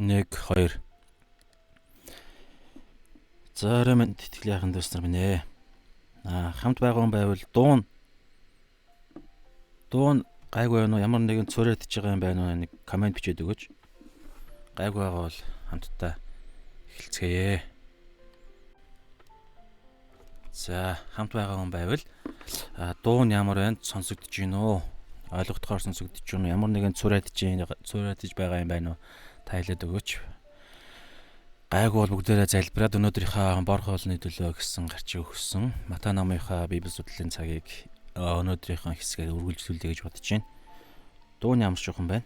1 2. За орой минь тэтгэлийн ахын дүүс нар минь ээ. Хамт байгаа хүн байвал дуун гайгүй байна уу? Ямар нэгэн цорайтж байгаа юм байна уу? Нэг комент бичээд өгөөч. Гайгүй байгаа бол хамтдаа эхэлцгээе. За хамт байгаа хүн байвал дуун ямар байна? Сонсогдож байна уу? Ойлгохдохоор сонсогдож байна уу? Ямар нэгэн цорайтж байгаа юм байна уу? Тайлаад өгөөч. Гайгүй бол бүгдээрээ залбираад өнөөдрийнхөө бор хоолны төлөө гэсэн гарчиг өгсөн. Матай номынхаа Библи судлалын цагийг өнөөдрийнхөө хэсгээр үргэлжлүүлье гэж бодож байна. Дуун ямар шухан байна?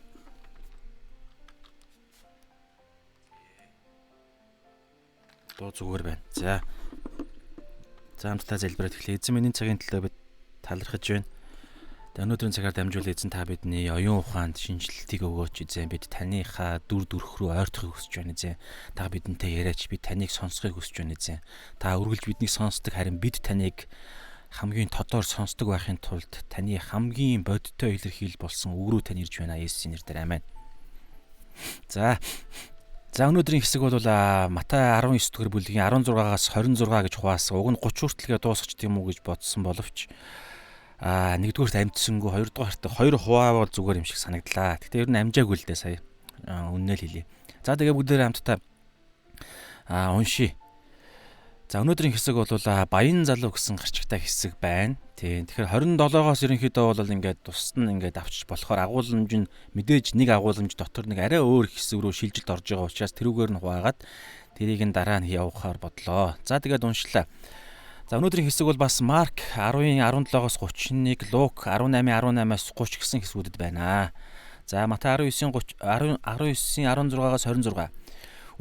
Дуу зүгээр байна. За хамтдаа залбираад эхлэе. Эзэн минь цагийн төлөө бид талархаж байна. Өнөөдрийн цагаар дамжуулан эзэн та бидний оюун ухаанд шинжилтийг өгөөч эзэн. Бид таныхаа дүр төрх рүү ойртохыг хүсэж байна эзэн. Та бидэнтэй яриач, бид таныг сонсохыг хүсэж байна эзэн. Та үргэлж биднийг сонсдог, харин бид таныг хамгийн тодор сонсдог байхын тулд таны хамгийн бодиттой илэрхийлэл болсон үг рүү тань ирж байна. Есүсийн нэрээр амен. За өнөөдрийн хэсэг бол Матай 19 дугаар бүлгийн 16-аас 26 гэж хуваасан. Уг нь 30 хүртэлгээ дуусгач тийм үү гэж бодсон боловч нэгдүгээрт амжсангүй, хоёрдугаарт хоёр хуваавал зүгээр юм шиг санагдлаа. Гэтэ ер нь амжаагүй л дээ сая. Үннээ л хэлье. За тэгээ бүгдээрээ хамтдаа уншия. За өнөөдрийн хэсэг бол баян залуу гэсэн гарчигтай хэсэг байна. Тэгэхээр 27-оос ерөнхийдөө бол ингээд тусад нь ингээд авчиж болохоор агуулмж нь мэдээж нэг агуулмж дотор нэг арай өөр хэсэг рүү шилжилт орж байгаа учраас тэрүүгээр нь хуваагаад тэрийг нь дараа нь явахаар бодлоо. За тэгээд уншлаа. За өнөөдрийн хэсэг бол бас Марк 10:17-оос 31, Лук 18:18-аас 30 гэсэн хэсгүүдэд байна. За Матай 19:16-аас 26.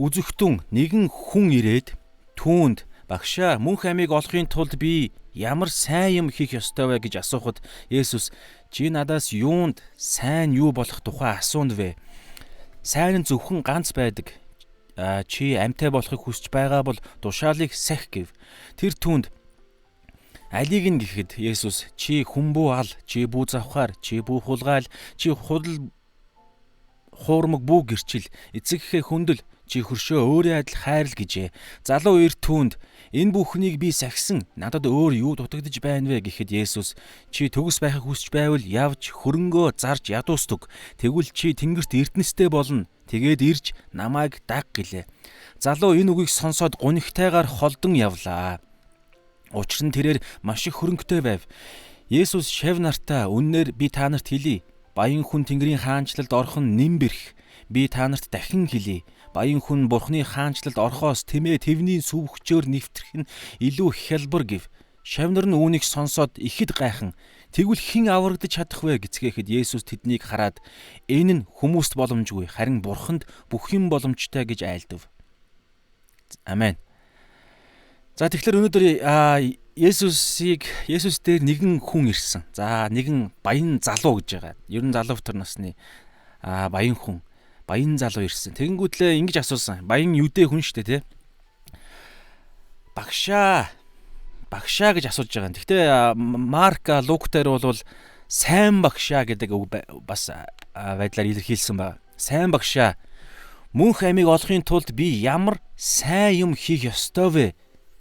Үзэгтэн нэгэн хүн ирээд түүнд "Багшаа, мөнх амийг олохын тулд би ямар сайн юм хийх ёстой вэ?" гэж асуухад Есүс "Чи надаас юунд сайн юу болох тухай асуунд вэ? Сайн нь зөвхөн ганц байдаг. Чи амьтаа болохыг хүсэж байгаа бол тушаалыг сах" гэв. Тэр түүнд "Алийг нь гэхэд" Есүс "Чи хүмбүү ал, чи бүү завхаар, чи бүү хулгайл, чи худал хуурмаг бүү гэрчил, эцэгхээ хүндэл, чи хөршөө өөрийн адил хайрл" гэжээ. Залуу эр түүнд "Энэ бүхнийг би сахисан, надад өөр юу дутагдж байна вэ?" гэхэд Есүс "Чи төгс байхыг хүсэж байвал явж хөрөнгөө зарж ядуустаг. Тэгвэл чи тэнгэрт эрдэнэстэй болно. Тэгээд ирж намайг даг" гэлээ. Залуу энэ үгийг сонсоод гунигтайгаар холдон явлаа. Учир нь тэрээр маш их хөрөнгөтэй байв. Есүс шав нартаа "Үннээр би та нарт хэлье. Баян хүн Тэнгэрийн хаанчлалд орох нь нэм бэрх. Би та нарт дахин хэлье. Баян хүн Бурхны хаанчлалд орохоос тэвний сүвхчөөр нэвтрэх нь илүү хялбар" гэв. Шавнар нь үүнийг сонсоод ихэд гайхан "Тэгвэл хэн аврагдаж чадах вэ?" гэцгээхэд Есүс тэднийг хараад "Энэ нь хүмүүст боломжгүй, харин Бурханд бүх юм боломжтой" гэж айлдав. Амен. За тэгэхээр өнөөдөр Есүс дээр нэгэн хүн ирсэн. За нэгэн баян залуу гэж байгаа. Ер нь залуутар насны баян хүн, баян залуу ирсэн. Тэгэнгүүтлээ ингэж асуусан. Баян юдэ хүн шүү дээ, тэ. Багшаа гэж асууж байгаа. Гэхдээ Марк, Лук дээр бол сайн багшаа гэдэг үг бас байдлаар илэрхийлсэн байна. Сайн багшаа, мөнх амийг олохын тулд би ямар сайн юм хийх ёстой вэ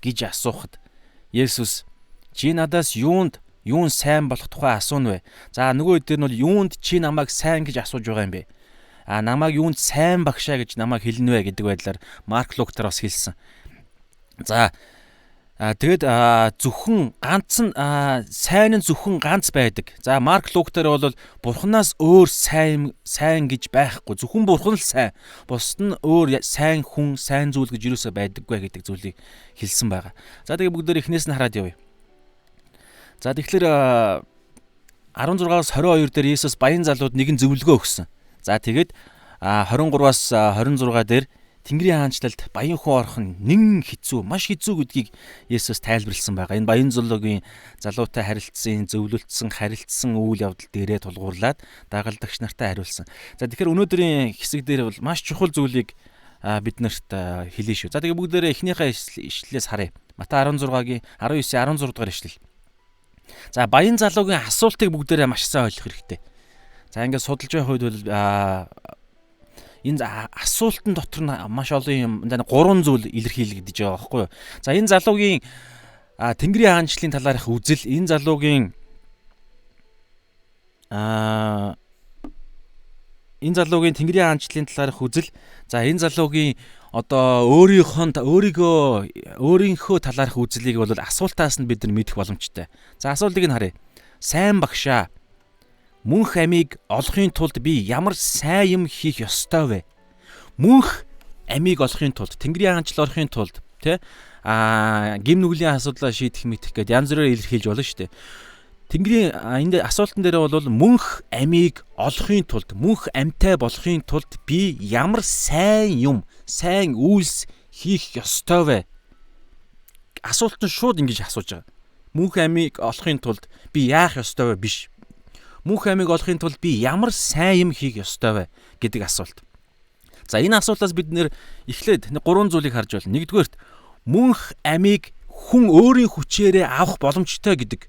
гэж асуухад Есүс "Чи надаас юун сайн болох тухай асууна вэ?" За нөгөө хэд нь бол юунд чи намайг сайн гэж асууж байгаа юм бэ? Намайг юунд сайн багшаа гэж намайг хэлнэ вэ гэдэг байдлаар Марк, Лук дээр бас хэлсэн. За тэгээд зөвхөн ганц нь сайн нь зөвхөн ганц байдаг. За Марк, Лук дээр бол Бурханаас өөр сайн гэж байхгүй. Зөвхөн Бурхан л сайн. Бусд нь өөр сайн хүн, сайн зүйл гэж юусоо байдаггүй гэдэг зүйлийг хэлсэн байгаа. За тэгээд бүгдээр эхнээс нь хараад явъя. За тэгэхээр 16-аас 22 дээр Есүс баян залууд нэгэн зөвлөгөө өгсөн. За тэгээд 23-аас 26 дээр Тэнгэрийн хаанчлалд баян хүн орох нь нэн хэцүү, маш хэцүү гэдгийг Есүс тайлбарлсан байгаа. Энэ баян залуугийн залуутай харилцсан, зөвлөлдсөн, харилцсан үйл явдал дээрээ тулгуурлаад дагалдагч нартай хариулсан. За тэгэхээр өнөөдрийн хэсэг дээр бол маш чухал зүйлийг биднэрт хэлье шүү. За тэгээ бүгдээрээ эхнийхээ ишлэлээс харъя. Матай 16-гийн 19-16 дугаар ишлэл. За баян залуугийн асуултыг бүгдээрээ маш сайн ойлгох хэрэгтэй. За ингээд судалж байх үед бол Энэ асуултан дотор нь маш олон юм 3 зүйл илэрхийлэгдэж байгаа байхгүй юу. За энэ залуугийн Тэнгэрийн хаанчлалын талаарх үзэл, энэ залуугийн Тэнгэрийн хаанчлалын талаарх үзэл, за энэ залуугийн одоо өөрийнхөө талаарх үзлийг бол асуултаас нь бид нар мэдэх боломжтой. За асуултыг нь харъя. Сайн багшаа, мөнх амийг олохын тулд би ямар сайн юм хийх ёстой вэ? Мөнх амийг олохын тулд, Тэнгэрийн хаанчлал орохын тулд гим нүглийн асуудлаа шийдэх мэдэх гэдээ янз бүрээр илэрхийлж болно шүү дээ. Тэнгэрийн энд асуултан дээр бол мөнх амийг олохын тулд, мөнх амьтай болохын тулд би ямар сайн юм, сайн үйлс хийх ёстой вэ? Асуулт нь шууд ингэж асууж байгаа. Мөнх амийг олохын тулд би яах ёстой вэ биш. Мөнх амийг олохын тулд би ямар сайн юм хийх ёстой вэ гэдэг асуулт. За энэ асуултаас бид нэр эхлээд 3 зүйлийг харж байна. Нэгдүгээрт мөнх амийг хүн өөрийн хүчээрээ авах боломжтой гэдэг.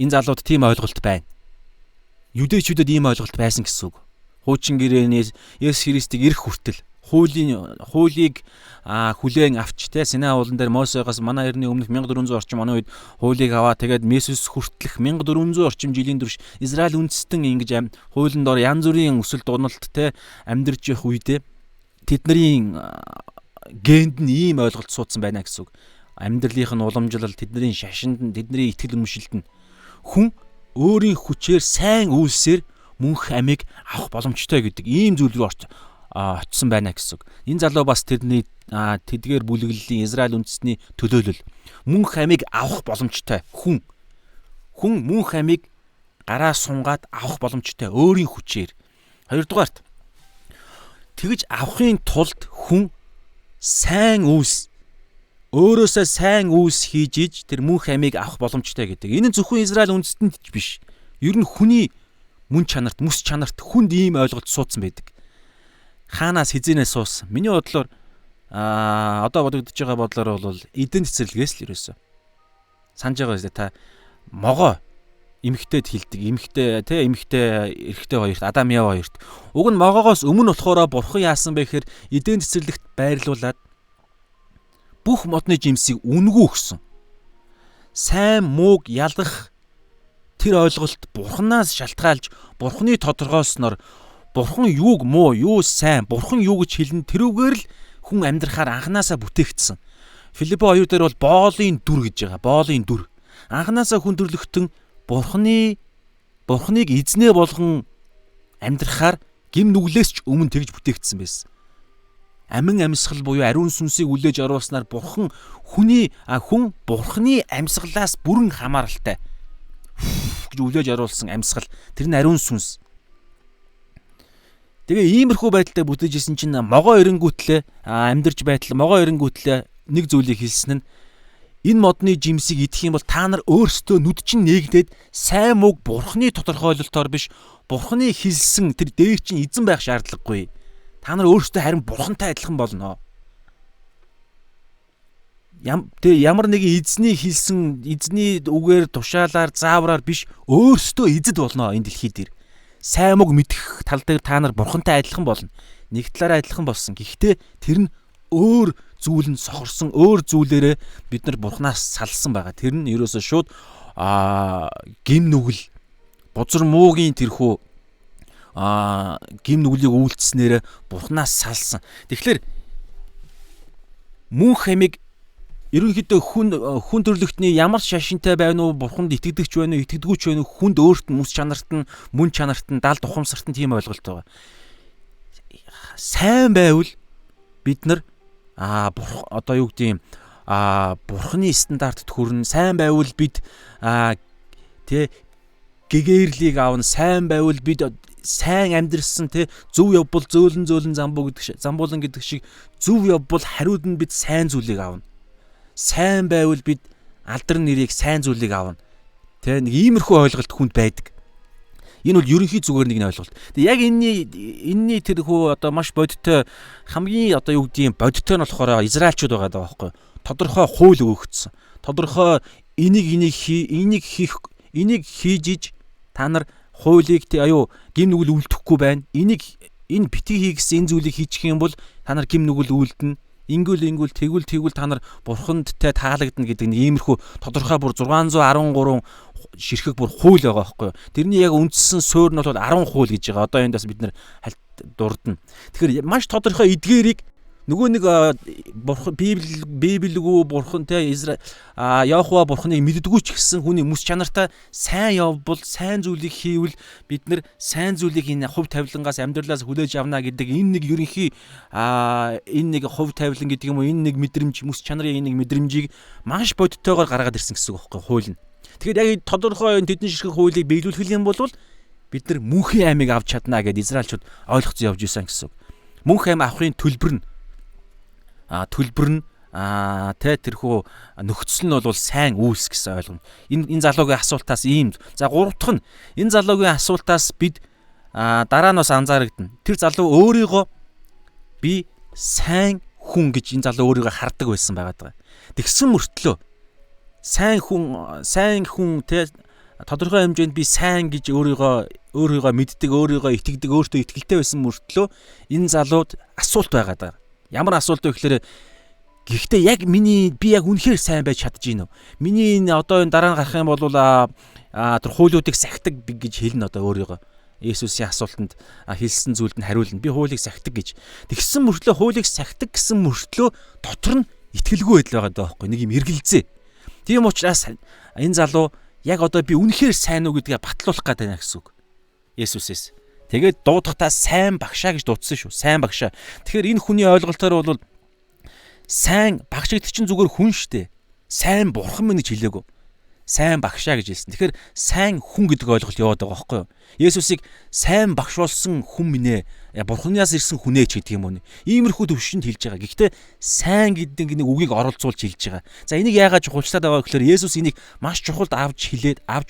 Энэ залууд тийм ойлголт байна. Юдэчүүдэд ийм ойлголт байсан гэсэн үг. Хуучин гэрээнээс Есүс Христийг ирэх хүртэл хуулийг хүлээн авч Синай уулан дээр Мосегоос манай эртний өмнөх 1400 орчим оны үед хуулийг аваа тэгээд Месүс хүртэлх 1400 орчим жилийн турш Израиль үндэстэн ингэж хуулийн дор янз бүрийн өсөл дуналт амьдарч явах үедээ тэдний генд нь ийм ойлголт суудсан байна гэсэн үг. Амьдралынх нь уламжлал, тэдний шашинд нь, тэдний итгэл үнэмшилд нь хүн өөрийн хүчээр сайн үйлсээр мөнх амийг авах боломжтой гэдэг ийм зүйл рүү очсон байна гэсэн үг. Энэ залуу бас тэдгээр бүлэглэлийн Израиль үндэстний төлөөлөл мөнх амийг авах боломжтой хүн мөнх амийг гараа сунгаад авах боломжтой өөрийн хүчээр. Хоёрдугаарт тэгж авахын тулд хүн сайн үйлс өөрөөсөө сайн үйлс хийж иж тэр мөнх амийг авах боломжтой гэдэг. Энэ нь зөвхөн Израиль үндэстэнд ч биш. Ер нь хүний мөн чанарт, мэс чанарт хүнд ийм ойлголт суудсан байдаг. Хаанаас хизэнээс суусан. Миний бодлоор одоо бодогдож байгаа бодлоор бол эдэн цэцэрлэгээс л ерөөсөө. Санаж байгаа үстэй та могоо эмхтэд хилдэг. Эмхтэй эрэгтэй хоёрт Адам Яв хоёрт. Уг нь могоогоос өмнө болохоор бурхан яасан бэ гэхээр эдэн цэцэрлэгт байрлуулад бүх модны жимсийг үнгүү өгсөн. Сайн мууг ялгах тэр ойлголт бурханаас шалтгаалж бурханы тодорхойлсноор бурхан юуг муу, юу сайн, бурхан юу гэж хэлнэ тэрүүгээр л хүн амьдрахаар анханасаа бүтээгдсэн. Филиппо 2 дээр бол боолын дүр гэж байгаа. Боолын дүр. Анханасаа хүн төрлөختөн бурханыг эзнээ болгон амьдрахаар гим нүглээс ч өмнө тэгж бүтээгдсэн байсан. Амин амьсгал буюу ариун сүнсийг үлээж оруулснаар хүн бурханы амьсгалаас бүрэн хамааралтай гэж үлээж оруулсан амьсгал. Тэр нь ариун сүнс. Тэгээ иймэрхүү байдалтай бүтээжсэн чинь могоо эренгүүтлээ амьдарч байтал могоо эренгүүтлээ нэг зүйлийг хэлсэн нь энэ модны жимсийг идэх юм бол та нар өөрсдөө нүд чинь нээгдээд сайн мууг бурханы тодорхойлолтоор биш бурханы хэлсэн тэр дээр чинь эзэн байх шаардлагагүй. Та нар өөрсдөө харин бурхантай адилхан болно. Ямар нэгэн эзний хэлсэн эзний үгээр тушаалаар заавраар биш өөрсдөө эзэд болно энэ дэлхий дээр. Сайн мог мэдэх тал дээр та нар бурхантай адилхан болно. Нэг талаараа адилхан болсон. Гэхдээ тэр нь өөр зүйл нь сохорсон, өөр зүйлээрээ бид нар бурханаас салсан байгаа. Тэр нь ерөөсөө шууд гим нүгэл бузар муугийн тэрхүү гим нүглийг үйлдснээр бурханаас салсан. Тэгэхээр мөнх амиг ерөнхийдөө хүн төрлөختний ямар шашинтай байна уу, бурханд итгэдэгч байна уу, итгэдэггүйч байна уу, хүнд өөрт нь мэс чанарт нь, мөн чанарт нь, далд ухамсарт нь тийм ойлголт байгаа. Сайн байвал бид нар одоо юу гэдэг юм бурханы стандартт хүрнэ. Сайн байвал бид гэгээрлийг аавна. Сайн байвал бид сайн амьдрсан зөв явбал зөөлөн замбуулан гэдэг шиг зөв явбал хариуд нь бид сайн зүйлийг аавна. Сайн байвал бид алдар нэрийг сайн зүйлийг аавна. Нэг иймэрхүү ойлголт хүнд байдаг. Энэ бол ерөнхий зүгээр нэг ойлголт. Яг энэний тэрхүү одоо маш бодиттой хамгийн одоо юу гэдгийг бодиттой нь болохоор израильчууд байгаа даа байхгүй. Тодорхой хууль өгөгдсөн. Тодорхой энийг хийж та нар хуулийг гим нүгэл үлдэхгүй байна. Энийг энэ битгий хий гэсэн энэ зүйлийг хийчих юм бол та нар гим нүгэл үйлдэнэ. Ингүүл тэгвэл та нар бурхандтай таалагдана гэдэг нэг иймэрхүү тодорхой бүр 613 ширхэг бүр хууль байгаа байхгүй юу. Тэрний яг үндсэн суурь нь бол 10 хууль гэж байгаа. Одоо эндээс бид нэр дурдна. Тэгэхээр маш тодорхой эдгээрийг нөгөө нэг Библигүй бурхан те Яхова бурханыг мэддэггүй ч гэсэн хүний мэс чанартай сайн явбал сайн зүйлийг хийвэл бид нар сайн зүйлийг энэ хувь тавилангаас амьдралаас хүлээж авна гэдэг энэ нэг ерөнхий энэ нэг хувь тавилан гэдэг юм уу энэ нэг мэдрэмж мэс чанарын энэ нэг мэдрэмжийг маш бодиттойгоор гаргаад ирсэн гэсэн үг байхгүй хууль нь. Тэгэхээр яг тодорхой тэдний ширхэг хуулийг биелүүлэх юм бол бид нар мөнхийн аймыг авч чадна гэдээ Израильчууд ойлгоцсон явж исэн гэсэн үг. Мөнх аймаг авахын төлбөр нь тэрхүү нөхцөл нь бол сайн үйлс гэсэн ойлгом. Энэ залуугийн асуултаас ийм. За гурав дахь нь энэ залуугийн асуултаас бид дараа нь бас анзаарагдана. Тэр залуу өөрийгөө би сайн хүн гэж энэ залуу өөрийгөө хардаг байсан байгаа. Тэгсэн мөртлөө сайн хүн те тодорхой хэмжээнд би сайн гэж өөрийгөө мэддэг, өөрийгөө итгэдэг, өөртөө итгэлтэй байсан мөртлөө энэ залууд асуулт байгаа. Ямар асуулт вэ гэхээр гэхдээ яг би яг үнэхээр сайн байж чадж гинөө. Миний одоо энэ дараа нь гарах юм бол тэр хуулиудыг сахидаг гэж хэлнэ одоо өөрийгөө. Есүсийн асуултанд хэлсэн зүйлд нь хариулна. Би хуулийг сахидаг гэж. Тэгсэн мөртлөө хуулийг сахидаг гэсэн мөртлөө дотор нь итгэлгүй байдал байгаа даахгүй. Нэг юм эргэлзээ. Тийм учраас энэ залуу яг одоо би үнэхээр сайн уу гэдгээ батлуулах гээд байна гэсэн үг. Есүсээс. Тэгээд дуудахдаа сайн багшаа гэж дуудсан шүү. Сайн багшаа. Тэгэхээр энэ хүний ойлголтоор бол сайн багш гэдэг чинь зүгээр хүн штэ. Сайн бурхан мэн гэж хэлээгүй. Сайн багшаа гэж хэлсэн. Тэгэхээр сайн хүн гэдэг ойлголт яваад байгаа байхгүй юу? Есүсийг сайн багш болсон хүн минь ээ. Бурханаас ирсэн хүнээ ч гэдэг юм уу. Иймэрхүү төвшөнд хэлж байгаа. Гэхдээ сайн гэдэг нэг үгийг оролцуулж хэлж байгаа. За энийг яагаад чухалчлаад байгаа гэхээр Есүс энийг маш чухалд авч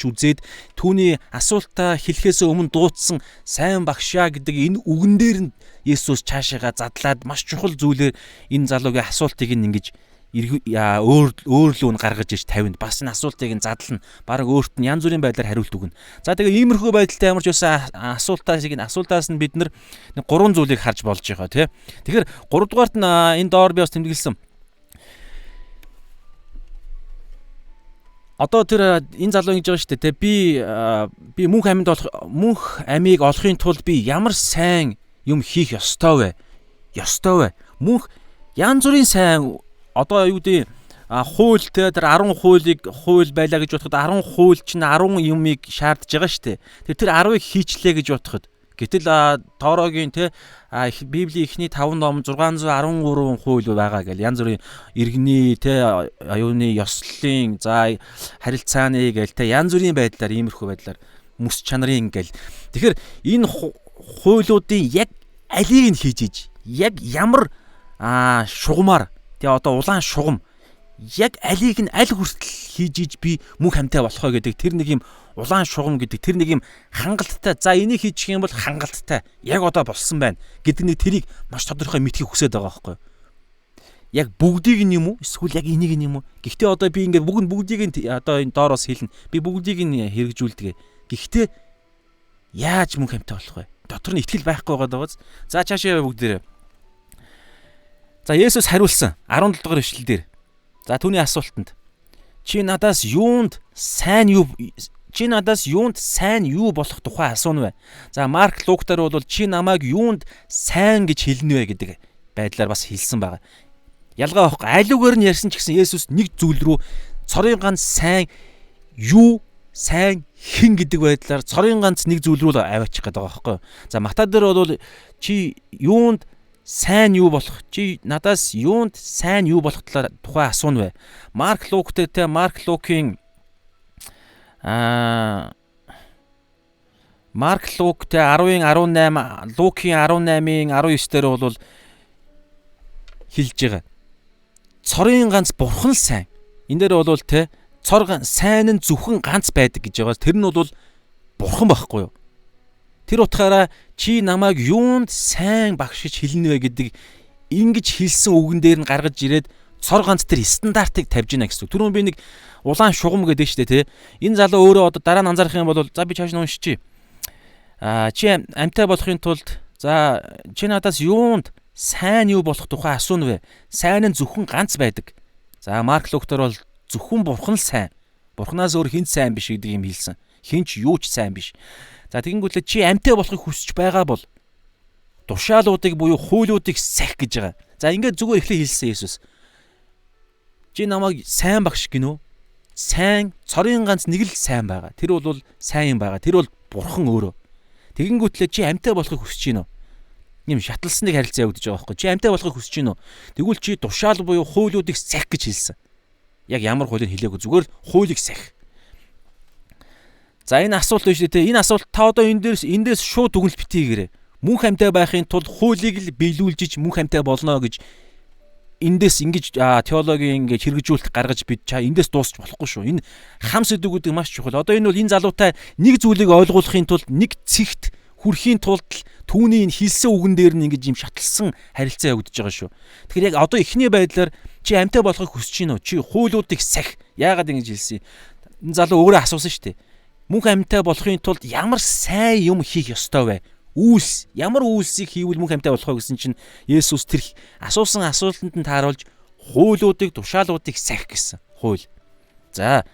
үзээд түүний асуултаа хэлэхээс өмнө дуудсан сайн багшаа гэдэг энэ үгэн дээр нь Есүс цаашаага задлаад маш чухал зүйлээр энэ залуугийн асуултыг ингэж өөрлөө нь гаргаж иж тавина. Бас энэ асуултыг нь задлана. Бараг өөрт нь янз бүрийн байдлаар хариулт өгнө. За тэгээ иймэрхүү байдалтай ямарч байсан асуултаас нь бид нар 3 зүйлийг харж болж байгаа тий. Тэгэхээр 3 дугаарт нь энэ доор би бас тэмдэглэсэн. Одоо тэр энэ залуу ингэж байгаа шүү дээ тий. Би мөнх амийг олохын тулд би ямар сайн юм хийх ёстой вэ? Мөнх янз бүрийн сайн одоо юу гэдэг хууль тэр 10 хууль байлаа гэж бодоход 10 хууль чинь 10 юмыг шаардж байгаа шүү дээ. Тэр 10-ыг хийчлээ гэж бодоход гэтэл Тороогийн Библийн эхний 5 ном 613 хууль байгаа гэл янз бүрийн иргэний аюуны ёслолын харилцааны гэл янз бүрийн байдлаар иймэрхүү байдлаар мэс чанарын гэл. Тэгэхээр энэ хуулиудын яг алийг нь хийж иж яг ямар шугамар одоо улаан шугам яг алийг нь аль хүртэл хийж иж би мөнх амьтаа болохоо гэдэг тэр нэг юм улаан шугам гэдэг тэр нэг юм хангалттай. За энийг хийчих юм бол хангалттай. Яг одоо болсон байна гэдэг нэг тэрийг маш тодорхой мэдхийг хүсэж байгаа байхгүй юу? Яг бүгдийг нь юм уу? Эсвэл яг энийг нь юм уу? Гэхдээ одоо би ингээд бүгдийг нь одоо энэ доороос хэлнэ. Би бүгдийг нь хэрэгжүүлдэг. Гэхдээ яаж мөнх амьтаа болох вэ? Дотор нь итгэл байхгүй байгаа даа. За цаашаа бүгдээрээ. За Есүс хариулсан 17 дугаар ишлэл дээр. За түүний асуултанд чи надаас юунд сайн юу болох тухай асууна вэ? За Марк Луктаар бол чи намайг юунд сайн гэж хэлнэ вэ гэдэг байдлаар бас хэлсэн байгаа. Ялгаа байхгүй. Аливаар нь ярьсан ч гэсэн Есүс нэг зүйл рүү цорын ганц сайн хэн гэдэг байдлаар цорын ганц нэг зүйл рүү аваачих гэдэг байгаа байхгүй. За Матай дээр бол чи юунд сайн юу болох? Чи надаас юунд сайн юу болох тухай асууна вэ? Марк Луктэй Марк Лукийн Марк Луктэй 10:18 Лукийн 18-ийн 19 дээр бол хэлж байгаа. Цорын ганц бурхан сайн. Энэ дээр бол сайн нь зөвхөн ганц байдаг гэж байгаа. Тэр нь бол бурхан байхгүй юу? Тэр утгаараа чи намайг юунд сайн багш гэж хэлнэ вэ гэдэг ингэж хэлсэн үгэн дээр нь гаргаж ирээд цор ганц тэр стандартыг тавьж гинэ гэсэн. Түрүүн би нэг улаан шугам гэдэг штэ тий. Энэ залуу өөрөө одоо дараа нь анзаарах юм бол за би чааш нь уншчихъя. Чи амьтаа болохын тулд За чи надаас юунд сайн юу болох тухай асууна вэ? Сайн нь зөвхөн ганц байдаг. За Марк Луктор бол зөвхөн бурхан л сайн. Бурханаас өөр хэн сайн биш гэдэг юм хэлсэн. Хинч юу ч сайн биш. За тэгэнгүүтлээ чи амьтаа болохыг хүсэж байгаа бол тушаалуудыг буюу хуулиудыг сахих гэж байгаа. За ингээд зүгээр эхлээ хэлсэн Есүс. Чи намайг сайн багш гинөө. Сайн цорын ганц нэг л сайн байгаа. Тэр бол сайн юм байгаа. Тэр бол бурхан өөрөө. Тэгэнгүүтлээ чи амьтаа болохыг хүсэж гинөө. Ийм шаталсныг харилцаа явагдаж байгаа байхгүй. Чи амьтаа болохыг хүсэж гинөө. Тэгвэл чи тушаал буюу хуулиудыг сахих гэж хэлсэн. Яг ямар хуулийг хэлээгүй зүгээр хуулийг сахих. За энэ асуулт биш үү те. Энэ асуулт та одоо эндээс шууд дүгнэлт битгийгээрэй. Мөнх амьтаа байхын тулд хуулийг л биелүүлжиж мөнх амьтаа болно гэж эндээс ингэж теологийн ингэж хэрэгжүүлэлт гаргаж бид эндээс дуусч болохгүй шүү. Энэ хам сэдвүүд маш чухал. Одоо энэ бол энэ залуутай нэг зүйлийг ойлгуулахын тулд нэг цэгт хүрэхийн тулд түүний энэ хэлсэн үгэн дээр нь ингэж юм шаталсан харилцаа явагдаж байгаа шүү. Тэгэхээр яг одоо эхний байдлаар чи амьтаа болохыг хүсэж гинөө. Чи хуулиудыг сахих. Яагаад ингэж хэлсэн? Энэ залуу өөрөө асуусан шүү дээ. Мөнх амьтаа болохын тулд ямар сайн юм хийх ёстой вэ? Үйлс. Ямар үйлсийг хийвэл мөнх амьтаа болох вэ гэсэн чинь Есүс тэр асуусан асуултанд нь тааруулж хуулиудыг, тушаалуудыг сахих гэсэн. Хууль. За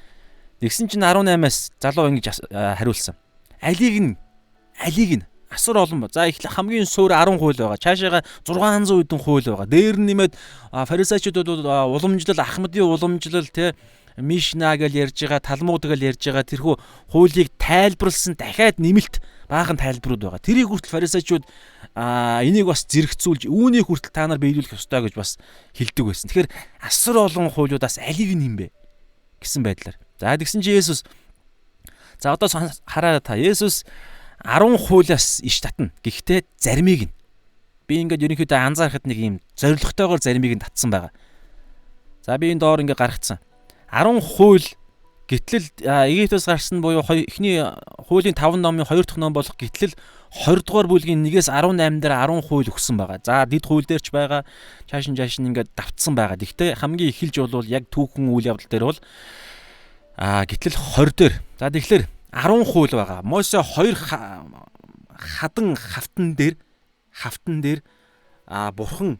тэгсэн чинь 18-аас залуу ингэж хариулсан. Алийг нь асар олон ба. За их хамгийн суур 10 хууль байгаа. Цаашаага 600 хэдэн хууль байгаа. Дээр нь нэмээд фарисеучуд уламжлал, Ахмадын уламжлал те Мишна гэж ярьж байгаа, Талмуд гэж ярьж байгаа тэрхүү хуулийг тайлбарлсан дахиад нэмэлт баахан тайлбарууд байгаа. Тэрийг хүртэл фарисеучуд энийг бас зэрэгцүүлж үүнийг хүртэл та нар биелүүлэх ёстой гэж бас хэлдэг байсан. Тэгэхээр асар олон хуулиудаас алийг нь юм бэ гэсэн байдлаар. За тэгсэн чи Есүс за одоо хараа та Есүс 10 хуулиас иш татна. Гэхдээ заримыг нь би ингээд ерөнхийдөө анзаарахад нэг юм зоригтойгоор заримыг нь татсан байгаа. За би энэ доор ингээд гаргацсан. 10 хууль гэтэл Египтээс гарсан буюу эхний хуулийн 5 номын 2 дахь ном болох гэтэл 20 дугаар бүлгийн 1-ээс 18 дээр 10 хууль өгсөн байгаа. За дэд хууль дээр ч байгаа. Чааш ингээд давтсан байгаа. Гэхдээ хамгийн эхэлж бол яг түүхэн үйл явдал дээр бол гэтэл 20 дээр. За тэгэхээр 10 хууль байгаа. Мосе 2 хадан хавтан дээр бурхан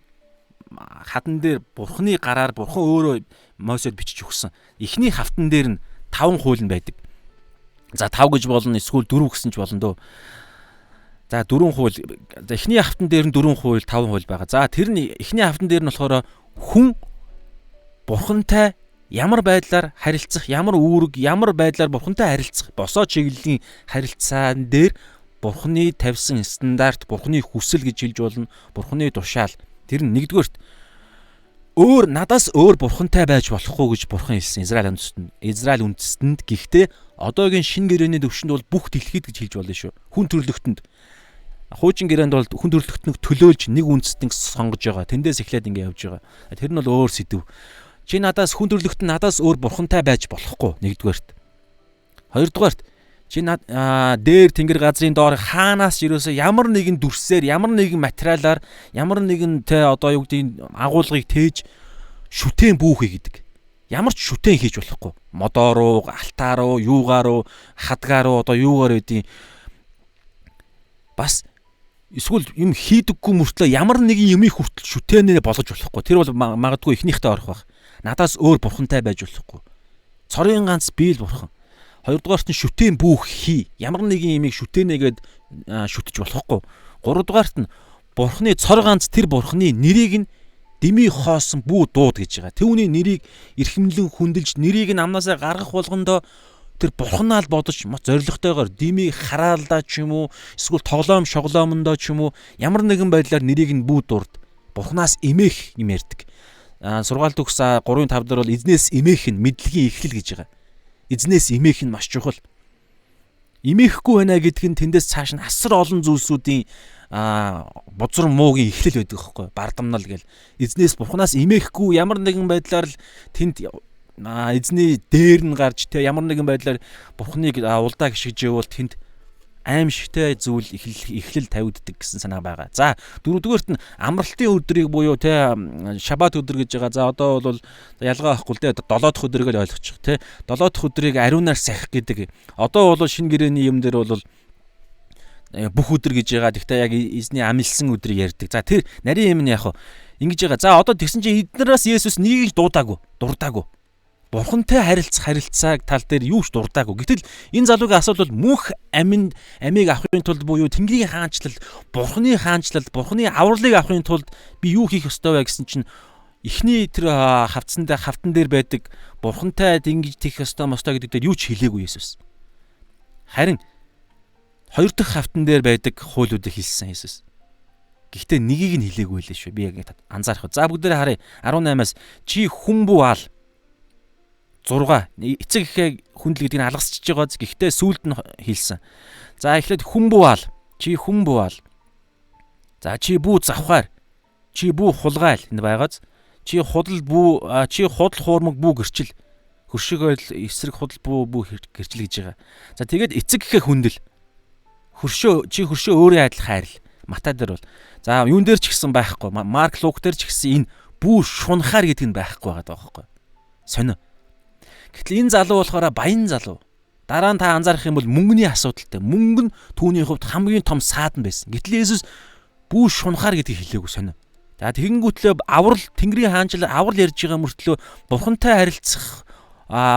хадан дээр бурханы гараар бурхан өөрөө Мосед бичиж өгсөн. Эхний хавтан дээр нь 5 хууль нь байдаг. За 5 гэж болно, эсвэл 4 гэсэн ч болно дөө. За 4 хууль. За эхний хавтан дээр нь 4 хууль, 5 хууль байгаа. За тэр нь эхний хавтан дээр нь болохоор хүн бурхантай ямар байдлаар харилцах, ямар үүрэг, ямар байдлаар бурхантай харилцах, босоо чиглэлийн харилцаан дээр бурханы тавьсан стандарт, бурханы хүсэл гэж хэлж болно, бурханы тушаал. Тэр нь нэгдүгээрт надаас өөр бурхантай байж болохгүй гэж бурхан хэлсэн Израиль үндэстэнд. Гэхдээ одоогийн шинэ гэрээний төвшөнд бол бүх дэлхийд гэж хэлж болно шүү. Хүн төрлөختөнд. Хуучин гэрээнд бол хүн төрлөختнийг төлөөлж нэг үндэстнийг сонгож байгаа. Тэндээс эхлээд ингэ явж байгаа. Тэр нь бол өөр сэдв. Чи надаас хүн төрлөختөнд надаас өөр бурхантай байж болохгүй. Нэгдүгээрт. Хоёрдугаарт чи дээр тэнгэр газрын доор хаанаас ерөөсөө ямар нэгэн дүрсээр, ямар нэгэн материалаар, ямар нэгэн одоо юу гэдгийг агуулгыг тээж шүтэн бүүхэй гэдэг. Ямар ч шүтэн хийж болохгүй. Модоор уу, алтаар уу, юугаар уу, хадгаар уу, одоо юугаар байдیں۔ Бас эсвэл юм хийдэггүй мөртлөө ямар нэгэн юмыг хүртэл шүтэнээ болгож болохгүй. Тэр бол магадгүй ихнийхтэй орох байх. Надаас өөр бурхантай байж болохгүй. Цорын ганц би л бурхан. Хоёрдугаарт нь шүтэн бүүх хий. Ямар нэгэн юмыг шүтэнэгээд шүтэж болохгүй. Гуравдугаарт нь бурхны цор ганц тэр бурхны нэрийг нь дими хоосон бүү дууд гэж байгаа. Түүний нэрийг эрхэмлэн хүндэлж нэрийг нь амнаасаа гаргах болгондоо тэр бурхнаа л бодож зоригтойгоор дими хараалдаа ч юм уу, эсвэл тоглоом шоглоомондоо ч юм уу ямар нэгэн байдлаар нэрийг нь бүү дурд. Бурхнаас эмээх юм ярьдаг. Сургаалт өгс 3-5 дээр бол эзнээс эмээх нь мэдлэгийн эхлэл гэж байгаа. Эзнээс эмээх нь маш чухал. Эмээхгүй байна гэдг нь тэндээс цааш нь асар олон зүйлсүүдийн бузар муугийн эхлэл байдаг байхгүй бардамнал гэл. Эзнээс бурхнаас эмээхгүй ямар нэгэн байдлаар л тэнд эзний дээр нь гарч ямар нэгэн байдлаар бурхныг улдаа гიშгэж явуул тэнд аимшигтай зүйл эхлэл тавигддаг гэсэн санаа байгаа. За дөрөвдүгээрт нь амралтын өдрийг буюу шаббат өдөр гэж байгаа. За одоо бол ялгаа авахгүй л 7 дахь өдрийг л ойлгочих. 7 дахь өдрийг ариунаар сахих гэдэг. Одоо бол шинэ гэрээний юм дээр бол бүх өдөр гэж байгаа. Тэгтээ яг эзний амилсан өдрийг ярьдаг. За тэр нарийн юм нь яг ингэж байгаа. За одоо тэгсэн чинь эднээс Есүс нгийг дурдаагүй. Бурхантай харилцааг тал дээр юу ч дурдаагүй. Гэтэл энэ залуугийн асуудал бол мөнх амийг авахын тулд буюу Тэнгэрийн хаанчлал, Бурханы хаанчлал, Бурханы авралыг авахын тулд би юу хийх ёстой вэ гэсэн чинь эхний тэр хавтан дээр байдаг Бурхантай ингэж тэгэх ёстой гэдэг дээр юу ч хэлээгүй Есүс. Харин хоёр дахь хавтан дээр байдаг хуулиудыг хэлсэн Есүс. Гэхдээ нэгийг нь хэлээгүй лээ шүү. Би яг анзаарах. За бүгдээрээ харъя. 18-аас чи хүн бүү аал 6 эцэг ихээ хүндэл гэдгийг алгасчиж байгааз. Гэхдээ сүүлд нь хэлсэн. За эхлээд хүн бүү аал. Чи хүн бүү аал. За чи бүү завхаар. Чи бүү хулгайл энд байгааз. Чи худал хуурмаг бүү гэрчил. Хөршөөгөө эсрэг худал бүү гэрчил гэж байгаа. За тэгээд эцэг ихээ хүндэл. Чи хөршөө өөрийн адил хайрл. Матай дээр бол. За юун дээр ч гэсэн байхгүй. Марк Лук дээр ч гэсэн энэ бүү шунахаар гэдэг нь байхгүй байгаа байхгүй. Сонио. Гэтэл энэ залуу болохоор баян залуу. Дараа нь та анзаарах юм бол мөнгөний асуудалтай. Мөнгө нь түүний хувьд хамгийн том саадан байсан. Гэтэл Есүс бүү шунахаар гэдгийг хэлээгүй сонио. За тэгэнгүүтлээ аврал Тэнгэрийн хаанчлал аврал ярьж байгаа мөртлөө Бурхантай харилцах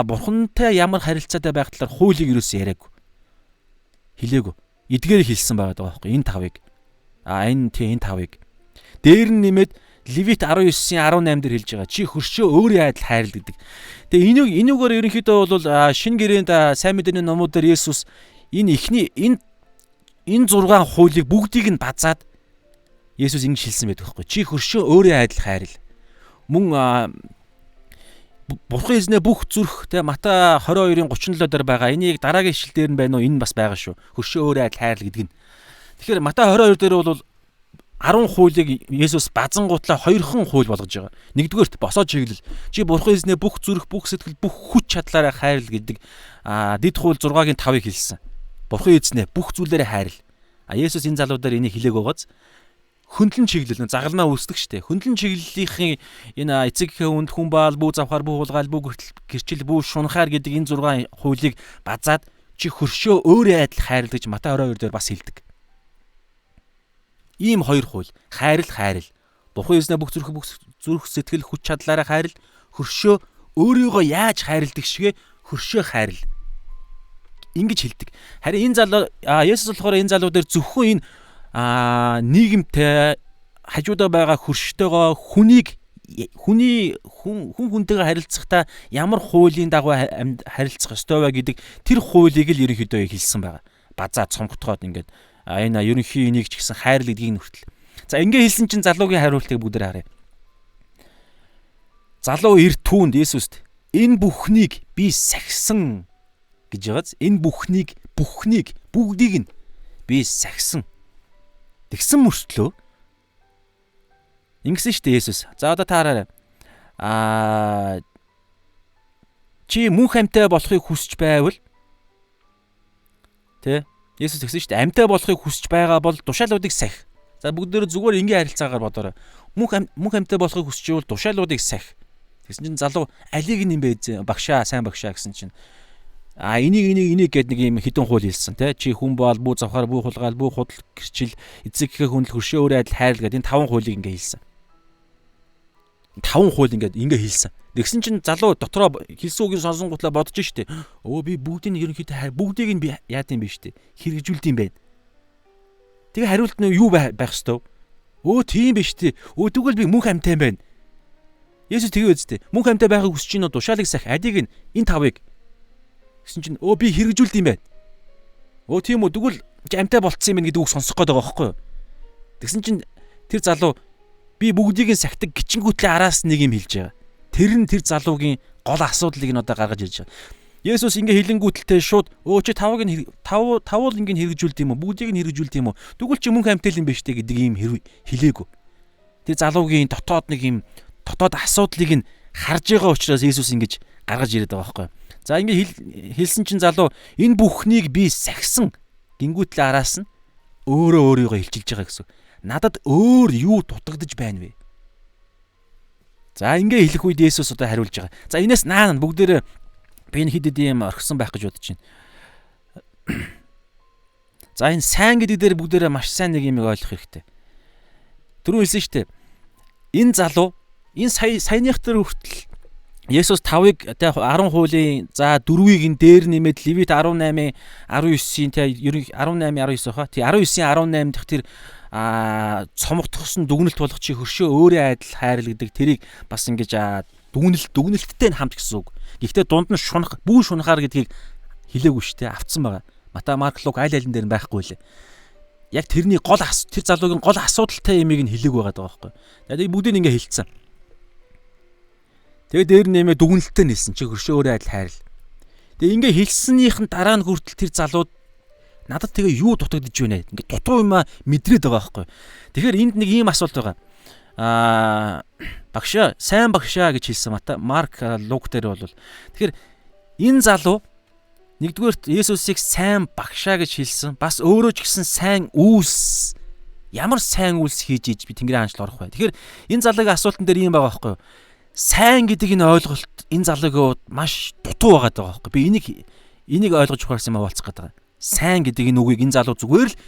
Бурхантай ямар харилцаатай байх талаар хуулийг юусэн яриаггүй. Хэлээгүй. Эдгээр хэлсэн байгаа байхгүй. Энэ тавыг. Энэ тавыг. Дээр нь нэмээд Левит 19:18 дээр хэлж байгаа. Чи хөршөө өөрийн адил хайрл гэдэг. Тэгээ энүүгээр ерөнхийдөө бол шинэ гэрээнд сайн мэдээний номууд дээр Есүс энэ 6 хуулийг бүгдийг нь базаад Есүс ингэж хэлсэн байдаг байхгүй. Чи хөршөө өөрийн адил хайрл. Мөн Бурхан эзнээ бүх зүрх те Матай 22:37 дээр байгаа. Энийг дараагийн ишлэл дээр нь байна уу? Энэ бас байгаа шүү. Хөршөө өөрийн адил хайрл гэдэг нь. Тэгэхээр Матай 22 дээр бол 10 хуулийг Есүс базангуутлаа 2хан хууль болгож байгаа. Нэгдүгээрт босоо чиглэл. Чи Бурхан эзнээ бүх зүрх, бүх сэтгэл, бүх хүч чадлаараа хайрл гэдэг дэд хууль 6-гийн 5-ыг хэлсэн. Бурхан эзнээ бүх зүйлээрээ хайрл. Есүс энэ залуудаар энийг хэлээг байгааз хөндлөн чиглэл загалмаа үүсдэг штэ. Хөндлөн чиглэлийнхээ энэ эцэг ихээ хүнд хүн баал, бүү завхаар, бүү хулгаал, бүү гэрчил, бүү шунахаар гэдэг энэ 6 хуулийг базаад чи хөршөө өөрийн адил хайрл гэж Матай 22 дээр бас хэлдэг. Ийм 2 хууль. Хайрл. Бурхан эзнээ бүх зүрх сэтгэл хүч чадлаараа хайрл. Хөршөө өөрийгөө яаж хайрладаг шигэ хөршөө хайрл. Ингэж хэлдэг. Харин энэ залуу Есүс болохоор энэ залуу дээр зөвхөн энэ нийгэмтэй хажуудаа байгаа хөрштөөгөө хүнтэйгээ харилцахдаа ямар хуулийн дагуу харилцах ёстой вэ гэдэг тэр хуулийг л ерөнхийдөө хэлсэн байгаа. Базаа цомгтгоод ингээд энэ ерөнхий энийг ч гэсэн хайрл гэдгийг нүртэл. За ингээ хэлсэн чинь залуугийн хариултыг бүгдээр харъя. Залуу эрт түүнд Есүст энэ бүхнийг би сахисан гэж байгааз энэ бүхнийг бүгдийг нь би сахисан. Тэгсэн мөртлөө ингэсэн шүү дээ Есүс. За одоо таараарай. Чи мөнх амьтаа болохыг хүсэж байвал тэ Есүс тэгсэн шүү дээ. Амьтаа болохыг хүсэж байгаа бол тушаалуудыг сахих. За бүгдөө зүгээр ингийн харилцаагаар бодоорой. Мөнх амьтаа болохыг хүсэж байвал тушаалуудыг сахих. Тэгсэн чинь залуу алиг нь юм бэ багшаа, сайн багшаа гэсэн чинь энийг гээд нэг юм хідэн хууль хэлсэн те. Чи хүн баал, бүү завхаар, бүү хулгаал, бүү худал гэрчил, эцэг ихээ хүндэл, хөршөө өөрийн адил хайрл гэдэг энэ 5 хуулийг ингээ хэлсэн. 5 хууль ингээ хэлсэн. Тэгсэн чинь залуу дотроо хэлсэн үгийг сонсонгуутлаа бодож штэ. Би бүгдийг ерөнхийдөө бүгдийг нь би яад юм бэ штэ. Хэрэгжүүлд юм байна. Тэгээ хариулт нь юу байх ёстой? Тийм биш штэ. Тэгвэл би мөнх амьтаа юм байна. Есүс тэгээ үздэй. Мөнх амьтаа байхыг хүсэж чинь тушаалыг сах, адийг нь энэ 5-ыг гэсэн чинь би хэрэгжүүлд юм байна. Тийм үү. Тэгвэл амьтаа болцсон юм гэдэг үг сонсох гээд байгаа байхгүй юу? Тэгсэн чинь тэр залуу би бүгдийг нь сахдаг гिचингүүтлээ араас нэг юм хэлж байгаа. Тэр нь тэр залуугийн гол асуудлыг нь одоо гаргаж ирж байгаа. Есүс ингээ хилэнгүүтэлтэй шууд чи 5-ыг нь 5 ингээ хэрэгжүүлд юм уу? Бүгдийг нь хэрэгжүүлд юм уу? Тэгвэл чи мөнх амьтаа юм байна штэ гэдэг ийм хэлээгүй. Тэр залуугийн дотоод нэг юм асуудлыг нь харж байгаа учраас Есүс ингэж гаргаж ирээд байгаа байхгүй юу? За ингээ хэлсэн чинь залуу энэ бүхнийг би сахисан гингүүтлээ араас нь өөрийгөө хэлчилж байгаа гэсэн. Надад өөр юу дутагдж байна вэ? За ингээ хэлэх үед Есүс одоо хариулж байгаа. За энэс наана бүгдээрээ би энэ хэд хэдийн юм орхисон байх гэж бодож байна. За энэ сайн гэдэг дээр бүгдээрээ маш сайн нэг юм ойлгох хэрэгтэй. Түрүү хэлсэн шүү дээ. Энэ залуу энэ саяных дээр хүртэл Есүс 5-ыг 10 хуулийн за 4-ийг энэ дээр нэмээд Левит 18-ийн 19-ийн тэ 18-19 хаа. Тий 19-ийн 18 дахь тэр цомогдсон дүгнэлт болох чи хөршөө өөрөө адил хайрл гэдэг тэрийг бас ингэж дүгнэлттэй хамт гэсэн үг. Гэхдээ дунд нь шунах, бүү шунахаар гэдгийг хэлээгүй шүү дээ. Автсан байгаа. Матай, Марк, Лук аль алин дээр байхгүй лээ. Яг тэрний тэр залуугийн гол асуудалтай юмыг нь хэлээгүй байгаа байхгүй. Тэгээд бүгдийг ингээ хэлцсэн. Тэгээд дээр нэмээ дүгнэлттэй нэлсэн чи хөршөө өөрөө адил хайрл. Тэгээд ингээ хэлснийхэн дараа нь хүртэл тэр залууд надад тэгээ юу дутагдж байна? Ингээ дутуу юм мэдрээд байгаа байхгүй. Тэгэхээр энд нэг ийм асуулт байгаа. Багшаа, сайн багшаа гэж хэлсэн Матай, Марк, Лук дээр бол тэгэхээр энэ залуу нэгдүгээр Есүсийг сайн багшаа гэж хэлсэн. Бас өөрөө ч гэсэн сайн үйлс ямар сайн үйлс хийж иж би Тэнгэрийн хаанчлал орох вэ? Тэгэхээр энэ залуугийн асуултан дээр ийм байгаа байхгүй юу? Сайн гэдэг энэ ойлголт энэ залуугийн маш дутуу байгаа байхгүй. Би энийг ойлгож ухаарсан юм болцох гэдэг. Сайн гэдэг энэ үгийг энэ залуу зүгээр л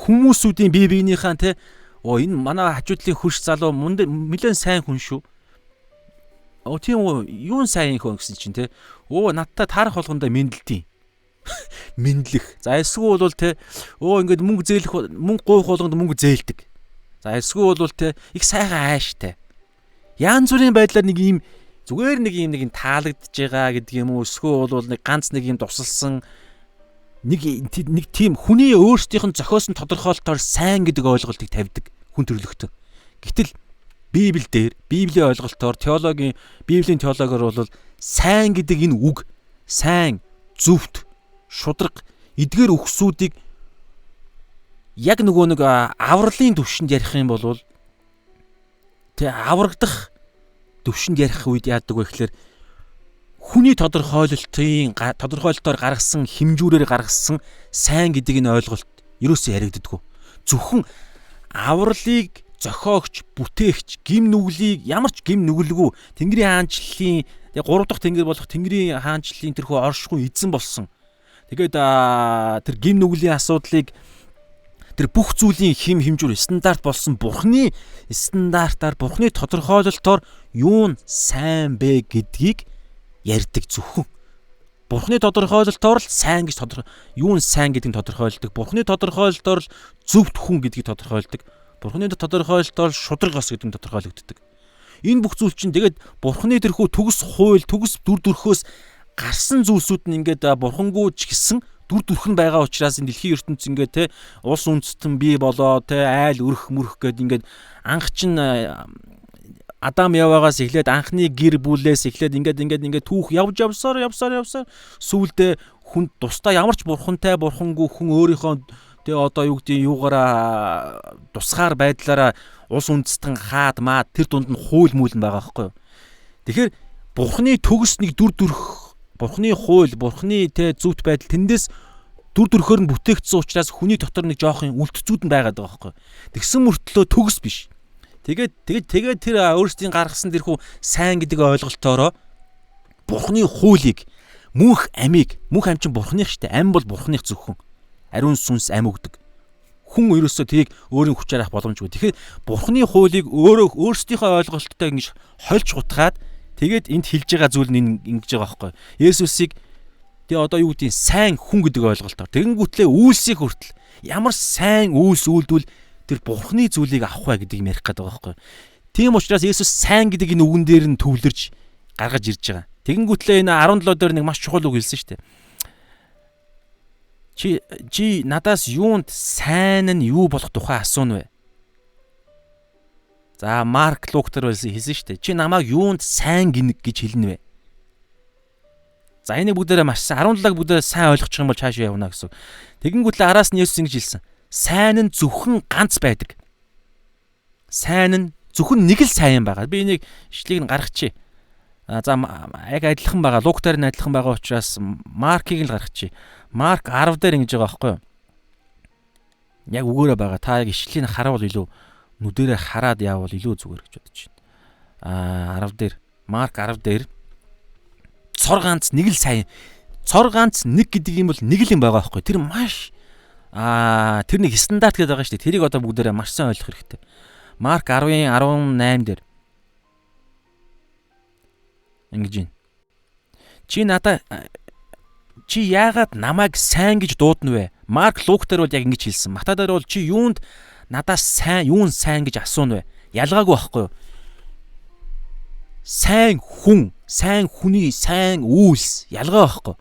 хүмүүсүүдийн бие биенийхээ те энэ манай хажуудлын хөрш залуу нэлээд сайн хүн шүү. Тийм үү юун сайн хүн гэсэн чинь те надтай таарах болгондоо мэдлэлтийн мэдлэх. За эсвэл бол те ингээд мөнгө гуйх болгонд мөнгө зээлдэг. За эсвэл бол те их сайхан ааштай. Яан зүрийн байдлаар нэг ийм зүгээр нэг юм таалагдж байгаа гэдэг юм уу эсвэл бол нэг ганц нэг юм тусалсан нэг тийм хүний өөрсдийнх нь зохиосон тодорхойлолтоор сайн гэдэг ойлголтыг тавьдаг хүн төрлөختөө. Гэтэл Библийн ойлголтоор Библийн теологиор бол сайн гэдэг энэ үг сайн, зөвхт, шудраг эдгээр үгсүүдийг яг нөгөө нэг авралын төвшөнд ярих юм бол аврагдах төвшөнд ярих үед яадаг вэ гэхээр хүний тодорхойлолтоор гаргасан хэмжүүрээр гаргасан сайн гэдэг энэ ойлголт ерөөсөө яригддаггүй. Зөвхөн авралыг зохиогч, бүтээгч, гим нүглийг ямар ч гим нүгэлгүй Тэнгэрийн хаанчлалын 3 дахь тэнгэр болох Тэнгэрийн хаанчлалын тэрхүү оршихуй эзэн болсон. Тэгээд тэр гим нүглийн асуудлыг тэр бүх зүйлийн хэмжүүр стандарт болсон Бурхны стандартаар Бурхны тодорхойлолтоор юу нь сайн бэ гэдгийг ярьдаг зөвхөн. Бурхны тодорхойлолтоор л сайн гэж юу нь сайн гэдгийг тодорхойлдог. Бурхны тодорхойлолтоор л зөвхт хүн гэдгийг тодорхойлдог. Бурхны тодорхойлолтоор шудраг ос гэдэг нь тодорхойлогддог. Энэ бүх зүйл чинь тэгээд Бурхны тэрхүү төгс хууль, төгс дүр төрхөөс гарсан зүйлсүүд нь ингээд бурхангүй ч гэсэн дүр төрх нь байгаа учраас энэ дэлхийн ертөнц ингээд те улс үндэстэн бий болоо те айл өрх мөрөх гэд ингээд анх чинь Адам Яваагаас эхлээд анхны гэр бүлээс эхлээд ингээд түүх явсаар сүүлдээ хүн тусдаа ямар ч бурхантай бурхангүй хүн өөрийнхөө те одоо юу гэдэг юугаараа тусгаар байдлаараа улс үндэстэн хаад маа тэр дунд нь хууль мүүлэн байгаа байхгүй юу. Тэгэхээр Бурхны төгс нэг дүр төрх, Бурхны хууль, Бурхны те зүвт байдал тэндээс дүр төрхөөр нь бүтээгдсэн учраас хүний дотор нэг жоохын үлдцүүд нь байгаад байгаа байхгүй юу. Тэгсэн мөртлөө төгс биш. Тэгээд тэр өөрсдийн гаргасан тэрхүү сайн гэдэг ойлголтоороо Бурхны хуулийг мөнх ам чинь Бурхных штэ. Ам бол Бурхных зөвхөн. Ариун сүнс ам өгдөг. Хүн ерөөсөө тийг өөрийн хүчээр авах боломжгүй. Тэгэхээр Бурхны хуулийг өөрсдийнхөө ойлголттой ингэж хольж гутгаад тэгээд энд хэлж байгаа зүйл нь ингэж байгаа байхгүй. Есүсийг тэгээ одоо юу гэдгийг сайн хүн гэдэг ойлголтоор тэгэнгүүтлээ үйлсийг хүртэл ямар сайн үйлс үйлдвэл тэр Бурхны зүйлийг авах вэ гэдгийг ярих гэдэг байгаа байхгүй. Тийм учраас Есүс сайн гэдэг энэ үгэн дээр нь төвлөрж гаргаж ирж байгаа. Тэгэнгүүтлээ энэ 17 дээр нэг маш чухал үг хэлсэн шүү дээ. Чи надаас юунд сайн нь юу болох тухай асууна вэ? За Марк Лук дээр хэлсэн шүү дээ. Чи намайг юунд сайн гинэг гэж хэлнэ вэ? За энийг бүгдээрээ маш 17-аг бүгдээрээ сайн ойлгочих юм бол цаашаа явна гэсэн. Тэгэнгүүтлээ араас нь Есүс ингэж хэлсэн. Сайн нь зөвхөн ганц байдаг. Сайн нь зөвхөн нэг л сайн байгаа. Би энийг ишлэгийг нь гаргачих. За яг адилхан байгаа. Лук дээр нь адилхан байгаа учраас Маркийг л гаргачих. Марк 10 дээр ингэж байгаа байхгүй юу? Яг үгээрээ байгаа. Та яг ишлэлийг хараавал илүү нүдэрээ хараад яавал илүү зүгээр гэж бодож байна. 10 дээр Марк 10 дээр цор ганц нэг л сайн. Цор ганц нэг гэдэг юм бол нэг л юм байгаа байхгүй. Тэр маш тэр нэг стандарт гэдэг байгаа шүү дээ. Тэрийг одоо бүгдээрээ маш сайн ойлгох хэрэгтэй. Марк 10:18 дээр ингэж байна. Чи яагаад намайг сайн гэж дуудна вэ? Марк Лук дээр бол яг ингэж хэлсэн. Матай дээр бол чи юунд надаас юун сайн гэж асууна вэ? Ялгаагүй байхгүй юу? Сайн хүн, сайн хүний сайн үйлс ялгаа байхгүй.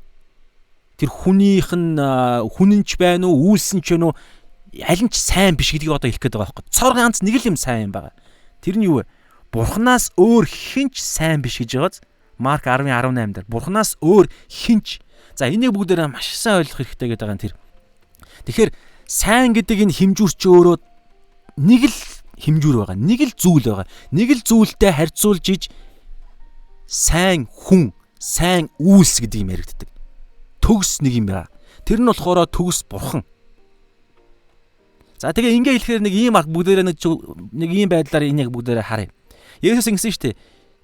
Тэр хүнийх нь хүнэнч байна уу, үйлсэн ч байна уу, аль нь ч сайн биш гэдгийг одоо хэлэх гээд байгаа байхгүй. Цор ганц нэг л юм сайн юм байгаа. Тэр нь юу вэ? Бурханаас өөр хинч сайн биш гэж байгааз. Марк 10:18 дээр Бурханаас өөр хинч. За энийг бүгдээрээ маш сайн ойлгох хэрэгтэй гэдэг байгаа юм тэр. Тэгэхээр сайн гэдэг энэ хэмжүүр чи өөрөө нэг л хэмжүүр байгаа. Нэг л зүйл байгаа. Нэг л зүйлтэй харьцуулж иж сайн хүн, сайн үйлс гэдэг юм яригддаг. Төгс нэг юм байна. Тэр нь болохоор төгс бурхан. За тэгээ ингээ хэлэхээр нэг ийм бүгдээрээ нэг ийм байдлаар энийг бүгдээрээ харъя. Есүс ингэсэн шүү дээ.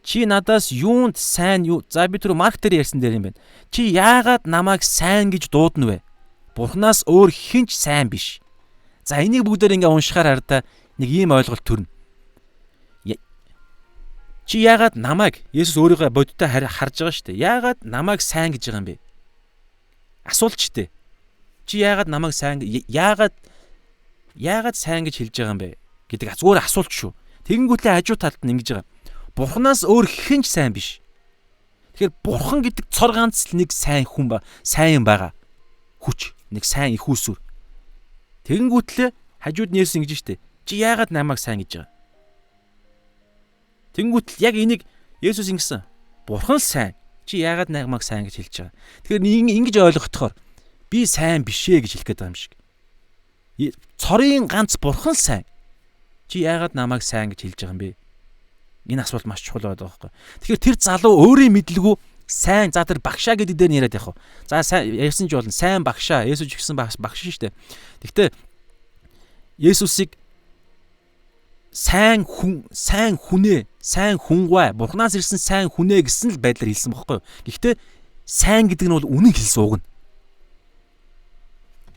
Чи надаас юунд сайн юу? За би түр Марк дээр ярьсан дээр юм байна. Чи яагаад намайг сайн гэж дуудна вэ? Бурханаас өөр хинч сайн биш. За энийг бүгдээр ингээ уншихаар хараа нэг ийм ойлголт төрнө. Чи яагаад намайг Есүс өөрийгөө бодиттой харж байгаа шүү дээ. Яагаад намайг сайн гэж байгаа юм бэ? Асуулт шүү дээ. Чи яагаад намайг сайн яагаад сайн гэж хэлж байгаа юм бэ гэдэг зүгээр асуулт шүү. Тэгэнгүүтлээ хажуу талд нь ингэж байгаа. Бурханаас өөр хинч сайн биш. Тэгэхээр бурхан гэдэг цор ганц л нэг сайн хүн сайн юм байгаа. Хүч, нэг сайн их усүр. Тэгэнгүүтлээ хажууд нь Есүс ингэж штэ. Чи яагаад намайг сайн гэж байгаа? Тэгэнгүүтэл яг энийг Есүс ингэсэн. Бурхан сайн. Чи яагаад намайг сайн гэж хэлж байгаа? Тэгэхээр ингэж ойлгохдохоор би сайн бишээ гэж хэлэх гээд байгаа юм шиг. Цорын ганц бурхан сайн. Чи яагаад намайг сайн гэж хэлж байгаа юм бэ? Энэ асуулт маш чухал байдаг байхгүй. Тэгэхээр тэр залуу өөрийн мэдлгүй сайн тэр багшаа гэдэг дээр нь яриад явах. За сайн ярьсан ч болно. Сайн багшаа. Есүс ч гэсэн багш шүү дээ. Гэхдээ Есүсийг сайн хүнээ, сайн хүнгүй, Бурханаас ирсэн сайн хүнээ гэсэн л байдлаар хэлсэн байхгүй юу? Гэхдээ сайн гэдэг нь бол үнэн хэлсэн үг нь.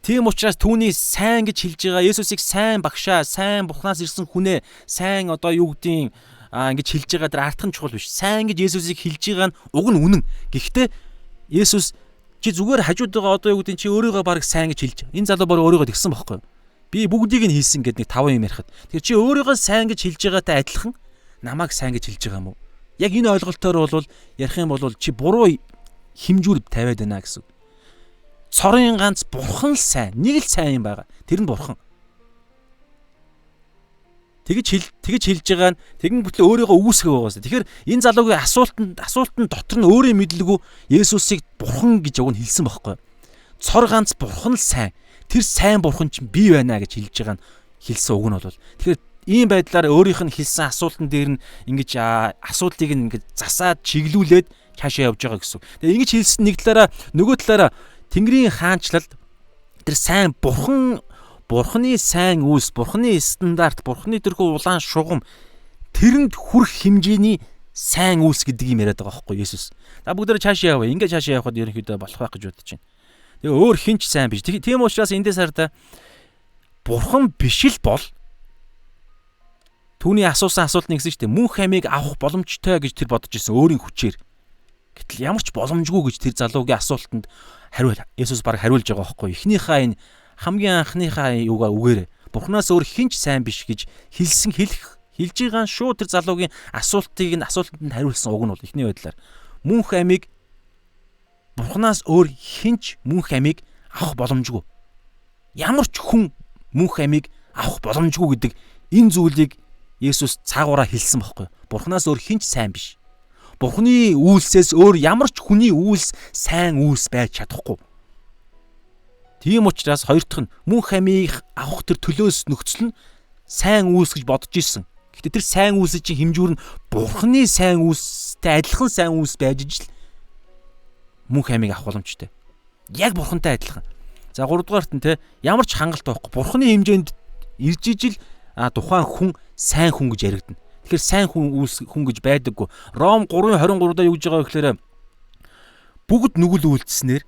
Тийм учраас түүний сайн гэж хэлж байгаа Есүсийг сайн багшаа, сайн Бурханаас ирсэн хүнээ, сайн одоо юу гэдгийг ингэж хэлж байгаа дэр артхан чухал биш. Сайн гэж Есүсийг хэлж байгаа нь уг нь үнэн. Гэхдээ Есүс чи зүгээр хажууд байгаа одоо юу гэдгийг чи өөрийгөө баг сайн гэж хэлж. Энэ залуу баг өөрийгөө тэгсэн байхгүй юу? Би бүгдийг нь хийсэн гэдэг нэг 5 юм ярихад. Тэгэхээр чи өөрийгөө сайн гэж хэлж байгаатай адилхан намайг сайн гэж хэлж байгаа юм уу? Яг энэ ойлголтоор бол ярих юм бол чи буруу хэмжүүр тавиад байна гэсэн. Цорын ганц бурхан л сайн, нэг л сайн юм байгаа. Тэр нь бурхан. Тэгж хэлж байгаа нь тэгэн бүтлээ өөрийгөө үүсгэх байгаасаа. Тэгэхээр энэ залуугийн асуултанд дотор нь өөрийн мэдлгүй Есүсийг бурхан гэж уг нь хэлсэн байхгүй. Цор ганц бурхан л сайн. Тэр сайн бурхан чинь би байна гэж хэлж байгаа нь хэлсэн үг нь бол. Тэгэхээр ийм байдлаар өөрийнх нь хэлсэн асуултан дээр нь ингэж асуудлыг ингэж засаад чиглүүлээд цаашаа явж байгаа гэсэн. Тэгээ ингэж хэлсэн нэг талаараа нөгөө талаараа Тэнгэрийн хаанчлалд тэр сайн бурханы сайн үйлс, бурханы стандарт, бурханы тэрхүү улаан шугам тэрэнд хүрэх хэмжээний сайн үйлс гэдэг юм яриад байгаа байхгүй Есүс. За бүгдээрээ цаашаа яваа. Ингээд цаашаа явахад ерөнхийдөө болох байх гэж бодож байна. Тэгээ өөр хинч сайн биш. Тийм учраас эндээс хараа бурхан биш л бол түүний асуусан асуулт нэгсэн шүү дээ. Мөнх амийг авах боломжтой гэж тэр бодож ирсэн өөрийн хүчээр. Гэтэл ямар ч боломжгүй гэж тэр залуугийн асуултанд Есүс баг хариулж байгаа байхгүй. Эхнийхээ энэ хамгийн анхныхаа юугаа үгээр бурханаас өөр хинч сайн биш гэж хэлж байгаа шүү тэр залуугийн асуултанд хариулсан уг нь бол эхний байдлаар мөнх амийг бурханаас өөр хинч мөнх амийг авах боломжгүй. Ямар ч хүн мөнх амийг авах боломжгүй гэдэг энэ зүйлийг Есүс цаагаараа хэлсэн байхгүй. Бурханаас өөр хинч сайн биш. Бурханы үйлсээс өөр ямар ч хүний үйлс сайн үйлс байж чадахгүй. Тийм учраас хоёр дахь нь мөнх амийг авах тэр төлөөс нөхцөл нь сайн үйлс гэж бодож ирсэн. Гэхдээ тэр сайн үйлс чинь хэмжүүр нь Бурханы сайн үйлстэй адилхан сайн үйлс байж ижил мөнх амийг авах боломжтой. Яг Бурхантай адилхан. За 3 дугаарт нь ямар ч хангалт байхгүй. Бурханы хэмжээнд ирж ижил тухайн хүн сайн хүн гэж яригдана. Тэгэхээр сайн хүн гэж байдаггүй. Ром 3:23 дээр юу гэж байгаа вэ гэхээр бүгд нүгэл үйлдэснээр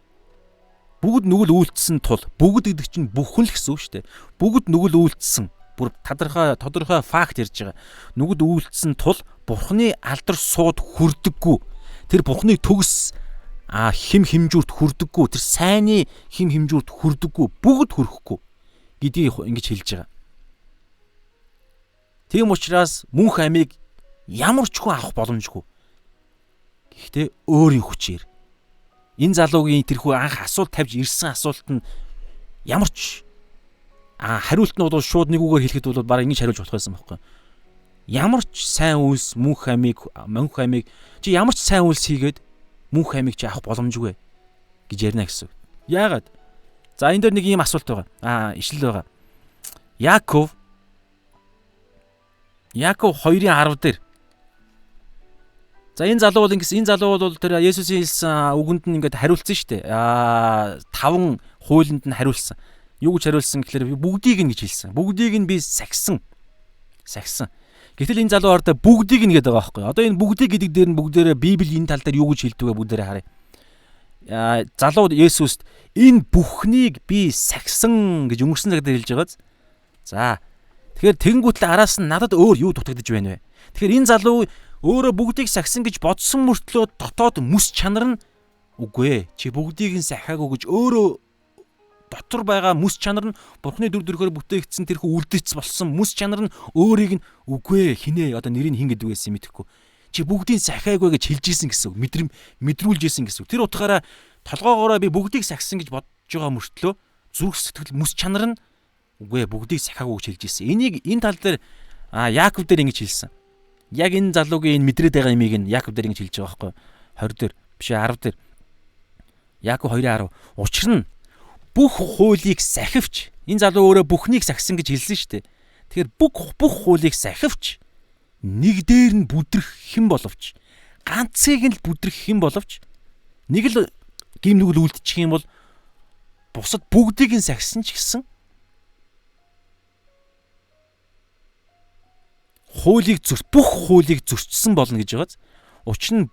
Бүгд нүгэл үйлдсэн тул бүгд гэдэг чинь бүхэн л гэсэн үг шүү дээ. Бүгд нүгэл үйлдсэн. Бүр тодорхой факт ярьж байгаа. Нүгэл үйлдсэн тул Бурхны алдар сууд хүрдэггүй. Тэр Бурхны төгс хим химжүүрт хүрдэггүй. Тэр сайнны хим химжүүрт хүрдэггүй. Бүгд хүрэхгүй гэдгийг ингэж хэлж байгаа. Тийм учраас мөнх амийг ямар ч хүн авах боломжгүй. Гэхдээ өөрийн хүчээр энэ залуугийн тэрхүү анх асуулт тавьж ирсэн асуулт нь ямар ч хариулт нь бол шууд нэг үгээр хэлэхэд бол бараг ингэж хариулж болох байсан байхгүй. Ямар ч сайн үйлс мөнх амийг чи ямар ч сайн үйлс хийгээд мөнх амийг чи авах боломжгүй гэж ярина гэсэн. Яагаад? За энэ дээр нэг ийм асуулт байгаа. Ишлэл байгаа. Яаков 2:10 дээр. За энэ залуу бол тэр Есүсийн хэлсэн үгэнд нь ингээд хариулсан шүү дээ. 5 хуулинд нь хариулсан. Юу гэж хариулсан гэхээр бүгдийг нь гэж хэлсэн. Бүгдийг нь би сахисан. Гэтэл энэ залуу ордоо бүгдийг нь гэдэг байгаа байхгүй. Одоо энэ бүгдийг гэдэг дээр нь бүгдээрээ Библи энэ тал дээр юу гэж хэлдэг вэ бүгдээрээ харъя. Залуу Есүст энэ бүхнийг би сахисан гэж өнгөрсөн цаг дээр хэлж байгааз. За тэгэхээр тэгэнгүүтлээ араас нь надад өөр юу дутагдж байна вэ? Тэгэхээр энэ залуу өөрөө бүгдийг сахисан гэж бодсон мөртлөө дотоод мэс чанар нь үгүй ээ. Чи бүгдийг нь сахиагүй гэж өөрөө дотор байгаа мэс чанар нь Бурхны дүр төрхөөр бүтээгдсэн тэрхүү үлдэц болсон мэс чанар нь өөрийг нь үгүй ээ. Хинээ одоо нэрийг хин гэдэг байсан мэдэхгүй. Чи бүгдийг сахиагүй гэж хэлж ийсэн гэсэн үг. Мэдрүүлж ийсэн гэсэн үг. Тэр утгаараа толгоогоороо би бүгдийг сахисан гэж бодож байгаа мөртлөө зүрх сэтгэл мэс чанар нь үгүй ээ. Бүгдийг сахиагүй гэж хэлж ийсэн. Энийг энэ тал дээр Яаков дээр ингэж хэлсэн. Яг энэ залуугийн энэ мэдрээд байгаа юмыг нь Яаков дээр ингэж хэлж байгаа байхгүй 20 дээр биш 10 дээр. Яаков 2:10. Учир нь бүх хуулийг сахивч энэ залуу өөрөө бүхнийг сахисан гэж хэлсэн шүү дээ. Тэгэхээр бүх хуулийг сахивч нэг дээр нь бүдрэх хэн боловч ганцыг нь л бүдрэх хэн боловч нэг л гим нүгэл үлдчих юм бол бусад бүгдийг нь сахисан ч гэсэн бүх хуулийг зөрчсөн болно гэж байгааз. Учир нь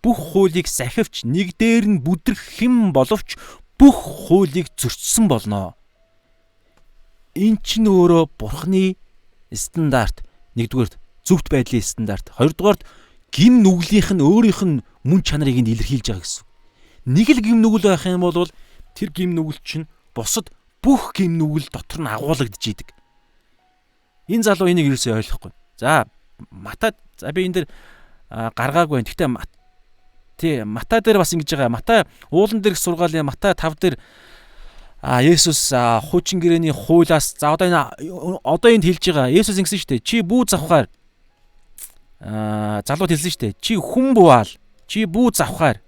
бүх хуулийг сахивч нэг дээр нь бүдрэх хэн боловч бүх хуулийг зөрчсөн болно. Энэ чинь өөрөө Бурхны стандарт. Нэгдүгээр зөвхт байдлын стандарт. Хоёрдугаар гим нүглийнх нь өөрийнх нь мөн чанарыг нь илэрхийлж байгаа гэсэн. Нэг л гим нүгэл байх юм бол тэр гим нүгэл чинь бусад бүх гим нүгэл дотор нь агуулгадж идэг. Энэ залуу энийг юусоо ойлгохгүй. За би энэ дэр гаргаагүй байна. Гэхдээ Матай дээр бас ингэж байгаа. Матай уулан дээрх сургаалын Матай 5 дээр Есүс хуучин гэрээний хуулиас одоо энд хэлж байгаа. Есүс ингэсэн шүү дээ. Чи бүү завхаар залууд хэлсэн шүү дээ. Чи хүн бууаал. Чи бүү завхаар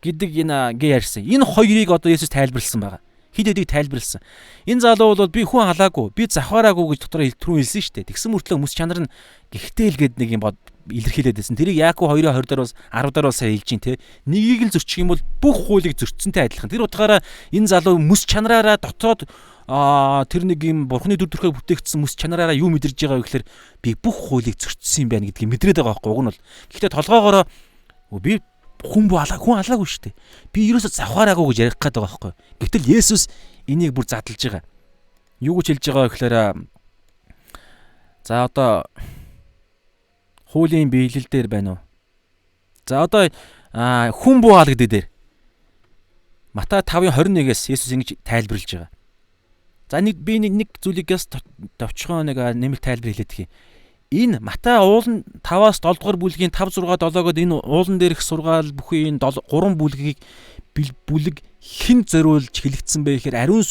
гэдэг энэ гээ ярьсан. Энэ хоёрыг одоо Есүс тайлбарлсан байгаа. Хид хэдийг тайлбарлсан. Энэ залуу бол би хүн халаагүй, би завхаараагүй гэж дотор түрүү хэлсэн шүү дээ. Тэгсэн мөртлөө мэс чанар нь гихтэл гээд нэг юм илэрхийлээд байсан. Тэрийг Яаков 2:20 дээр бас 10 дээр бас хэлж гин те. Нэгийг л зөрчих юм бол бүх хуулийг зөрчсөнтэй адилхан. Тэр утгаараа энэ залуу мэс чанараараа дотоод тэр нэг юм Бурхны дүр төрхөөр бүтээгдсэн мэс чанараараа юу мэдэрж байгаа вэ гэхээр би бүх хуулийг зөрчсөн юм байна гэдгийг мэдрээд байгаа байхгүй. Уг нь бол. Гэхдээ толгоогоороо би хүн алаагүй шүү дээ. Би ерөөсө завхаараагүй гэж ярих гээд байгаа байхгүй. Гэвтэл Есүс энийг бүр задлж байгаа. Юу гэж хэлж байгаа вэ гэхээр за одоо хуулийн биелэл дээр байна уу? За одоо хүн буугаал гэдэг дээр Матай 5:21-ээс Есүс ингэж тайлбарлаж байгаа. За би нэг зүйлийг товчхон нэмэлт тайлбар хэлээд гэх юм. Энэ Матай уулан 5-аас 7 дугаар бүлгийн 5 6 7-год энэ уулан дээрх сургаал бүхий энэ 3 бүлгийг бүлэг хэн зориулж хэлэгдсэн бэ гэхээр ариун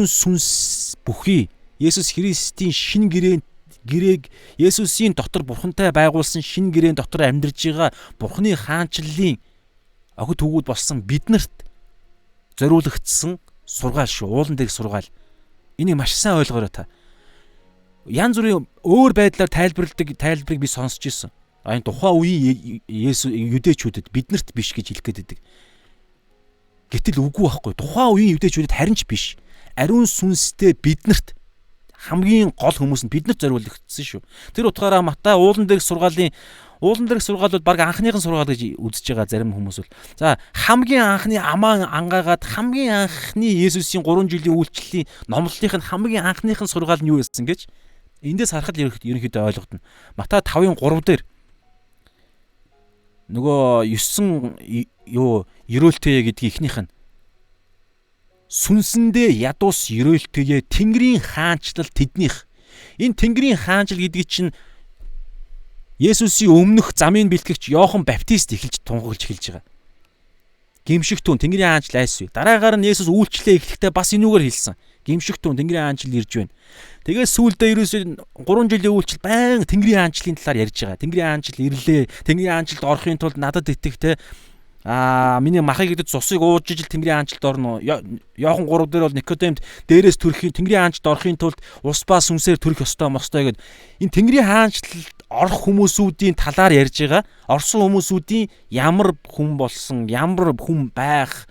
сүнс бүхий Есүс Христийн шин гэрээг Есүсийн дотор Бурхантай байгуулсан шин гэрээн дотор амьдарж байгаа Бурханы хаанчлалын огт төгүүд болсон биднэрт зориулагдсан сургаал шүү. Уулан дээрх сургаал. Энийг маш сайн ойлгоорой та. Янз бүрийн өөр байдлаар тайлбарыг би сонсч ирсэн. Энэ тухайн үеийн Есүс юдэчүүдэд биднэрт биш гэж хэлэх гээд байдаг. Гэтэл үгүй байхгүй. Тухайн үеийн юдэчүүдэд харин ч биш. Ариун сүнстэй биднэрт хамгийн гол хүмүүс нь биднэрт зориулагдсан шүү. Тэр утгаараа Матай уулан дээрх сургаалын Уулан дээрх сургаал бол баг анхныхан сургаал гэж үзэж байгаа зарим хүмүүс бол. За хамгийн анхны амаа ангаагаад хамгийн анхны Есүсийн 3 жилийн үйлчлэлийн номлолынх нь хамгийн анхныхан сургаал нь юу байсан гэж эндээс харахад ерөнхийдөө ойлгогдно. Матай 5-ын 3 дээр нөгөө 9 ерөөлтэйе гэдгийг ихнийх нь сүнсэндээ ядуус ерөөлтэйе Тэнгэрийн хаанчлал тэднийх. Энэ Тэнгэрийн хаанчлал гэдэг чинь Есүсийн өмнөх замын бэлтгэгч Иохан Баптист эхэлж тунхаглаж эхэлж байгаа. Гимшиг түн Тэнгэрийн хаанчлал айс вэ. Дараагаар нь Есүс үйлчлээ эхлэхдээ бас энүүгээр хэлсэн. Гимшиг түн Тэнгэрийн хаанчлал ирж байна. Тэгээд сүүлдээ ерөөсөө 3 жилийн үйлчлэл баян Тэнгэрийн хаанчлалын талаар ярьж байгаа. Тэнгэрийн хаанчлал ирлээ. Тэнгэрийн хаанчлалд орохын тулд надад итгэхтэй миний махыг гэдэг цусыг ууж ижил Тэнгэрийн хаанчлалд орно. Иохан 3 дээр бол Никодемд дээрээс төрөхийн Тэнгэрийн хаанчлалд орохын тулд ус ба сүнсээр төрөх ёстой мостой гэд энэ Тэнгэрийн хаанчлалд орох хүмүүсүүдийн талаар ярьж байгаа. Орсон хүмүүсүүдийн ямар хүн болсон, ямар хүн байх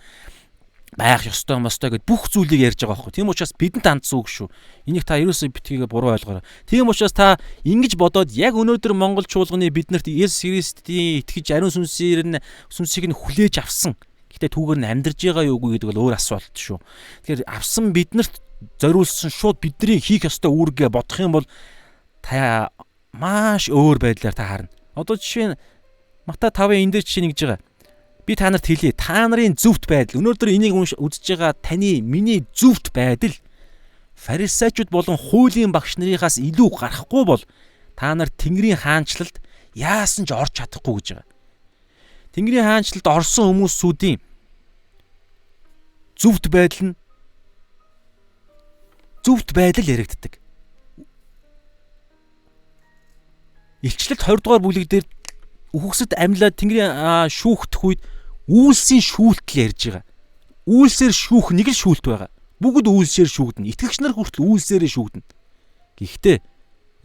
ёстой мостой гэд бүх зүйлийг ярьж байгаа байхгүй. Тийм учраас бидэнд хандсан үг шүү. Энийг та ерөөсөө битгийгээ буруу ойлгоорой. Тийм учраас та ингэж бодоод яг өнөөдөр Монгол чуулганы биднэрт Есүс Христийн итгэж ариун сүнсийг нь хүлээж авсан. Гэтэ түүгээр нь амьдарж байгаа юугүй гэдэг бол өөр асуулт шүү. Тэгэхээр авсан биднэрт зориулсан шууд бидний хийх ёстой үүргээ бодох юм бол та маш өөр байдлаар та харна. Одоо жишээ нь Матай 5-ын энэ дээр жишээ нэгж байгаа. Би та нарт хэлье. Та нарын зөвхт байдал өнөөдөр энийг үзэж байгаа миний зөвхт байдал фарисеучуд болон хуулийн багш нарынхаас илүү гарахгүй бол та нар Тэнгэрийн хаанчлалд яасан ч орж чадахгүй гэж байгаа. Тэнгэрийн хаанчлалд орсон хүмүүсүүдийн зөвхт байдал яригддаг. Илчлэлт 20 дугаар бүлэг дээр үхэгсэд амьлаад Тэнгэрийн шүүхдэх үед үйлсийн шүүлтэл ярьж байгаа. Үйлсээр шүүх нэг л шүүлт байгаа. Бүгд үйлсээр шүүгдэнэ. Итгэгч нар хүртэл үйлсээрээ шүүгдэнэ. Гэхдээ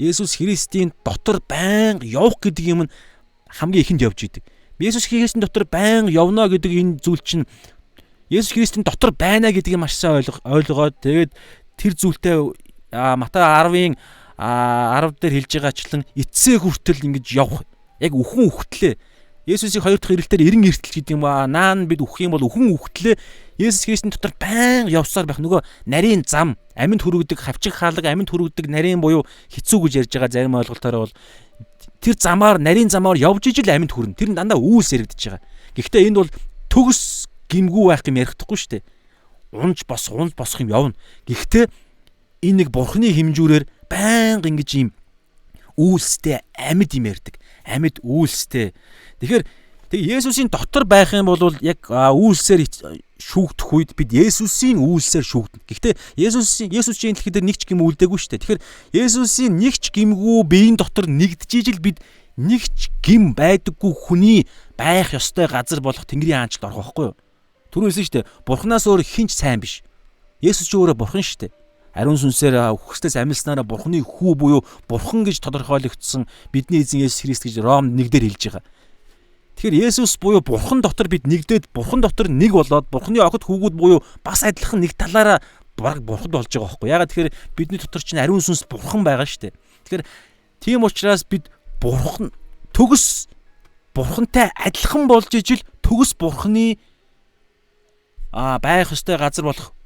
Есүс Христийн дотор байнга явах гэдэг юм нь хамгийн ихэнд явж идэг. Есүс Христийн дотор байнга явна гэдэг энэ зүйл чинь Есүс Христийн дотор байна гэдгийг маш сайн ойлгоод тэгээд тэр зүйлтэй Матай 10-ын 10 дээр хэлж байгаачлан эцсээ хүртэл ингэж явах. Яг үхэн үхтлээ. Есүсийг 2 дахь ирэлтээр 90 эртэл гэдэг юм аа. Наан бид үхэх юм бол үхэн үхтлээ. Есүс Христийн дотор байнга явсаар байх. Нөгөө нарийн зам, амьд хүрэгдэг хавчиг хаалга, амьд хүрэгдэг нарийн буюу хэцүү гэж ярьж байгаа зарим ойлголтоор бол тэр замаар нарийн замаар явж ижил амьд хүрнэ. Тэр нь дандаа үүс яригдчихэж байгаа. Гэхдээ энд бол төгс гимгүү байх юм ярихдаггүй шүү дээ. Унж босох юм явна. Гэхдээ энэ нэг бурхны хэмжүүрээр байнга ингэж юм үйлстэй амьд юм ярьдаг. Амьд үйлстэй. Тэгэхээр Есүсийн дотор байх юм бол яг үйлсээр шүүгдэх үед бид Есүсийн үйлсээр шүүгдэнэ. Гэхдээ Есүсийн хэлэхэд нэг ч гим үлдээгүй шүү дээ. Тэгэхээр Есүсийн нэг ч гимгүй биеийн дотор нэгдэж ижил бид нэг ч гим байдаггүй хүний байх ёстой газар болох Тэнгэрийн хаанчлалд орох байхгүй юу? Түрүүнээс шүү дээ. Бурханаас өөр хинч сайн биш. Есүс ч өөрөө бурхан шүү дээ. Ариун сүнсээр үхсдээс амьлснараа бурханы хүү буюу бурхан гэж тодорхойлогдсон бидний эзэн Есүс Христ гэж Ром 1-дэр хэлж байгаа. Тэгэхээр Есүс буюу бурхан дотор бид нэгдээд бурхан дотор нэг болоод бурханы огт хүүгүүд буюу бас адилхан нэг талаараа бурхад болж байгаа байхгүй. Ягаад тэгэхээр бидний дотор чинь ариун сүнс бурхан байгаа шүү дээ. Тэгэхээр тийм учраас бид бурхан төгс бурхантай адилхан болж ижил төгс бурханы байх ёстой газар болох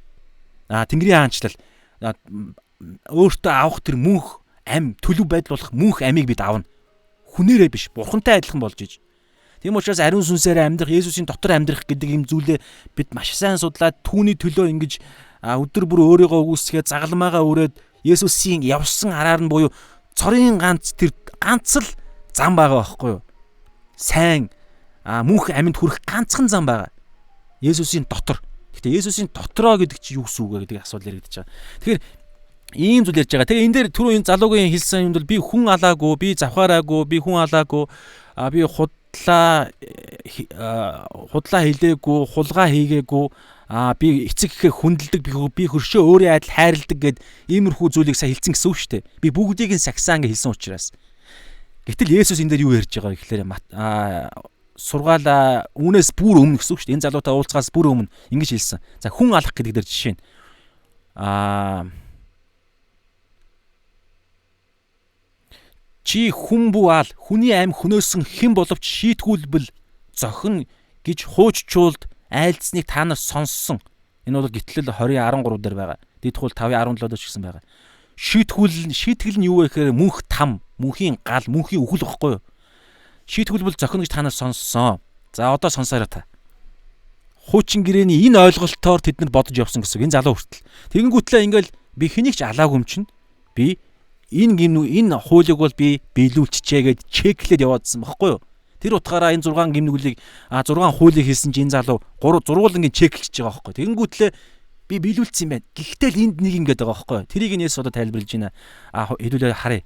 Тэнгэрийн хаанчлал өөртөө авах тэр мөнх төлөв байдал болох мөнх амийг бид авна. Хүнээрээ биш, бурхантай адилхан болж иж. Тийм учраас ариун сүнсээр амьдрах, Есүсийн дотор амьдрах гэдэг юм зүйлээ бид маш сайн судлаад түүний төлөө ингэж өдөр бүр өөрийгөө үгүйсгээд загалмаагаа өрөөд Есүсийн явсан араар нь буюу цорын ганц л зам байгаа байхгүй юу? Сайн мөнх амьд хүрэх ганцхан зам байгаа. Есүсийн дотор. Гэхдээ Есүсийн дотроо гэдэг чинь юу гэсэн үг вэ гэдэг асуулт яригдчихэж байгаа. Тэгэхээр ийм зүйл ярьж байгаа. Тэгээ энэ дээр түрүү энэ залуугийн хэлсэн юм бол би хүн алаагүй, би завхаараагүй, би хүн алаагүй, би худлаа хилээгүй, хулгай хийгээгүй, би эцэг гэхээ хүндэлдэг, би хөршөө өөрийн адил хайрладаг гэд иймэрхүү зүйлийг сайн хэлсэн гэсэн үг шүү дээ. Би бүгдийг нь сагсаан гэж хэлсэн учраас. Гэтэл Есүс энэ дээр юу ярьж байгаа вэ гэхээр сургаалаа үүнээс бүр өмнө гэсэн үг шүү дээ. Энэ залуутай уулзахаас бүр өмнө ингэж хэлсэн. За хүн алах гэдэг дээр жишээ нь Чи хүн бүү аал хүний амь хөнөөсөн хэн боловч шийтгүүлбэл зохино гэж хууччуулд айлдсныг та нар сонссон. Энэ бол Гитлэл 20:13 дээр байгаа. Дэдхүүл 5:17 ч гэсэн байгаа. Шийтгэл нь юу вэ гэхээр мөнх там, мөнхийн гал, мөнхийн үхэл واخгүй юу? Шийтгүүлбэл зохино гэж та нар сонссон. За одоо сонсоорой та. Хуучин гэрээний энэ ойлголтоор тэд нар бодож явсан гэсэн. Энэ залуу хүртэл. Тэгэнгүүтлээ ингээл би хэнийг ч алаагүй юм чинь. Би энэ хуулийг бол би биелүүлчихээ гэд чеклээд яваадсан баггүй юу? Тэр утгаараа энэ 6 гимнүглийг 6 хуулийг хийсэн чинь энэ залуу зургуулангийн чеклж байгаа байхгүй. Тэгэнгүүтлээ би биелүүлсэн юм байна. Гэхдээ л энд нэг ингэдэг байгаа байхгүй. Тэрийг нээс одоо тайлбарлаж байна. Хэдүүлээ харъя.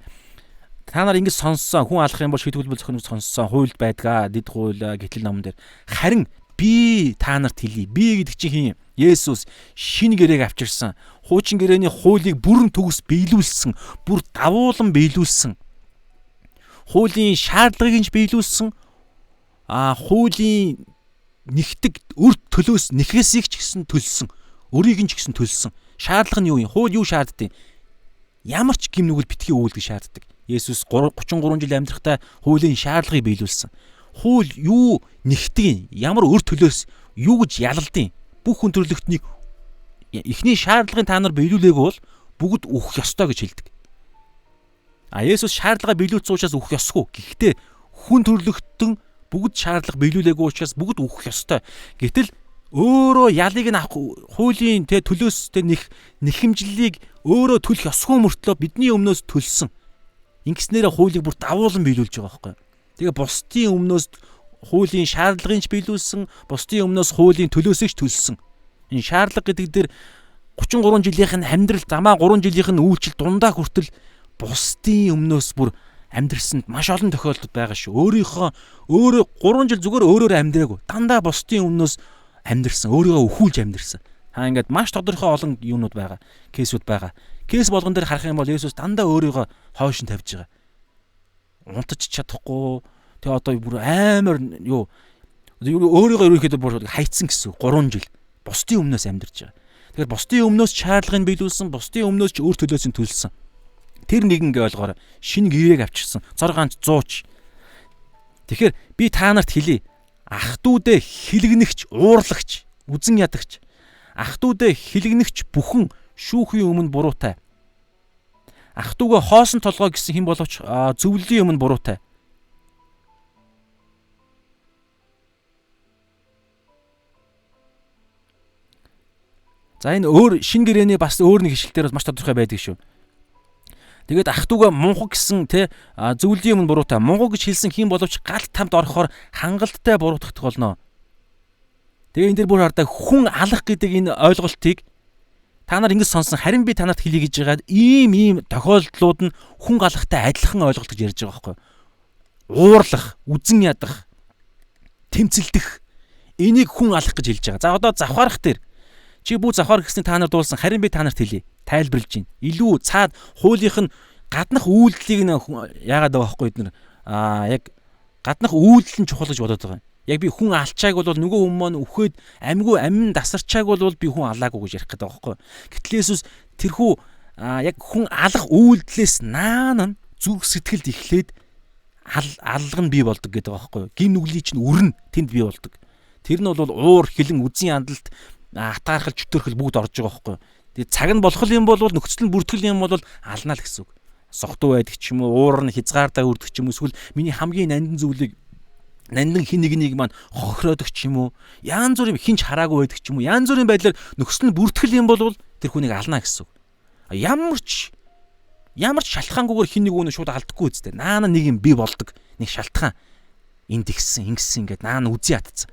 Та нар ингэж сонссон. Хүн алах юм бол шийдвэрлэл зохино гэж сонссон. Хуульд байдгаа. Дэд хууль гитлэл номон дээр. Харин би та нарт хэлье. Би гэдэг чинь хин? Есүс шинэ гэрээг авчирсан. Хуучин гэрээний хуулийг бүрэн төгс биелүүлсэн. Бүр давуулан биелүүлсэн. Хуулийн шаардлагыг нь биелүүлсэн. Хуулийн нэгтэг үр төлөөс нэхээсийг ч гэсэн төлсөн. Өрийг нь ч гэсэн төлсөн. Шаардлага нь юу юм? Хууль юу шаарддаг? Ямар ч гимнүгэл битгий үйлдэл шаарддаг. Есүс 33 жил амьдрахтаа хуулийн шаардлагыг биелүүлсэн. Хууль юу нэгтгэн? Ямар үр төлөөс юу гэж ялалдیں۔ Бүх хүн төрлөختнийг эхний шаардлагын та нар биелүүлээгүй бол бүгд үхэх ёстой гэж хэлдэг. Есүс шаардлага биелүүлсэн учраас үхэх ёсгүй. Гэхдээ хүн төрлөختөн бүгд шаардлага биелүүлээгүй учраас бүгд үхэх ёстой. Гэтэл өөрөө ялыг нь авах хуулийн төлөөс нэхэмжлэлийг өөрөө төлөх ёсгүй мөртлөө бидний өмнөөс төлсөн. Ингэснээр хуулийг бүр давуулан биелүүлж байгаа байхгүй. Тэгээ бусдын өмнөөс хуулийн шаардлагыг биелүүлсэн, бусдын өмнөөс хуулийн төлөөсөө ч төлсөн. Энэ шаардлага гэдэг дээр 33 жилийнх нь амьдрал замаа 3 жилийнх нь үйлчлэл дундаа хүртэл бусдын өмнөөс бүр амьдрсанд маш олон тохиолдол байгаа шүү. Өөрөө 3 жил зүгээр өөрөөр амьдраагүй. Дандаа бусдын өмнөөс амьдрсан, өөрийгөө өхүүлж амьдрсан. Ингээд маш тодорхой олон юмнууд байгаа. Кейсүүд байгаа. Кейс болгон дээр харах юм бол Есүс дандаа өөрийгөө хойш нь тавьж байгаа. Унтаж чадахгүй. Тэгээ одоо бүр амар өөрийгөө ерөөхдөө бүр хайцсан гэсэн 3 жил бусдын өмнөөс амьдарч байгаа. Тэгэхээр бусдын өмнөөс шаардлагыг биелүүлсэн, бусдын өмнөөс ч өөр төлөөс нь төлсөн. Тэр нэгэнгээ ойлгоорой. Шинэ гэрээг авчирсан. Цор ганц 100ч. Тэгэхээр би та нарт хэлье. Ах トゥ удаа хилэгнэгч, уурлагч, үзен ядагч. Ах トゥ удаа хилэгнэгч бүхэн шүүхийн өмнө буруутай. Ах トゥ угаа хоосон толгой гэсэн хэн боловч зөвлөлийн өмнө буруутай. За энэ шинэ гэрээний бас өөр нэг хишилтээр бас маш тодорхой байдаг шүү. Тэгээд ах トゥ угаа мунхаг гэсэн зөвлөлийн өмнө буруутай. Мунхаг гэж хэлсэн хэн боловч галт тамд орохоор хангалттай буруутгах болно. Тэгээ энэ дэр бүр хардаа хүн алах гэдэг энэ ойлголтыг та нар ингэж сонсон. Харин би танарт хэлье гэж байгаа ийм тохиолдлууд нь хүн алахтай адилхан ойлголт гэж ярьж байгаа байхгүй. Уурлах, үзен ядах, тэмцэлдэх энийг хүн алах гэж хэлж байгаа. За одоо завхаарах дээр чи бүү завхаар гэсний та нар дуулсан. Харин би танарт хэлье. Тайлбарлаж байна. Илүү цаад хуулийнх нь гаднах үйлдэлийг яагаад байгаа байхгүй эднэр яг гаднах үйлдэл нь чухал гэж бодоод байгаа юм. Яг би хүн алчааг бол нөгөө хүн маань үхээд амин дасарчааг бол би хүн алаагүй гэж ярих гэдэг байгаа байхгүй. Гэтэл Есүс тэрхүү яг хүн алах үйлдэлээс наан зүрх сэтгэлд эхлээд аллага нь бий болдог гэдэг байгаа байхгүй. Гин нүглийн чинь үрэн тэнд бий болдог. Тэр нь бол уур хилэн үзэн янзалт атаархал чөтөрхөл бүгд орж байгаа байхгүй. Тэгээ цаг нь болох юм бол нөхцөл нь бүртгэл юм бол алнаа л гэсэн үг. Согтуу байдаг ч юм уу, уур нь хязгаартаа үрдэх ч юм уу, эсвэл миний хамгийн нандин зүйлийг нандин хин нэг маань хохироодог ч юм уу, янз бүрийн хинч хараагүй байдаг ч юм уу, янз бүрийн байдлаар нөхцөл нь бүртгэл юм бол тэр хүнийг алнаа гэсэн үг. Ямар ч шалтгаангүйгээр хин нэг өнө шууд алдахгүй үстэй. Наана нэг юм бий болдог. Нэг шалтгаан энд ингэсэн ингээд наана үзий атцсан.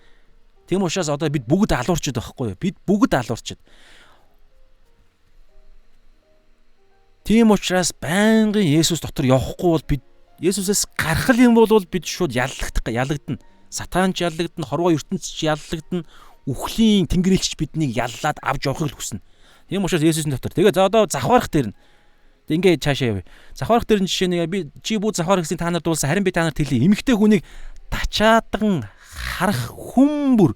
Тийм учраас одоо бид бүгд алуурчод байхгүй юу? Бид бүгд алуурчод. Тийм учраас байнгын Есүс дотор явахгүй бол бид Есүсээс гарах юм бол бид шууд яллагдана. Сатанч яллагдана, хорвоо ертөнцч яллагдана, үхлийн тэнгэрлэгч биднийг яллаад авч явахыг хүснэ. Тийм учраас Есүсийн дотор. Тэгээ за одоо завхаарах дээр нь ингээд цаашаа явъя. Завхаарах дээр нь жишээ нэг би чи бүү завхаар гэсэн та нарт дуулсан. Харин би та нарт хэлье. Эмэгтэй хүнийг тачаадан харах хүмүүр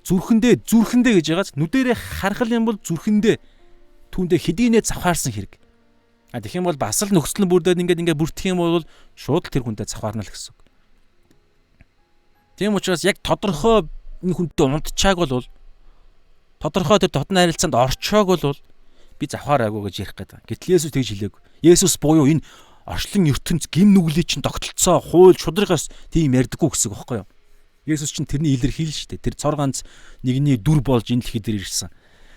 зүрхэндээ гэж байгааз нүдэрээ харах юм бол зүрхэндээ түүндээ хэдийнэ завхаарсан хэрэг. Тэгэх юм бол бас л нөхцөл нь бүрдээд ингээд бүртгэх юм бол шууд л тэр хүнтэй завхаарна л гэсэн үг. Тийм учраас яг тодорхой энэ хүнтэй унтчааг бол тодорхой тэр дотны харилцаанд орчоог бол би завхаараагүй гэж ярих гэдэг. Гэтэл Есүс тэгж хэлээгүй. Есүс буюу энэ орчлон ертөнц гим нүглийн чинь тогтолцоо хууль шударгаас тийм ярьдаггүй гэсэн үг байхгүй юу? Есүс чинь тэрний илэрхийлэл шүү дээ. Тэр цор ганц нэгний дүр болж энэ дэлхий дээр ирсэн.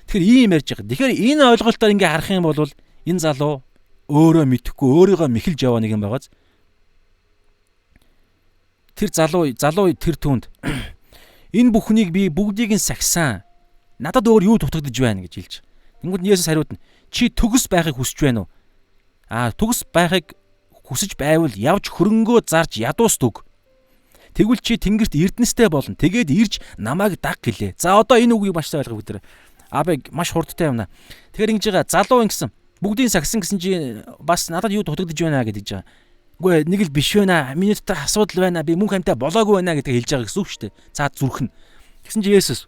Тэгэхээр ийм ярьж байгаа. Тэгэхээр энэ ойлголтоор ингээ харах юм бол энэ залуу өөрөө мэдхгүй өөрийгөө мэхэлж яваа нэг юм байгааз. Тэр залуу тэр түнд энэ бүхнийг би бүгдийг нь сахисан. Надад өөр юу дутагдж байна гэж хэлж. Тэнгүүд Есүс хариуд нь чи төгс байхыг хүсэж байна уу? Төгс байхыг хүсэж байвал явж хөрөнгөө зарж ядуust өг. Тэгвэл чи тэнгэрт эрдэнэстэй болно. Тэгээд ирж намайг даг гэлээ. За одоо энэ үгийг маш сайн ойлгох бүгд. Маш хурдтай юм наа. Тэгэхээр ингэж байгаа залуу ингэсэн. Бүгдийг сагсан гэсэн чи бас надад юу дутагдж байна гэж байгаа. Үгүй нэг л биш байна. Миний дотор асуудал байна. Би мөнх амьтаа болоогүй байна гэдгийг хэлж байгаа гэсэн үг шүү дээ. За зүрхэн. Тэгсэн чи Есүс.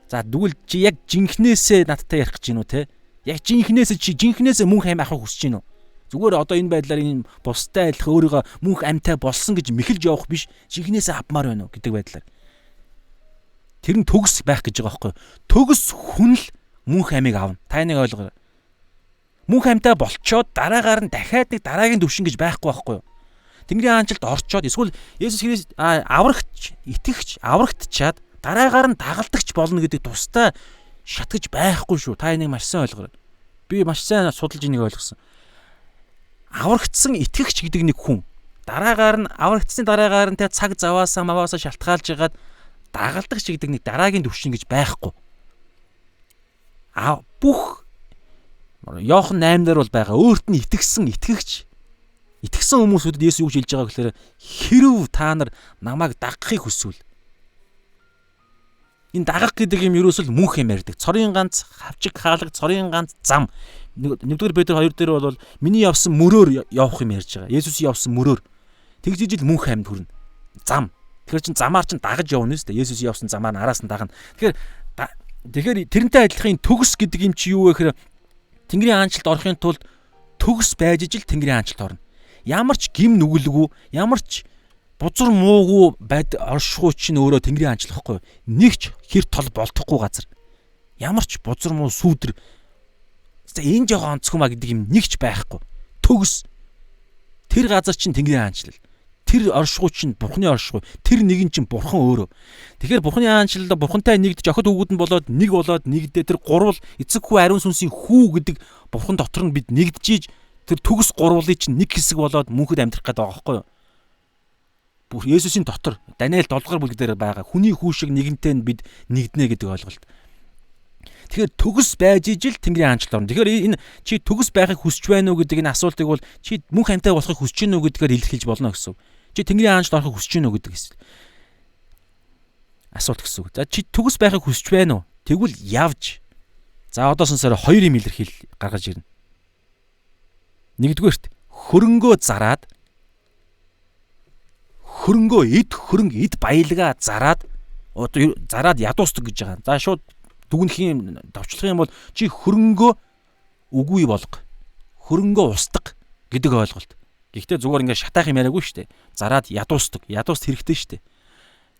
За тэгвэл чи яг жинхнээсээ надтай ярих гэж байна уу те? Яг жинхнээсээ мөнх амь авахыг хүсэж байна уу? Зүгээр одоо энэ байдлаар энэ бустай адилхан өөрийгөө мөнх амьтаа болсон гэж мэхэлж явах биш. Жинхнээсээ авмаар байна уу гэдэг байдлаар. Тэр нь төгс байх гэж байгаа байхгүй юу? Төгс хүн л мөнх амийг авна. Та энийг ойлгоорой. Мөнх амьтаа болчоод дараагаар нь дахиад нэг дараагийн төвшин гэж байхгүй байхгүй юу? Тэнгэрийн хаанчлалд орчоод эсвэл Есүс Христ аврагч, итгэгч, аврагдчаад дараагаар нь дагалдагч болно гэдэг тусдаа шатгаж байхгүй шүү. Та энийг маш сайн ойлгоорой. Би маш сайн судалж энийг ойлгосон. Аврагдсан итгэгч гэдэг нэг хүн дараагаар нь аврагдсны дараагаар нь цаг заваасаа маваасаа шалтгаалж ягаад дагалдагч гэдэг нэг дараагийн төвшин гэж байхгүй. Бүх Иохан 8-аар бол байгаа. Өөрт нь итгэгсэн хүмүүсүүдэд Есүс юу гэж хэлж байгаа гэхээр хэрв та нар намайг дагахыг хүсвэл энэ дагах гэдэг юм ерөөсөл мөнх юм ярьдаг. Цорын ганц хавчиг хаалга, цорын ганц зам. 1-р Петр 2 дээр бол миний явсан мөрөөр явах юм ярьж байгаа. Есүс явсан мөрөөр тэгжиж л мөнх амьд хүрнэ. Зам. Тэгэхээр чин замаар чин дагаж явна шүү дээ. Есүс явсан замаар араас нь дагна. Тэгэхээр тэрнтэй адилхан төгс гэдэг юм чи юу вэ гэхээр Тэнгэрийн хаанчлалд орохын тулд төгс байж ижил Тэнгэрийн хаанчлалд орно. Ямар ч гим нүгэлгүй, ямар ч бузар муугүй оршихуй чинь өөрөө Тэнгэрийн хаанчлал гэхгүй. Нэг ч хэр тол болдохгүй газар. Ямар ч бузар муу сүүдэр энэ жоохон онцгой маа гэдэг юм нэг ч байхгүй. Төгс тэр газар чинь Тэнгэрийн хаанчлал. Тэр оршихуй чинь Бурхны оршихуй. Тэр нэгэн чинь Бурхан өөрөө. Тэгэхээр Бурхны хаанчлалд Бурхантай нэгдэж охид хүүгүүд нь болоод нэгдээ тэр гурвал эцэг хүү ариун сүнсийн хүү гэдэг Бурхан дотор нь бид нэгдэж тэр төгс гурвалыг чинь нэг хэсэг болоод мөнхөд амьдрах гэдэг байгаа байхгүй юу? Бүр Есүсийн дотор Даниэл 7-р бүлэг дээр байгаа хүний хүү шиг нэгэнтэй нь бид нэгднэ гэдэг ойлголт. Тэгэхээр төгс байж ижил Тэнгэрийн хаанчлал орно. Тэгэхээр энэ чи төгс байхыг хүсэж байна уу гэдэг энэ асуултыг бол чи мөнх амьтаа болохыг хүсэж байна уу гэдгээр илэрхийлж болно гэсэн үг. Чи Тэнгэрийн хаанчлалд орохыг хүсэж байна уу гэдэг асуулт гэсэн үг. За чи төгс байхыг хүсэж байна уу? Тэгвэл явж. За одоо сонсороо хоёр юм илэрхийл гаргаж ирнэ. Нэгдүгээрт хөрөнгөө зараад эд баялгаа зараад ядуустдаг гэж байгаа. За шууд дүгнэх юм давчлах юм бол чи хөрөнгөө үгүй болго. Хөрөнгөө устдаг гэдэг ойлголт. Гэхдээ зүгээр ингээд шатаах юм яриаггүй шүү дээ. Зараад ядуустдаг. Ядууст хэрэгтэй шүү дээ.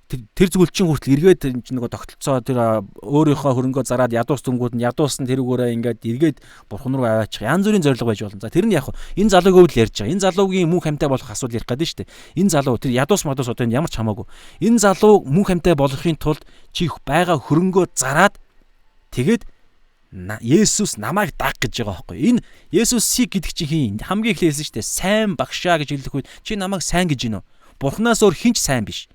Тэр зүгэлчин хүртэл эргээд нөгөө тогтолцоо тэр өөрийнхөө хөрөнгөө зараад ядуустангууд нь ядуусан тэрүүгээрээ ингээд эргээд бурхан руу аваачих. Янз бүрийн зорилго байж болно. За тэр нь яг энэ залууг өвл ярьж байгаа. Энэ залуугийн мөнх амьтаа болох асуудал ярих гэдэг шүү дээ. Энэ залуу тэр ядуус мадуус одоо ямар ч хамаагүй. Энэ залуу мөнх амьтаа болохын тулд чи байгаа хөрөнгөө зараад тэгээд Есүс намайг даг гэж байгаа байхгүй. Энэ Есүсийг гэдэг чинь хин хамгийн их хэлсэн шүү дээ. Сайн багшаа гэж хэлэх үед чи намайг сайн гэж гинөө. Бурханаас өөр хинч сайн биш.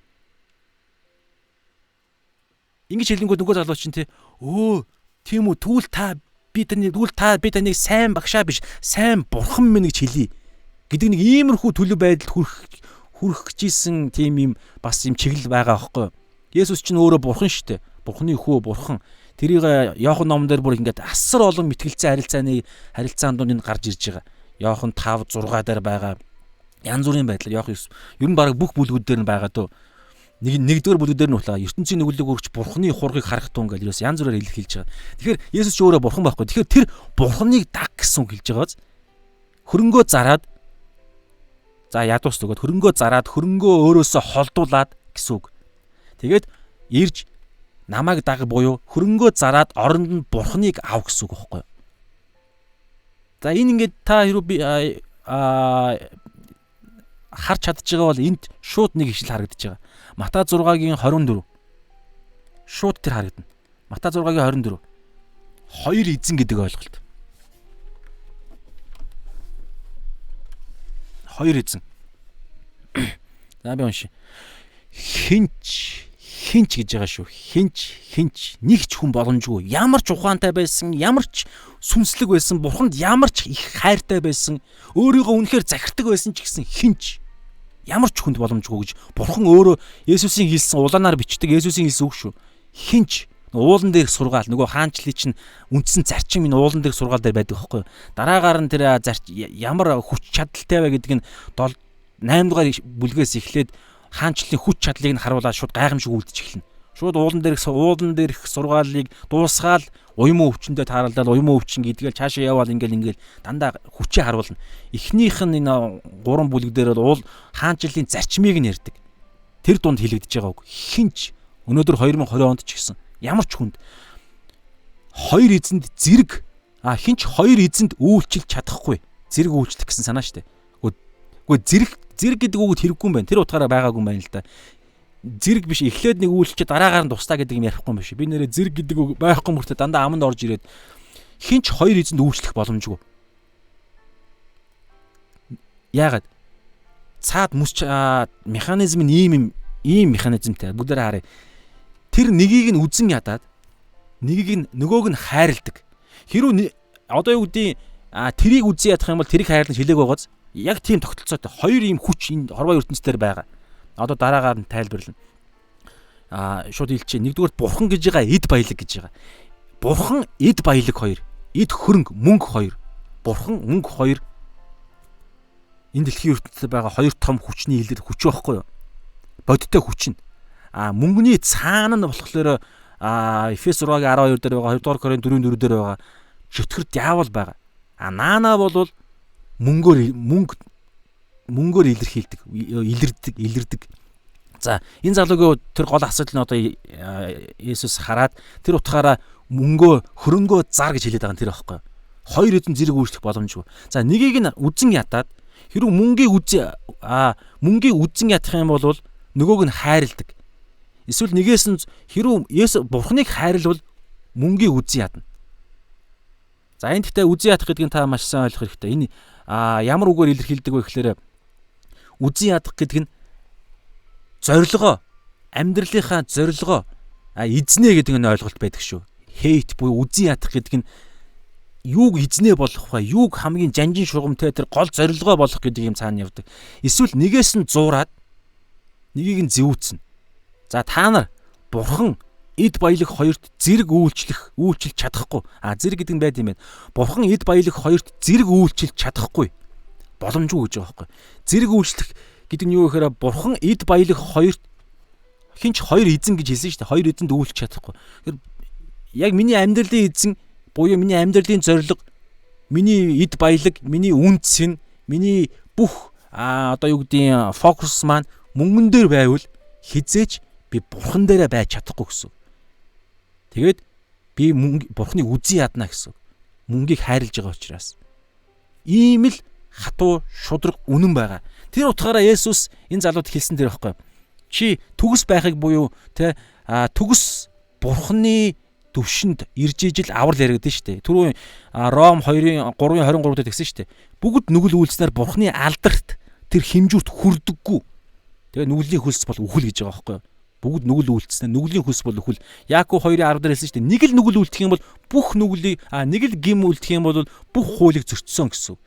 Ингэж хэлэнгүүт нөгөө залуу чинь тийм үү тэгвэл та би таныг сайн багшаа биш сайн бурхан минь гэж хэлье гэдэг нэг иймэрхүү төлөв байдалд хүрэх гэжсэн тийм юм бас юм чиглэл байгаа байхгүй. Есүс чинь өөрөө бурхан шүү дээ. Бурханы хүү бурхан. Тэрийг Иохан номон дээр бүр ингээд асар олон мэтгэлцээ харилцаанд энэ гарч ирж байгаа. Иохан 5 6 дээр байгаа янз бүрийн байдлаар Иохан ер нь баг бүх бүлгүүд дээр нь байгаа дөө. Нэгдүгээр бүлэг дээр нь болоо ертөнцийн нүгэлийг өргөж бурхны хургийг харах тун гэж ерөөс янз бүрээр илэрхийлж байгаа. Тэгэхээр Есүс ч өөрөө бурхан байхгүй. Тэгэхээр тэр бурханыг даг гэсэн үг хэлж байгааз хөрөнгөө зараад ядуус өгөөд хөрөнгөө зараад хөрөнгөө өөрөөсөө холдуулаад гэсэн үг. Тэгээд ирж намайг даг буюу хөрөнгөө зараад оронд нь бурхныг ав гэсэн үг байхгүй юу? За энэ ингээд та хэрвээ харж чадж байгаа бол энд шууд нэг ишл харагдаж байгаа. Матай 6-гийн 24. Шууд тэр харагдана. Матай 6-гийн 24. Хоёр эзэн гэдэг ойлголт. Хоёр эзэн. За би уншия. Хинч гэж байгаа шүү. Хинч нэг ч хүн боломжгүй. Ямар ч ухаантай байсан, ямар ч сүнслэг байсан, бурханд ямар ч их хайртай байсан, өөрийгөө үнэхээр захирдаг байсан ч гэсэн хинч ямар ч хүнд боломжгүй гэж бурхан өөрөө Есүсийн хэлсэн улаанаар бичдэг Есүсийн хэлсэн үг шүү. Хинч уулан дээрх сургаал нөгөө хаанчлалын чинь үндсэн зарчим энэ уулан дээрх сургаал дээр байдаг байхгүй юу? Дараагаар нь тэр ямар хүч чадалтай вэ гэдэг нь 8 дугаар бүлгээс эхлээд хаанчлалын хүч чадлыг нь харуулаад шууд гайхамшиг үлдэж эхэлнэ. Шууд уулан дээрх сургаалыг дуусгаал уйман өвчнөд тааралдаад уйман өвчин гэдгээл цаашаа яваал ингээл дандаа хүчээ харуулна. Эхнийх нь энэ 3 бүлэг дээр бол хаанчлалын зарчмыг нь ярьдаг. Тэр дунд хэлэгдэж байгаа үг. Хинч өнөөдөр 2020 онд ч гэсэн ямар ч хүнд хоёр эзэнд зэрэг хинч хоёр эзэнд үйлчилж чадахгүй. Зэрэг үйлчлэх гэсэн санаа штэ. Гэхдээ зэрэг гэдэг үг хэрэггүй юм байна. Тэр утгаараа байгаагүй юм байна л да. Зэрэг биш эхлээд нэг үйлчлээ дараагаар нь тусдаа гэдэг юм ярихгүй юм биш. Би нэрээ зэрэг гэдэг үг байхгүй мөртөө дандаа аманд орж ирээд хинч хоёр эзэнд үйлчлэх боломжгүй. Яагаад? Цаад механизм нь ийм механизмтай. Бүгдээрээ харъя. Тэр нэгийг нь үзэн ядаад нөгөөг нь хайрладаг. Хэрвээ одоо юу гэдэг тэрийг үзэн ядах юм бол тэрийг хайрлан шилээг байгааз яг тийм тогтолцоотой хоёр ийм хүч энэ хорвоо ертөнцийн дээр байгаа. Одоо дараагаар нь тайлбарлана. Шууд хэлчихье. Нэгдүгээр бурхан гэж байгаа эд баялаг гэж байгаа. Бурхан эд баялаг хоёр. Эд хөрөнгө мөнгө хоёр. Бурхан мөнгө хоёр. Энэ дэлхийн ертөнцид байгаа хоёр том хүчний илэр хүч байхгүй юу? Бодиттой хүч нь. Мөнгөний цаана нь болохоор Эфес 6-гийн 12 дээр байгаа 2 дугаар Коринт 4-4 дээр байгаа чөтгөр диавол байгаа. Наана бол мөнгөөр илэрдэг. За энэ залуугийн тэр гол асуудал нь одоо Есүс хараад тэр утгаараа хөрөнгөө зар гэж хэлээд байгаа нь тэр байхгүй. Хоёр эзэн зэрэг үйлчлэх боломжгүй. За нэгийг нь үзэн ядаад хэрвээ мөнгийг үзэн ядах юм бол нөгөөг нь хайрладаг. Эсвэл нэгээс нь хэрвээ бурхныг хайрлвал мөнгийг үзэн ядна. За энэ гэхдээ үзэн ядах гэдгийг та маш сайн ойлгох хэрэгтэй. Энэ ямар үгээр илэрхийлдэг вэ гэхээр үзэн ядах гэдэг нь зорилгоо, амьдралынхаа зорилгоо эзнэ гэдэг нь ойлголт байдаг шүү. Хейт буюу үзэн ядах гэдэг нь юуг эзнэ болох вэ? Юуг хамгийн жанжин шугамтай тэр гол зорилгоо болох гэдэг юм цаана явдаг. Эсвэл нэгээс нь зуураад нэгийг нь зэвүүцнэ. За та нар бурхан эд баялаг хоёрт зэрэг үйлчлж чадахгүй. Зэрэг гэдэг нь байд юм байна. Бурхан эд баялаг хоёрт зэрэг үйлчлж чадахгүй. Боломжгүй гэж байгаа байхгүй. Зэрэг үйлчлэх гэдэг нь юу гэхээр бурхан эд баялаг хоёрт хинч хоёр эзэн гэж хэлсэн шүү дээ. Хоёр эзэнд үйлчлж чадахгүй. Яг миний амьдралын эзэн буюу миний амьдралын зорилго, миний эд баялаг, миний үндэс нь, миний бүх одоо юу гэдгийг фокус маань мөнгөн дээр байвал хизээч би бурхан дээрээ байж чадахгүй гэсэн. Тэгээд би бурханыг үзэн ядна гэсэн. Мөнгийг хайрлаж байгаа учраас. Ийм л хатуу шудраг үнэн байгаа. Тэр утгаараа Есүс энэ залууд хэлсэн дээр байхгүй. Чи төгс байхыг буюу төгс бурханы төвшөнд ирж ижил аврал яригдэн штэ. Түрүү Ром 2-ын 3:23 дээр тэгсэн штэ. Бүгд нүгэл үйлснээр бурханы алдарт тэр хэмжүүрт хүрдэггүй. Тэгээ нүглийн хөлс бол үхэл гэж байгаа байхгүй юу? Бүгд нүгэл үйлцснээр нүглийн хөлс бол үхэл. Яаков 2:10 дээр хэлсэн штэ. Нэг л нүгэл үйлдэх юм бол бүх нүглийг нэг л гим үйлдэх юм бол бүх хуулийг зөрчсөн гэсэн.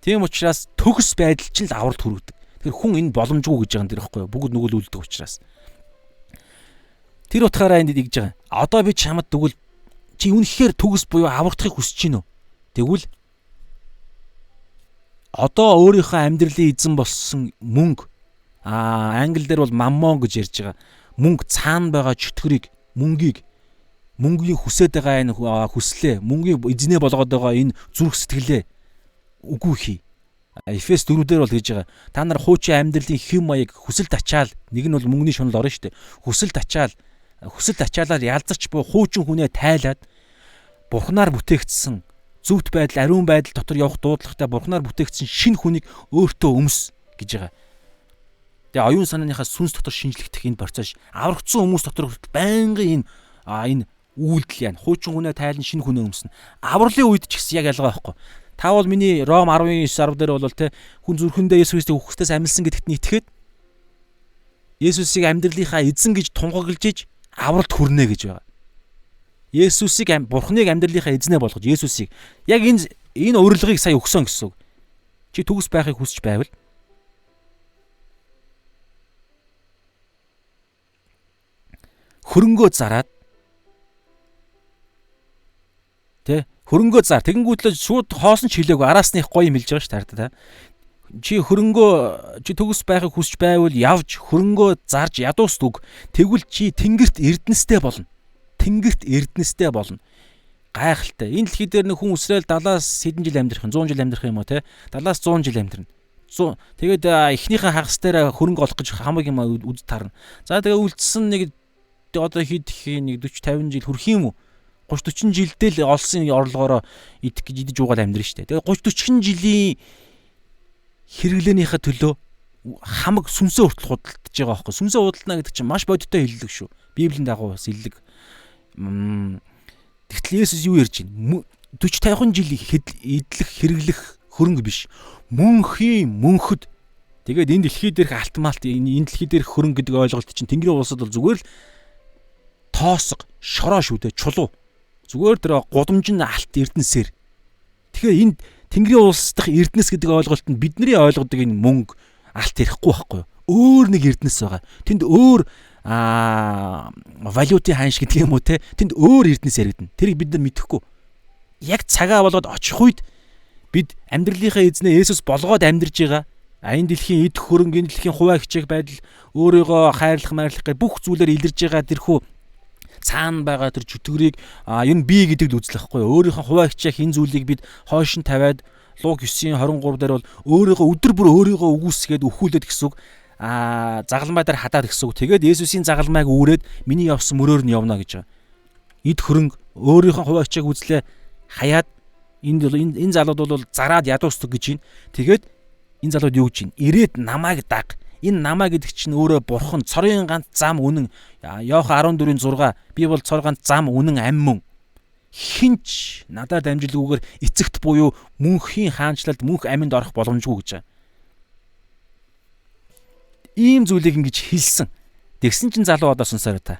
Тийм учраас төгс байдал чинь л авралт хүргэдэг. Тэр хүн энэ боломжгүй гэж байгаа юм дэр байхгүй юу? Бүгд нүгэл үйлдэх учраас. Тэр утгаараа энд ингэж байгаа. Одоо би чамд тэгвэл чи үнэхээр төгс буюу аврагдахыг хүсэж гинөө. Тэгвэл одоо өөрийнхөө амьдралын эзэн болсон мөнгө англи дээр бол маммон гэж ярьж байгаа. Мөнгө цаана байгаа чөтгөрийг, мөнгөний хүсээд байгаа энэ хүслээ, мөнгөний эзнээ болгоод байгаа энэ зүрх сэтгэлээ үгүй хий. Эфес 4 дээр бол гэж байгаа. Та нар хуучин амьдралын хэм маяг хүсэлт ачаал, нэг нь бол мөнгөний шунал орно шүү дээ. Хүсэлт ачаалаар ялзарч буй хуучин хүнээ тайлаад Бурханаар бүтээгдсэн зөвхт байдал, ариун байдал дотор явах дуудлагатай Бурханаар бүтээгдсэн шинэ хүнийг өөртөө өмс гэж байгаа. Тэгээ оюун санааныхаа сүнс дотор шинжлэхдэх энэ процесс аврагдсан хүмүүс дотор байнгын энэ үйлдэл яа. Хуучин хүнээ тайлан шинэ хүнээ өмснө. Авралын үед ч гэсэн яг ялгаа байхгүй. Та бол миний Ром 19:10 дээр бол те хүн зүрхэндээ Есүс Христийг үхэгчдээс амьлсан гэдэгт нь итгэхэд Есүсийг амьдралынхаа эзэн гэж тунгаглаж иж авралт хүрнэ гэж байгаа. Есүсийг Бурхныг амьдралынхаа эзнээ болгож Есүсийг яг энэ урилгыг сая өгсөн гэсэн үг. Чи төгс байхыг хүсэж байвал хөрөнгөө зараад хөрөнгөө зар. Тэгэнгүүтлээ шууд хоосон ч хэлээгүй араасных гоё юм хэлж байгаа шүү дээ. Чи төгс байхыг хүсэж байвал явж хөрөнгөө зарж ядуус дүг. Тэгвэл чи тэнгэрт эрдэнэстэй болно. Гайхалтай. Энэ дэлхий дээр нэг хүн өсрөөл 70-аас хэдэн жил амьдрах юм, 100 жил амьдрах юм уу те? 70-аас 100 жил амьдрна. Тэгээд эхнийхээ хагас дээр хөрөнгө олох гэж хамаг юм үд тарна. За тэгээ үлдсэн нэг одоо хэд нэг 40-50 жил хүрх юм уу? 30-40 жилдээ л олсон орлогоороо идэх гэж идэж уугаад амьдрын штэ. Тэгээ 30-40 жилийн хэрэглээнийхээ төлөө хамаг сүнсээ хүртэл худалдаж байгаа байхгүй. Сүнсээ худалдана гэдэг чинь маш бодиттой хэллэг шүү. Библийн дагуу бас хэллэг. Тэгтэл Есүс юу ярьж байна? 40-50 жил идэх хэрэглэх хөрөнгө биш. Мөнхөд тэгээд энэ дэлхий дээрх алтмалт энэ дэлхий дээрх хөрөнгө гэдэг ойлголт чинь Тэнгэрийн улсад бол зүгээр л тоосго, шороо шүү дээ, чулуу. Зүгээр тэр гудамжин алт эрдэнэсээр. Тэгэхээр энд Тэнгэрийн улс дахь эрдэнэс гэдэг ойлголт нь бидний ойлгодог энэ мөнгө алт ярихгүй байхгүй юу? Өөр нэг эрдэнэс байгаа. Тэнд өөр валютын ханш гэдэг юм уу те? Тэнд өөр эрдэнэс яригдана. Тэрийг бид нар мэдэхгүй. Яг цагаа болоод очих үед бид амьдралынхаа эзнээ Есүс болгоод амьдарж байгаа. Энэ дэлхийн идэх хөрөнгө, энэ дэлхийн хуваа хичээх байдал, өөрийгөө хайрлах гэх бүх зүйлээр илэрж байгаа тэрхүү цаана байгаа тэр чөтгөрийг ер нь би гэдэг л үзлэх байхгүй юу. Өөрийнхөө хуваа хичээх энэ зүйлийг бид хойш нь тавиад Луг 9:23 дээр бол өөрийгөө өдөр бүр өөрийгөө үгүйсгээд өхүүлээд гэсэн үг. Загалмай дээр хадаад гэсэн үг. Тэгээд Есүсийн загалмайг үүрээд миний явсан мөрөөр нь явна гэж байгаа. Эд хөрөнгө өөрийнхөө хуваа хичээг үзлээ хаяад энэ залууд бол зараад ядуусдаг гэж байна. Тэгээд энэ залууд юу гэж байна? Ирээд намайг даг. Энэ намаа гэдэг чинь өөрөө бурхан цорын ганц зам үнэн. Иохан 14:6 би бол цор ганц зам үнэн ам мөн. Хинч надад дамжилгүйгээр эцэгт буюу мөнхийн хаанчлалд мөнх аминд орох боломжгүй гэж байгаа. Ийм зүйлийг ингэж хэлсэн. Тэгсэн чинь залуу одоо сонсороо та.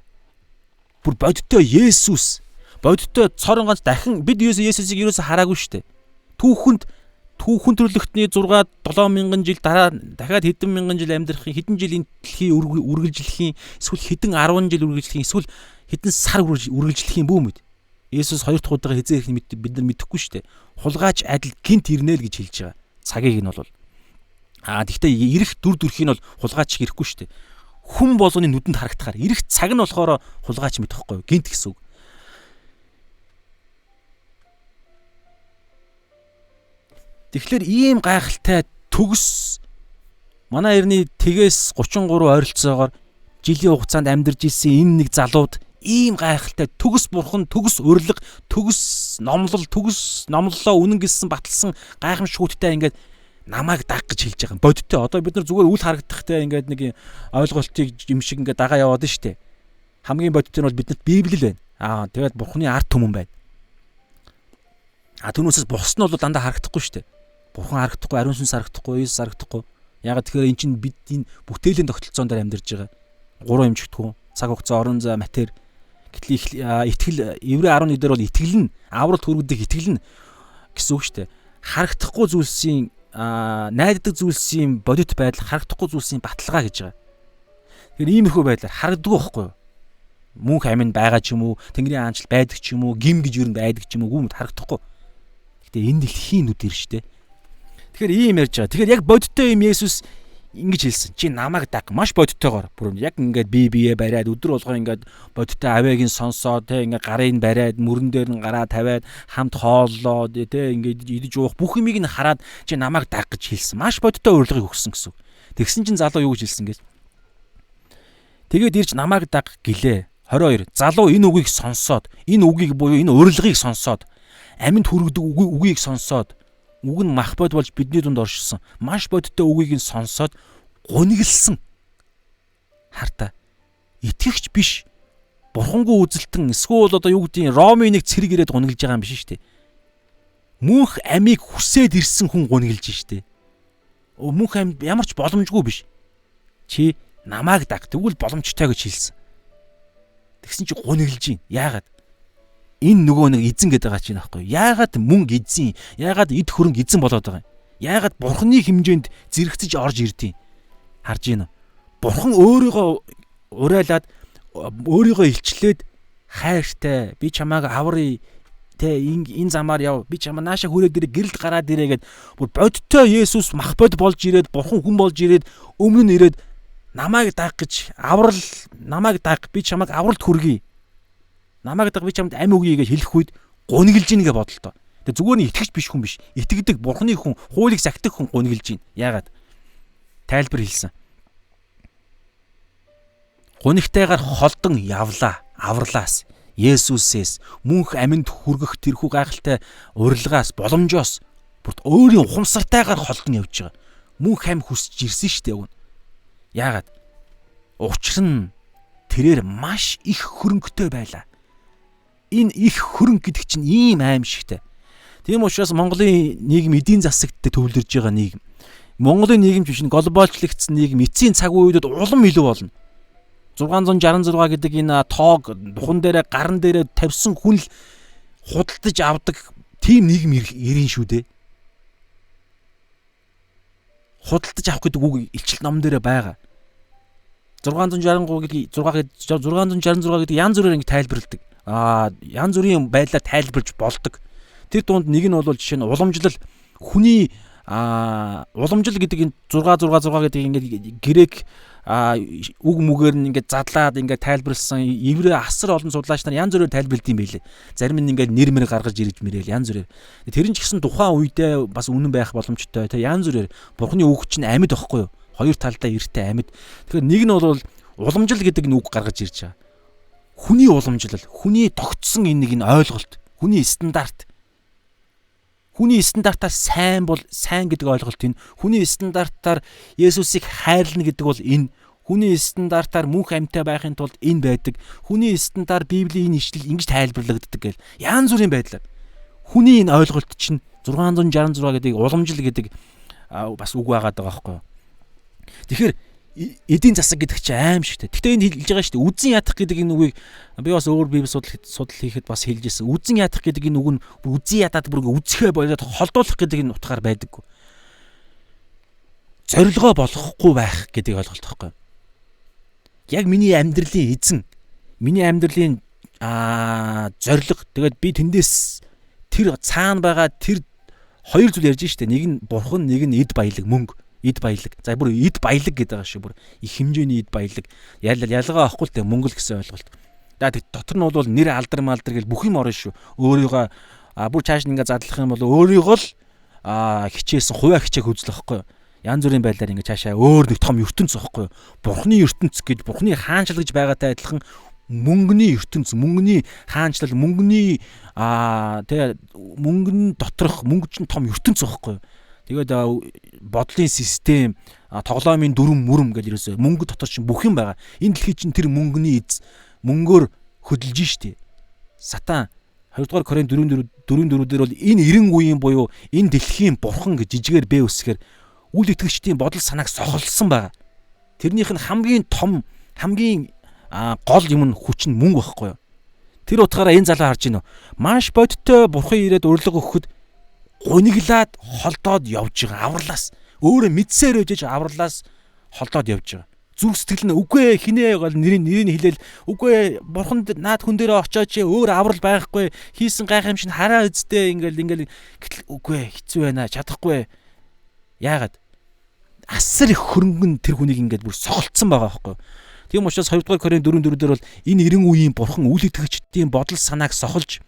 Бүр бодиттой Есүс, бодиттой цорын ганц дахин бид Есүсийг юусаа хараагүй шүү дээ. Түүхэн төрлөختний 6-7 мянган жил дараа дахиад хэдэн мянган жил амьдрахын, хэдэн жил энэ дэлхий үргэлжлэхийн, эсвэл хэдэн 10 жил үргэлжлэхийн, эсвэл хэдэн сар үргэлжлэхийн бүү мэд. Есүс хоёр дахь удаага хизээ ирэх бид нар мэдэхгүй шүү дээ. Хулгайч адил гинт ирнэ л гэж хэлж байгаа. Цагийг нь бол тэгтээ ирэх дүрхийг нь бол хулгайч ирэхгүй шүү дээ. Хүн болгоны нүдэнд харагдахаар ирэх цаг нь болохоор хулгайч мэдэхгүй гинт гэсэн үг. Тэгэхээр ийм гайхалтай төгс манай эртний тэгээс 33 ойролцоогоор жилийн хугацаанд амьдарч ирсэн энэ нэг залууд ийм гайхалтай төгс бурхан, төгс урилга, төгс номлолоо үнэн гэлсэн баталсан гайхамшгуудтай ингээд намайг даг гэж хэлж байгаа юм. Бодиттой. Одоо бид нар зүгээр үл харагдахтай ингээд нэг ойлголтыг юм шиг ингээд дагаа яваад штэ. Хамгийн бодиттой нь бол биднэрт Библи л байна. Тэгээд бурханы арт түмэн байна. Түүнээсээс бус нь бол дандаа харагдахгүй штэ. Бурхан харагдахгүй, ариун сүнс харагдахгүй, Иесус харагдахгүй. Ягаад тэгэхээр эн чинь бид энэ бүтээлийн тогтолцоон дээр амьдарч байгаа. 3 эмчигдэхүүн, цаг хугацаа, орон зай, матер. Гэтэл итгэл Еврей 11 дээр бол итгэл нь авралт хүргэдэг итгэл нь гэсэн үг шүү дээ. Харагдахгүй зүйлсийн найддаг зүйлсийн бодит байдал, харагдахгүй зүйлсийн баталгаа гэж байгаа. Тэгэхээр иймэрхүү байдлаар харагддаг байхгүй юу? Мөнх амин байгаа ч юм уу, Тэнгэрийн хаанчл байдаг ч юм уу, гим гэж юу байдаг ч юм уу, гүмэд харагдахгүй. Гэтэ энэ дэлхийн нүдэр шүү дээ. Тэгэхээр ийм ярьж байгаа. Тэгэхээр яг бодиттой юм Есүс ингэж хэлсэн. Чи намайг даг маш бодиттойгоор. Бүр яг ингээд бие бариад өдөр болгоо ингээд бодиттой аваагийн сонсоод те ингээд гарыг бариад мөрөн дээр нь гараа тавиад хамт хооллоо те ингээд идэж уух бүх юмыг нь хараад чи намайг даг гэж хэлсэн. Маш бодиттой урилгыг өгсөн гэсэн. Тэгсэн чинь залуу юу гэж хэлсэн гэж. Тэгээд ирж намайг даг гэлээ. 22. Залуу энэ үгийг сонсоод, энэ үгийг буюу энэ урилгыг сонсоод, амьд хүргэдэг үгийг сонсоод, үг нь мах бод болж бидний дунд оршсон. Маш бодиттой үгийг нь сонсоод гуниглсан. Хартаа. Итгэгч биш. Бурхангүй үзэлтэн эсвэл одоо юу гэдгийг Ромын 1 цэрэг ирээд гуниглж байгаа юм биш шүү дээ. Мөнх амийг хүсээд ирсэн хүн гуниглж штэ. Мөнх ам ямар ч боломжгүй биш. Чи намайг даг. Тэгвэл боломжтой гэж хэлсэн. Тэгсэн чи гуниглж юм. Яагаад? Энэ нөгөө нэг эзэн гэдэг байгаа чинь аахгүй. Яагаад мөнгө эзэн? Яагаад эд хөрөнгө эзэн болоод байгаа юм? Яагаад бурхны хэмжээнд зэрэгцэж орж ирдیں۔ Харж гин үү? Бурхан өөрийгөө урайлаад өөрийгөө илчлээд хайртай би чамааг аврыг те энэ замаар яв би чамаа нааша хүрээд ирээ гэрэлд гараад ирээ гэд бүр бодтой Есүс мах бод болж ирээд бурхан хүн болж ирээд өмнө нь ирээд намайг даг гэж аврал намайг даг би чамайг авралт хүргэе. Намайг даг би чамд амь өгье гэж хэлэх үед гуниглж ийн гэж бодлоо. Тэгээ зүгээр нь итгэж биш хүн биш. Итгэдэг бурхны хүн, хуулийг сахидаг хүн гуниглж ийн. Яагаад? Тайлбар хэлсэн. Гунигтайгаар холдон явлаа, авралаас, Есүсээс, мөнх амьд хүргэх тэрхүү гайхалтай урилгаас, боломжоос бүрт өөрийн ухамсартайгаар холдон явж байгаа. Мөнх амь хүсэж ирсэн шүү дээ. Яагаад? Учир нь тэрээр маш их хөрөнгөтэй байлаа. Энэ их хөрөнгө гэдэг чинь ийм аимшигтай. Тийм учраас Монголын нийгэм эдийн засагт төвлөрж байгаа нийгэм. Монголын нийгэм биш глобалчлагдсан нийгэм эцсийн цаг үеүүдэд улам илүү болно. 666 гэдэг энэ тоог духан дээрээ гарн дээрээ тавьсан хүн л худалдаж авдаг тийм нийгэм ирэн шүү дээ. Худалдаж авах гэдэг үг илчил ном дээр байгаа. 663 гэдэг янз бүрээр ингэ тайлбарладаг. Янз бүрийн байдлаар тайлбарж болдог. Тэр дунд нэг нь бол жишээ нь уламжлал хүний уламжлал гэдэг энэ 666 гэдэг ингэ грек үг мүгээр нь ингэ задлаад ингэ тайлбарлсан еврей асар олон судлаач нар янз бүрээр тайлбарлд юм байлээ. Зарим нь ингэ нэр мэр гаргаж ирж мэрэл янз бүрээр. Тэр нь ч гэсэн тухайн үедээ бас үнэн байх боломжтой. Тэ янз бүрээр бурхны үг чинь амьд байхгүй юу? Хоёр талдаа эртээ амьд. Тэгэхээр нэг нь бол уламжлал гэдэг нэг үг гаргаж ирж байгаа. Хүний уламжлал, хүний тогтсон энэ ойлголт, хүний стандарт. Хүний стандартаар сайн бол сайн гэдэг ойлголт энэ. Хүний стандартаар Есүсийг хайрлна гэдэг бол энэ. Хүний стандартаар мөнх амьтаа байхын тулд энэ байдаг. Хүний стандартаар Библийн ишлэл ингэж тайлбарлагддаг гэл. Янз бүрийн байдлаар. Хүний энэ ойлголт чинь 666 гэдэг уламжлал гэдэг бас үг байгаад байгаа байхгүй юу? Тэгэхээр эдийн засаг гэдэг чинь аимшигтэй. Гэхдээ энэ хэлж байгаа шүү дээ. Үзэн ядах гэдэг энэ үгийг би бас өөр библи судал хийхэд бас хэлж ирсэн. Үзэн ядах гэдэг энэ үг нь үзэн ядаад бүр үзэхээ болоод холдуулах гэдэг энэ утгаар байдаггүй. Зорилгоо болохгүй байх гэдэг ойлголт байхгүй. Яг миний амьдралын эзэн, миний амьдралын зорилго. Тэгээд би тэндээс тэр цаана байгаа тэр хоёр зүйл ярьж штэ. Нэг нь бурхан, нэг нь эд баялаг, мөнгө. Эд баялаг. За бүр эд баялаг гэдэг байгаа шүү. Бүр их хэмжээний эд баялаг. Ялгаа авахгүй л дээ мөнгө л гэсэн ойлголт. Дотор нь бол нэр алдар малдар гэл бүх юм орно шүү. Өөрийгөө бүр цааш нь ингээ задлах юм бол өөрийгөө л хичээсэн хуваа хичээх үзлэх байхгүй юу? Янз бүрийн байдлаар ингээ цаашаа өөр нэг том ертөнц байхгүй юу? Бурхны ертөнц гэж бурхны хаанчлал гэж байгаатай адилхан мөнгөний ертөнц, мөнгөний хаанчлал, мөнгөний мөнгөн доторх мөнгө чинь том ертөнц байхгүй юу? Тэгээд бодлын систем, тоглоомын дүрм мөрөм гэж ерөөсөө мөнгө дотор чинь бүх юм байгаа. Энэ дэлхий чинь тэр мөнгөний эз мөнгөөр хөдөлж штэ. Сатан 2 дугаар Коринт 4:4 дээр бол энэ 90 үеийн буюу энэ дэлхийн бурхан гэж жижигээр бэ үсгээр үл итгэгчдийн бодол санааг сохолсон байгаа. Тэрнийх нь хамгийн том, хамгийн гол юм нь хүч нь мөнгө байхгүй юу? Тэр утгаараа энэ залуу харж байна уу? Маш бодиттой бурхан ирээд урилга өгөхөд гуниглаад холдоод явж байгаа авралаас өөрөө мэдсээр өжиж авралаас холдоод явж байгаа. Зүрх сэтгэл нь үгүй хинээ гол нэрийг хэлээл үгүй бурханд наад хүн дээрээ очооч өөр аврал байхгүй хийсэн гайхамшиг хараа үздэй ингээл гэтэл үгүй хэцүү байна чадахгүй. Яагаад? асар их хөрөнгөн тэр хүнийг ингээд бүр сохолцсон байгаа байхгүй. Тийм учраас 2 дугаар Коринт 4:4 дээр бол энэ 90 үеийн бурхан үл итгэгчдийн бодол санааг сохолж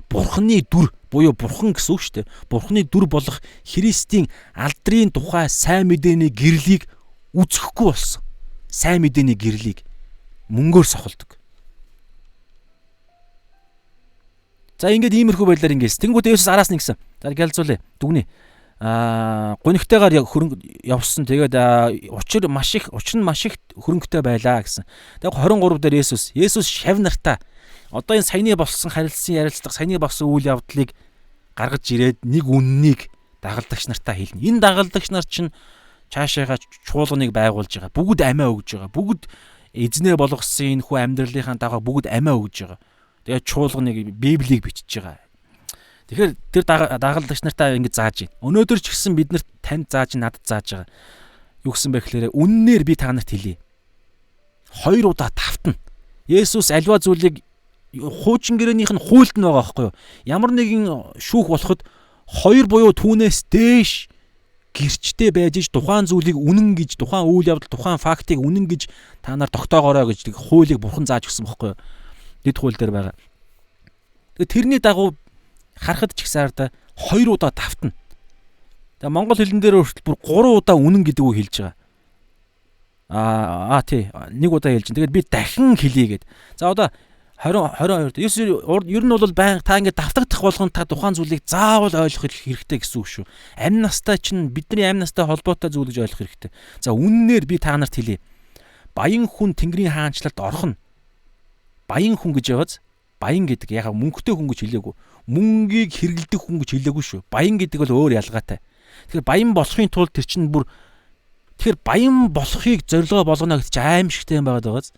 бурханы дүр буюу бурхан гэсэн үг шүү дээ. Бурханы дүр болох Христийн алдрын тухай сайн мэдээний гэрлийг үзэхгүй болсон. Сайн мэдээний гэрлийг мөнгөөр сохолдог. За ингээд иймэрхүү байдлаар ингээс. Тэнгүүд Есүс араас нь гисэн. За гэлзүүлээ. Дүгнээ. Гонигтойгоор хөрөнгө явсан. Тэгээд учир нь маш их хөрөнгөтэй байлаа гэсэн. Тэгээд 23 дээр Есүс шав нартаа одоо энэ саяны болсон харилцсан ярилцлага, саяны болсон үйл явдлыг гаргаж ирээд нэг үннийг дагалдагч нартаа хэлнэ. Энэ дагалдагч нар чинь цаашаага чуулганыг байгуулж байгаа. Бүгд амиа өгж байгаа. Бүгд эзнээ болгосон энэ хүү амьдралынхаа дагуу бүгд амиа өгж байгаа. Тэгээд чуулганыг Библийг бичиж байгаа. Тэгэхээр тэр дагалдагч нартаа ингэж зааж байна. Өнөөдөр ч гэсэн биднэрт танд зааж, надад зааж байгаа. Юу гэсэн бэ гэхээр үннээр би та нарт хэлье. 2 удаа тавтана. Есүс альва зүйлийг хуучин гэрээнийх нь хуульд нь байгаа байхгүй юу? Ямар нэгэн шүүх болоход 2 буюу түүнээс дээш гэрчтэй байж тухайн зүйлийг үнэн гэж, тухайн үйл явдал, тухайн фактыг үнэн гэж та нар тогтоогоорой гэж хуулийг бурхан зааж өгсөн байхгүй юу? Дэд хууль дээр байгаа. Тэгээ тэрний дагуу харахад ч ихсаарда 2 удаа тавтана. Тэгээ монгол хэлэн дээр хүртэл бүр 3 удаа үнэн гэдэг үг хэлж байгаа. Тий. 1 удаа хэлж. Тэгээд би дахин хэлье гэд. За одоо 22 ер нь бол байнга та ингээд давтагдах болгон та тухайн зүйлийг заавал ойлгох хэрэгтэй гэсэн үг шүү. Амь настай чинь бидний амь настай холбоотой зүйл гэж ойлгох хэрэгтэй. За үннээр би та нарт хэлье. Баян хүн Тэнгэрийн хаанчлалд орох нь. Баян хүн гэж явааз баян гэдэг яхаа мөнгөтэй хүн гэж хэлээгүй. Мөнгийг хэрэглэдэг хүн гэж хэлээгүй шүү. Баян гэдэг бол өөр ялгаатай. Тэгэхээр баян болохын тулд тэр чинь бүр тэгэхээр баян болохыг зорилгоо болгоно гэж аимшигтэй юм байгаад байгааз.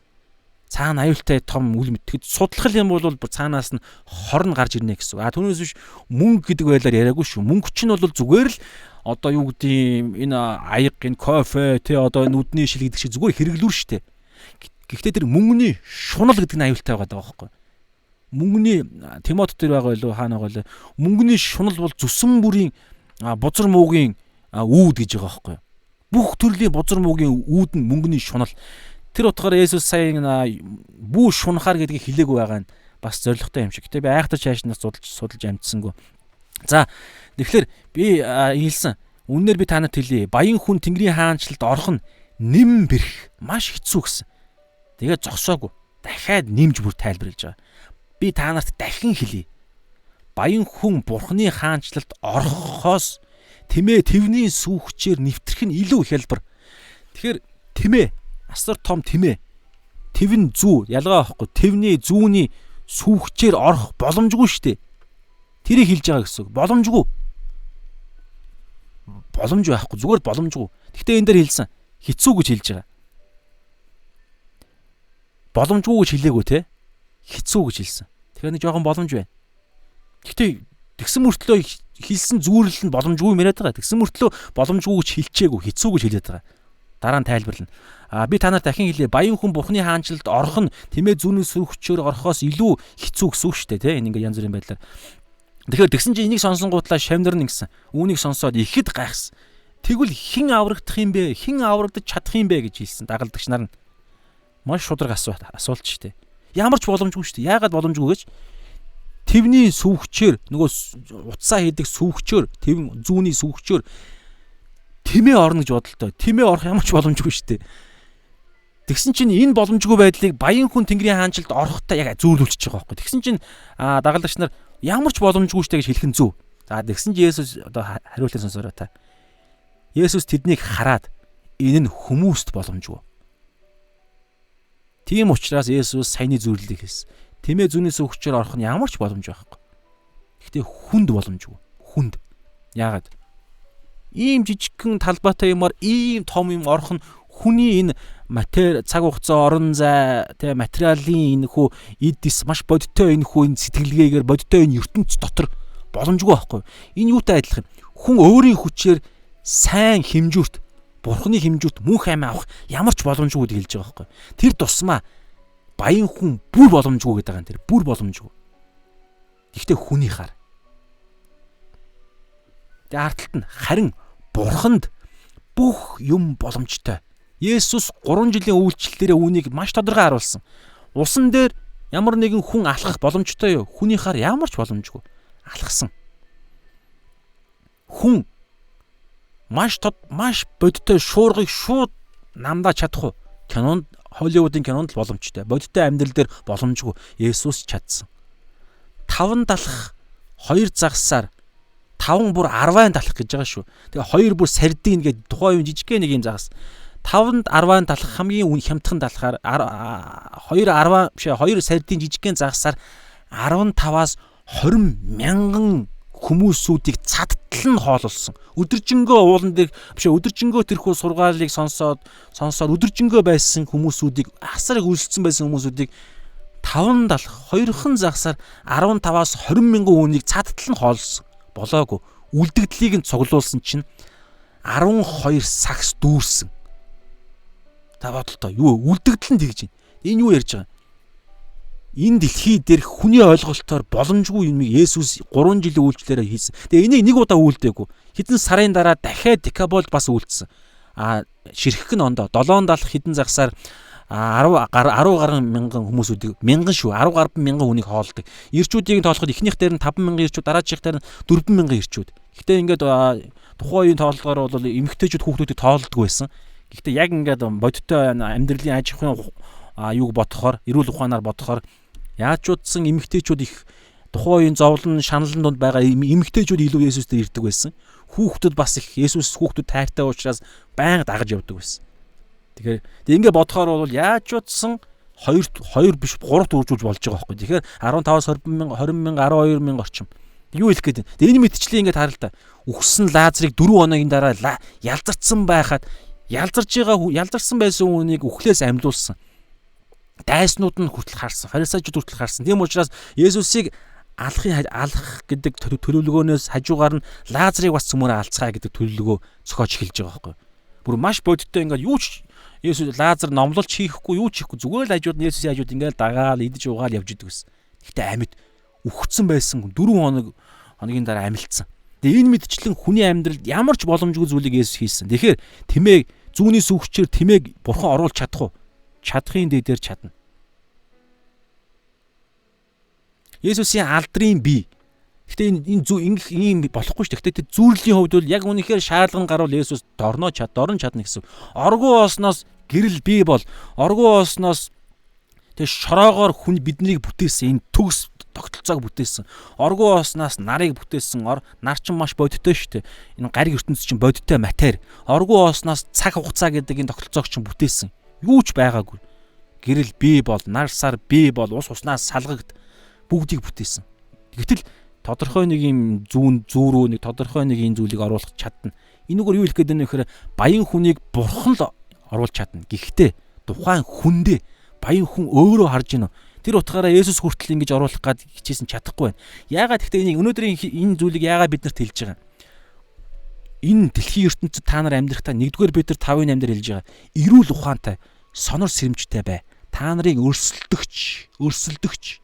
Цаана аюултай том үл мэд. Тэгэд судлах юм бол цаанаас нь хорн гарч ирнэ гэсэн. Түүнээс биш мөнгө гэдэг байлаар яриаггүй шүү. Мөнгө чинь бол зүгээр л одоо юу гэдэг энэ аяг, энэ кофе, одоо нүдний шил гэдэг шиг зүгээр хэрэглүүр штэ. Гэхдээ тэр мөнгөний шунал гэдэг нь аюултай байгаа байхгүй. Мөнгөний Тимот дээр байгаа байлуу хаана байгаа вэ? Мөнгөний шунал бол зүсэн бүрийн бузар муугийн үүд гэж байгаа байхгүй. Бүх төрлийн бузар муугийн үүд нь мөнгөний шунал. Тэр утгаараа Есүс сайн бүү шунахаар гэдгийг хэлээгүй байгаа нь бас зоригтой юм шиг. Гэтэ би айхтар чаашнаас судалж амжсангүй. За тэгэхээр би хэлсэн. Үнээр би танад хэлье. Баян хүн Тэнгэрийн хаанчлалд орох нь нэм бэрх маш хэцүү гэсэн. Тэгээд зогсоогүй. Дахиад нэмж бүр тайлбарлаж байгаа. Би та нарт дахин хэлье. Баян хүн Бурхны хаанчлалд орохоос твний сүүгчээр нэвтрэх нь илүү хялбар. Тэгэхээр тэмээ асар том тэмээ. Тэв нь зүү ялгаа байхгүй. Тэвний зүүний сүүгчээр орох боломжгүй шүү дээ. Тэрийг хэлж байгаа гэсэн. Боломжгүй. Боломж байхгүй. Зүгээр боломжгүй. Гэхдээ энэ дээр хэлсэн. Хэцүү гэж хэлж байгаа. Боломжгүй гэж хэлээгүй те. Хэцүү гэж хэлсэн. Тэгэхээр нэг жоохон боломж байна. Гэхдээ тэгсэн мөртлөө хэлсэн зүүрлэл нь боломжгүй юм яриад байгаа. Тэгсэн мөртлөө боломжгүй гэж хэлчээгүй. Хэцүү гэж хэлээд байгаа. Дараа нь тайлбарлана. Би та нарт дахин хэлье. Баян хүн Бурхны хаанчлалд орох нь тэмээ зүүнээс сүүгчээр орохоос илүү хэцүү гэсэн үг шүү дээ, тийм ингээ янз бүрийн байдлаар. Тэгэхээр тэгсэн чинь энийг сонсонгуудлаа шавнарна гэсэн. Үүнийг сонсоод ихэд гайхсан. Тэгвэл хэн аврагдах юм бэ? Хэн аврагдаж чадах юм бэ гэж хэлсэн дагалдагч нар нь. Маш шудраг асуулт шүү дээ. Ямар ч боломжгүй шүү дээ. Яагаад боломжгүй гэж? Тэвний сүүгчээр нөгөө утсаа хийдэг сүүгчээр, тэв зүүний сүүгчээр тэмээ орно гэж бодолтой. Тэмээ орох ямар ч боломжгүй шүү дээ. Тэгсэн чинь энэ боломжгүй байдлыг баян хүн Тэнгэрийн хаанчлалд орохтой яг зөөрлүүлчихэж байгаа байхгүй. Тэгсэн чинь дагалдагч нар ямар ч боломжгүй шүү дээ гэж хэлэх нь зөв. За тэгсэн чинь Есүс одоо хариултыг сонсороо та. Есүс тэднийг хараад энэ нь хүмүүст боломжгүй. Тийм учраас Есүс саяны зөөрлөлийг хэлсэн. Тэмээ зүүнээс өгчөөр орох нь ямар ч боломж байхгүй. Гэхдээ хүнд боломжгүй. Хүнд. Яагаад? Ийм жижигхэн талбайтай юмар ийм том юм орох нь хүний энэ цаг хугацаа орон зай тэ материалын энэ хүү эдис маш бодиттой энэ хүү энэ сэтгэлгээгээр бодиттой энэ ертөнц дотор боломжгүй байхгүй. Энэ юутай адилхан? Хүн өөрийн хүчээр сайн хэмжүүрт, бурхны хэмжүүрт мөнх амь авах ямар ч боломжгүй гэж хэлж байгаа байхгүй. Тэр тусмаа баян хүн бүр боломжгүй гэдэг байгаа юм. Тэр бүр боломжгүй. Гэхдээ хүний хар. Тэгээ ард талд нь харин бурханд бүх юм боломжтой. Есүс 3 жилийн үйлчлэлээрээ үүнийг маш тодорхой харуулсан. Усан дээр ямар нэгэн хүн алхах боломжтой юу? Хүний хар ямар ч боломжгүй. Алхсан. Хүн маш бодиттой шуургыг шууд намдаа чадах уу? Кинонд, Холливуудын кинонд л боломжтой. Бодиттой амьдрал дээр боломжгүй. Есүс чадсан. 5 далах 2 загсаар 5 бүр 10 далах гэж байгаа шүү. Тэгээ 2 бүр сардин гэдэг тухайн үеийн жижиг нэг юм загас. 5-д 10 далах хамгийн хямдхан далахаар 2 сардин жижигхэн загсаар 15-аас 20 мянган хүмүүсүүдийг цадтал нь хоололсон. Өдөржингөө уулан дээр өдөржингөө тэрхүү сургаалыг сонсоод өдөржингөө байсан хүмүүсүүдийг асарыг үлссэн байсан хүмүүсүүдийг 5 далах 2хан загсаар 15-аас 20 мянган хүнийг цадтал нь хоолсон. Болоогүй. Үлдэгдлийг нь цуглуулсан чинь 12 сагс дүүрсэн. Та бодлоо юу үлдэгдэл нь тэгж байна. Энэ юу ярьж байгаа? Энэ дэлхий дээр хүний ойлголтоор боломжгүй юмыг Есүс 3 жилийн үйлчлэлээр хийсэн. Тэгээ энийг нэг удаа үйлдээгүй. Хэдэн сарын дараа дахиад Декаболд бас үйлдсэн. Ширхэг нь ондоо 7 далах хэдэн загсаар 10 гаруй мянган хүмүүсүүдийг 1000 мянган хүнийг хоолдог. Ирчүүдийг тоолоход эхнийх дээр нь 50000 ирчүүд, дараачих дээр нь 4000 ирчүүд. Гэхдээ ингээд тухайн үеийн тооллогоор бол эмэгтэйчүүд хүүхдүүдийг тоолдог байсан. Гэхдээ яг ингээд бодиттой амьдралын аж ахуйн юуг бодохоор, эрүүл ухаанаар бодохоор яачуудсан эмэгтэйчүүд их тухайн үеийн зовлон шаналн донд байгаа эмэгтэйчүүд илүү Есүс дээр ирдэг байсан. Хүүхдүүд бас их Есүс хүүхдүүд тайртай учраас байнга дагаж явдаг байсан. Тэгэхээр ингээд бодохоор бол яачуудсан 2 биш 3 дөржүүлж болж байгаа байхгүй. Тэгэхээр 15-аас 20 мянга 12 мянга орчим. Юу хэлэх гээд байна. Энэ мэдчлээ ингээд хараа л да. Үхсэн Лазарыг 4 хоногийн дараа ялзарсан байхад ялзарсан байсан хүнийг үхлээс амьлуулсан. Дайснууд нь хүртэл харсан. Фарисеучуд хүртэл харсан. Тийм учраас Есүсийг алах гэдэг төлөвлөгөөнөөс хажуугаар нь Лазарыг бас цөмөрө алцгаая гэдэг төлөвлөгөө зохиож эхэлж байгаа байхгүй. Бүр маш бодиттой ингээд юу ч Есүс Лазар номлолч хийхгүй юу ч хийхгүй зүгээр л хажууд нь Есүсийн хажууд ингээд дагаал идэж уугаал явж идэг гэсэн. Гэхдээ амьд үхсэн байсан 4 хоногийн дараа амилцсан. Тэгээ энэ мэдчлэн хүний амьдралд ямар ч боломжгүй зүйлийг Есүс хийсэн. Тэгэхээр тэмээг зүүнний сүвчээр тэмээг бурхан оруулж чадах уу? Чадахын дээр чадна. Есүсийн алдрын бие. Гэхдээ энэ ийм болохгүй шүү дээ. Гэхдээ зүрлийн хувьд бол яг үнэхээр шаардлага гарвал Есүс дорн чадна гэсэн. Оргуу осноос гэрэл бие бол оргуу осноос тэг шороогоор хүн биднийг бүтээсэн энэ төгс тогтолцоог бүтээсэн. Оргуу осноос нарыг бүтээсэн. Нар ч маш бодиттой шүү дээ. Энэ гариг ертөнц чинь бодиттой матери. Оргуу осноос цаг хугацаа гэдэг энэ тогтолцоог чинь бүтээсэн. Юу ч байгаагүй. Гэрэл бие бол, нар сар бие бол, ус уснаас салгагд бүгдийг бүтээсэн. Гэтэл тодорхой нэг юм зүүрөө нэг тодорхой нэг юм зүйлийг оруулах чадна. Энэгээр юу хэлэх гээд байна вэ гэхээр баян хүнийг бурхан л оруулж чадна. Гэхдээ тухайн хүндээ баян хүн өөрөө харж гинөө. Тэр утгаараа Есүс хүртэл ингэж оруулах гад хичээсэн чадахгүй байна. Яагаад гэхдээ өнөөдрийн энэ зүйлийг яагаад биднэрт хэлж байгаа? Энэ дэлхийн ертөнцид та нар амьдрахтаа 1-р Петр 5-ын 8-д хэлж байгаа. Эрүүл ухаантай, сонор сэрэмжтэй бай. Та нарыг өрсөлдөгч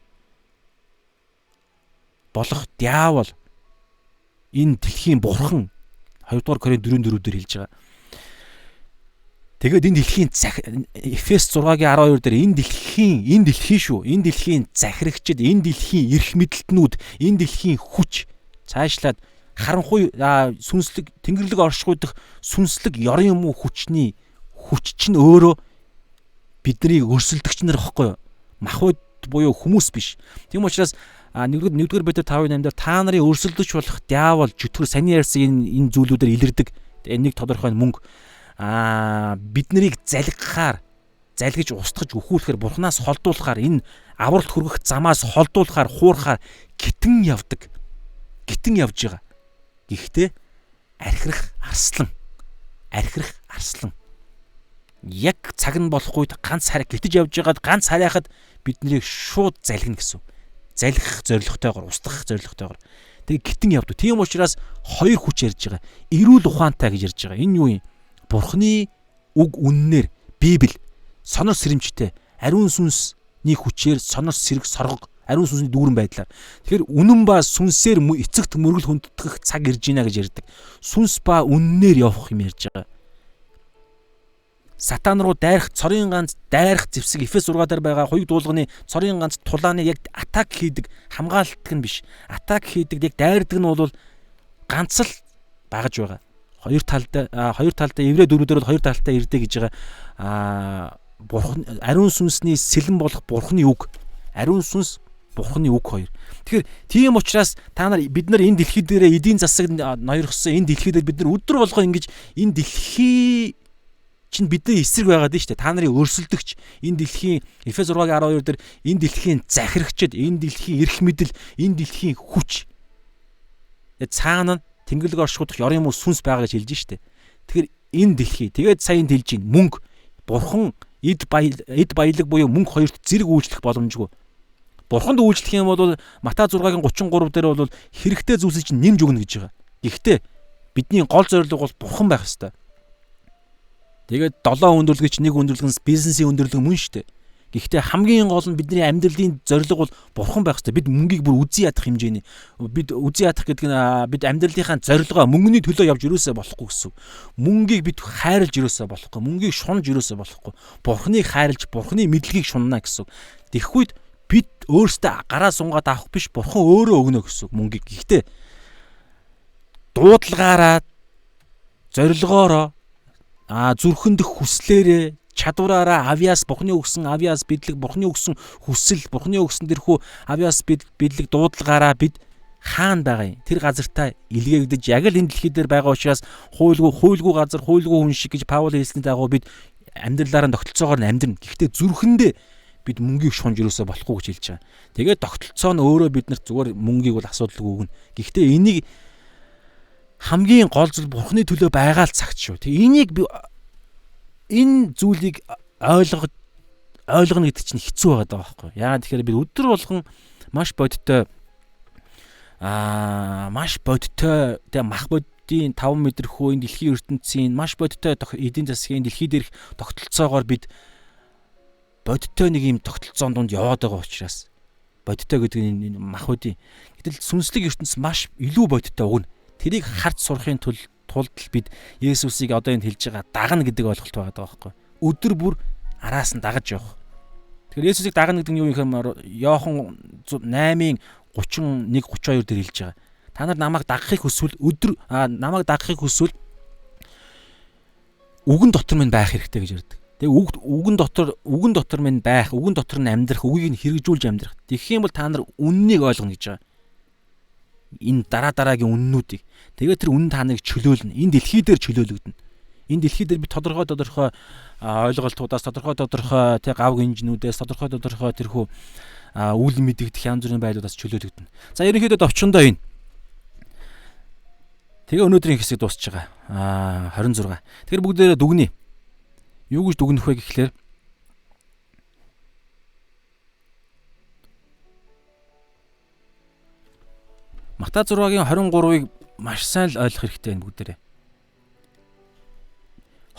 болох диавол энэ дэлхийн бурхан 2-р Коринт 4:4 дээр хэлж байгаа. Тэгээд энэ дэлхийн Эфес 6:12 дээр энэ дэлхийн шүү. Энэ дэлхийн захирагчид, энэ дэлхийн эрх мэдэлтнүүд, энэ дэлхийн хүч цаашлаад харанхуй сүнслэг тэнгэрлэг оршихуй дах сүнслэг ёрын юм уу хүч чинь өөрөө бидний өрсөлдөгч нар гэхгүй юу? Махбод буюу хүмүүс биш. Тийм учраас 1-р Петр 5:8 дээр та нарын өрсөлдөж болох диавол жүтгэр саний ярьсан энэ зүйлүүдээр илэрдэг. Нэг тодорхой мөнгө бид нарыг залгиж устгаж өхүүлэхээр бурхнаас холдуулахаар энэ авралт хүргэх замаас холдуулахаар хуурахаар гитэн явж байгаа. Гэхдээ архирах арслан яг цаг нь болох үед ганц хараа гитэж явж байгаад ганц харайхад биднийг шууд залгина гэсэн. Залгих зорилготойгоор, устгах зорилготойгоор. Тэгээ гитэн явдаг. Тийм учраас 2 хүч ярьж байгаа. Эрүүл ухаантай гэж ярьж байгаа. Энэ юу юм? Бурхны үг үннээр Библи сонор сэрэмжтэй, ариун сүнсний хүчээр сонор сэрэг соргог, ариун сүнсний дүүрэн байдлаар. Тэгэхээр үнэн ба сүнсээр эцэгт мөргөл хүндэтгэх цаг ирж байна гэж ярьдаг. Сүнс ба үннээр явах юм ярьж байгаа. Сатан руу дайрах цорын ганц дайрах зэвсэг Эфес 6 дээр байгаа хоёуг дуулганы цорын ганц тулааны яг атак хийдэг хамгаалалт нь биш. Атак хийдэг яг дайрдаг нь бол ганц л багаж байгаа. Хоёр талдаа Еврей 4-дөр бол хоёр талдаа ирдэ гэж байгаа. Бурхан ариун сүнсний сэлэн болох Бурханы үг. Ариун сүнс Бурханы үг хоёр. Тэгэхээр тийм учраас та нар бид нар энэ дэлхий дээр эдийн засаг ноёрхсон энэ дэлхий дээр бид нар өдөр болгоо ингэж энэ дэлхий чинь бидний эсрэг байгаад нь шүү дээ. Та нарын өрсөлдөгч энэ дэлхийн Эфес 6:12 дээр энэ дэлхийн захирагчд, энэ дэлхийн эрх мэдэл, энэ дэлхийн хүч. Цаана нь тэнгэрлэг оршуудах ёрын мөс сүнс байгаа гэж хэлж штэ. Тэгэхээр энэ дэлхий тэгээд сайн хэлж гин мөнгө бурхан эд баялаг буюу мөнгө хоёрт зэрэг үйлчлэх боломжгүй. Бурханд үйлчлэх юм бол Матай 6-гийн 33 дээр бол хэрэгтэй зүйлсийг чинь нэмж өгнө гэж байгаа. Гэхдээ бидний гол зорилго бол бурхан байх ёстой. Тэгээд 7 өндөрлөгч 1 өндөрлөгнс бизнесийн өндөрлөг мөн штэ. Гэхдээ хамгийн гол нь бидний амьдралын зорилго бол бурхан байх ёстой. Бид мөнгийг бүр үзий ядах хэмжээний. Бид үзий ядах гэдэг нь бид амьдралынхаа зорилгоо мөнгөний төлөө явж өрөөсөө болохгүй гэсэн. Мөнгийг бид хайрлж өрөөсөө болохгүй. Мөнгийг шунж өрөөсөө болохгүй. Бурханыг хайрлж, бурханы мэдлэгийг шунна гэсэн. Тэгэхгүйд бид өөрсдөө гараа сунгаад авах биш, бурхан өөрөө өгнө гэсэн мөнгийг. Гэхдээ дуудлагаараа зорилгоороо зүрхэндх хүслээрээ чадвараараа авьяас бурхны өгсөн авьяас бидлэг бурхны өгсөн хүсэл бурхны өгсөн тэрхүү авьяас бидлэг дуудлагаараа бид хаана байгаа юм тэр газартаа илгээгдэж яг л энэ дэлхий дээр байгаа учраас хуйлгүй газар хуйлгүй хүн шиг гэж Паул хэлсний дагуу бид амьдралаараа тогтолцоогоор амьдрна. Гэхдээ зүрхэндээ бид мөнгийг шунж юусоо болохгүй гэж хэлж байгаа. Тэгээд тогтолцоо нь өөрөө биднэрт зүгээр мөнгийг бол асуудалгүй өгнө. Гэхдээ энийг хамгийн гол зүйл бурхны төлөө байгаа л цагт шүү. Тэг энийг энэ зүйлийг ойлгоно гэдэг чинь хэцүү байгаа даа байхгүй. Яагаад тэгэхээр бид өдөр болгон маш бодиттой тэг мах бодитын 5 метр хөө энэ дэлхийн ертөнцийн маш бодиттой эдийн засгийн дэлхий дээрх тогтолцоогоор бид бодиттой нэг юм тогтолцоон донд яваад байгаа учраас бодиттой гэдэг нь махуудын гэтэл сүнслэг ертөнц маш илүү бодиттой өгнө. Тэрийг харж сурахын тулд бид Есүсийг одоо энд хэлж байгаа дагна гэдэг ойлголт байгаа байхгүй. Өдөр бүр араас нь дагаж явах. Тэгэхээр Есүсийг дагна гэдэг нь юу юм хэрэг Иохан 8:31-32 дээр хэлж байгаа. Та нар намайг дагахыг хүсвэл намайг дагахыг хүсвэл үгэн дотор минь байх хэрэгтэй гэж ярьдаг. Тэгээ үгэн дотор минь байх, үгэн дотор нь амьдрах, үгийг нь хэрэгжүүлж амьдрах. Тэгэх юм бол та нар үннийг ойлгоно гэж байгаа. Энэ дараагийн үннүүдийг. Тэгээд тэр үнэн та нарыг чөлөөлнө. Энэ дэлхий дээр чөлөөлөгдөнө. Энэ дэлхий дээр би тодорхой ойлголтуудаас тодорхой тэг гав гинжнүүдээс тодорхой тэрхүү үл мэдэгдэх янз бүрийн байдлуудаас чөлөөлөгдөнө. За ерөнхийдөө товчондоо энэ. Тэгээ өнөөдрийн хэсэг дуусч байгаа. 26. Тэгэхээр бүгдээрээ дүгнэе. Юу гэж дүгнэх вэ гэхлээр Матай 6-гийн 23-ыг маш сайн л ойлгох хэрэгтэй энэ бүгдээрээ.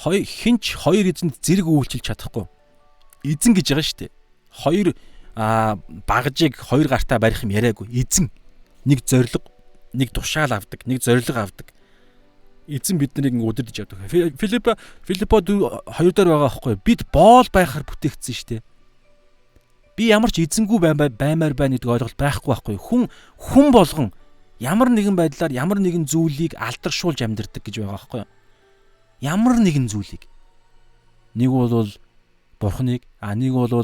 Хинч хоёр эзэнд зэрэг үйлчилж чадахгүй. Эзэн гэж байгаа шүү дээ. Хоёр багажийг хоёр гартаа барих юм яриаггүй. Эзэн нэг зориг, нэг тушаал авдаг, нэг зориг авдаг. Эзэн бид нарыг удирдах явдаг. Филиппо 2 дээр байгаа байхгүй. Бид боол байхаар бүтээгдсэн шүү дээ. Би ямар ч эзэнгүй баймаар байна гэдэг ойлголт байхгүй. Хүн болгон ямар нэгэн байдлаар ямар нэгэн зүйлийг алдаршуулж амьдэрдэг гэж байгаа байхгүй юу? Ямар нэгэн зүйлийг. Нэг бол бурхныг, нэг бол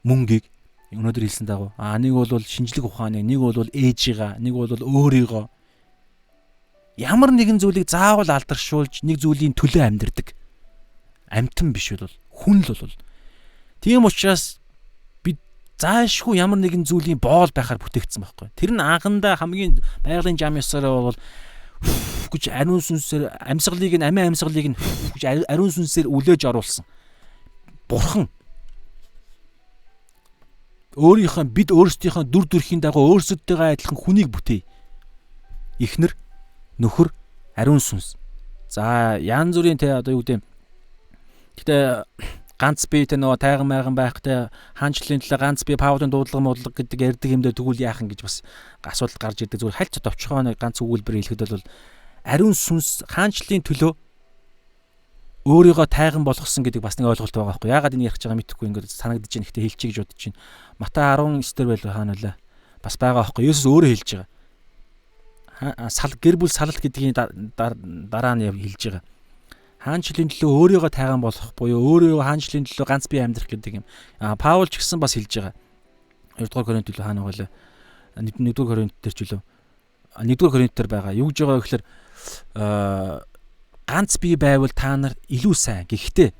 мөнгийг өнөөдөр хэлсэн дагуу. Нэг бол шинжлэх ухааныг, нэг бол ээжигээ, нэг бол өөрийгөө. Ямар нэгэн зүйлийг заавал алдаршуулж нэг зүйлийн төлөө амьдэрдэг. Амьтан биш бол хүн л бол. Тийм учраас заашгүй ямар нэгэн зүйлийн боол байхаар бүтээгдсэн байхгүй. Тэр нь анхандаа хамгийн байгалийн зам ёсоор бол гэж ариун сүнсээр амийн амьсгалыг нь гэж ариун сүнсээр үлээж оруулсан. Бурхан бид өөрсдийнхөө дүр төрхийн дагуу өөрсөдтэйгээ адилхан хүнийг бүтээе. Эхнэр, нөхөр, ариун сүнс. За янз бүрийн одоо юу гэдэг. Гэтэ ганц бие нөгөө тайган майган байхтай хаанчлалын төлөө ганц бие Паулын дуудлага гэдэг ярьдаг юмдээ тэгвэл яахан гэж бас асуудал гарч ирдэг. Зүгээр хальт товчхоо нэг ганц өгүүлбэр хэлэхэд бол ариун сүнс хаанчлалын төлөө өөрийгөө тайган болгосон гэдэг бас нэг ойлголт байгаа байхгүй. Яагаад энэ ярих гэж байгаа мэдэхгүй ингээд санагдаж байна. Гэхдээ хэлчих гэж бодож байна. Матай 19-дэр байл хаана вэ? Бас байгаа байхгүй. Есүс өөрөө хэлж байгаа. Гэр бүл салалт гэдгийн дараа нь хэлж байгаа. Хаанчлалын төлөө өөрийгөө тайган болгох буюу өөрийгөө хаанчлалын төлөө ганц бие амьдрах гэдэг юм. Паул ч гэсэн бас хэлж байгаа. 2-р Коринт төлөө хаана вэ? 1-р Коринт дээр ч үлээ. 1-р Коринт дээр байгаа. Юу гэж байгаа вэ гэхээр ганц бие байвал та нар илүү сайн. Гэхдээ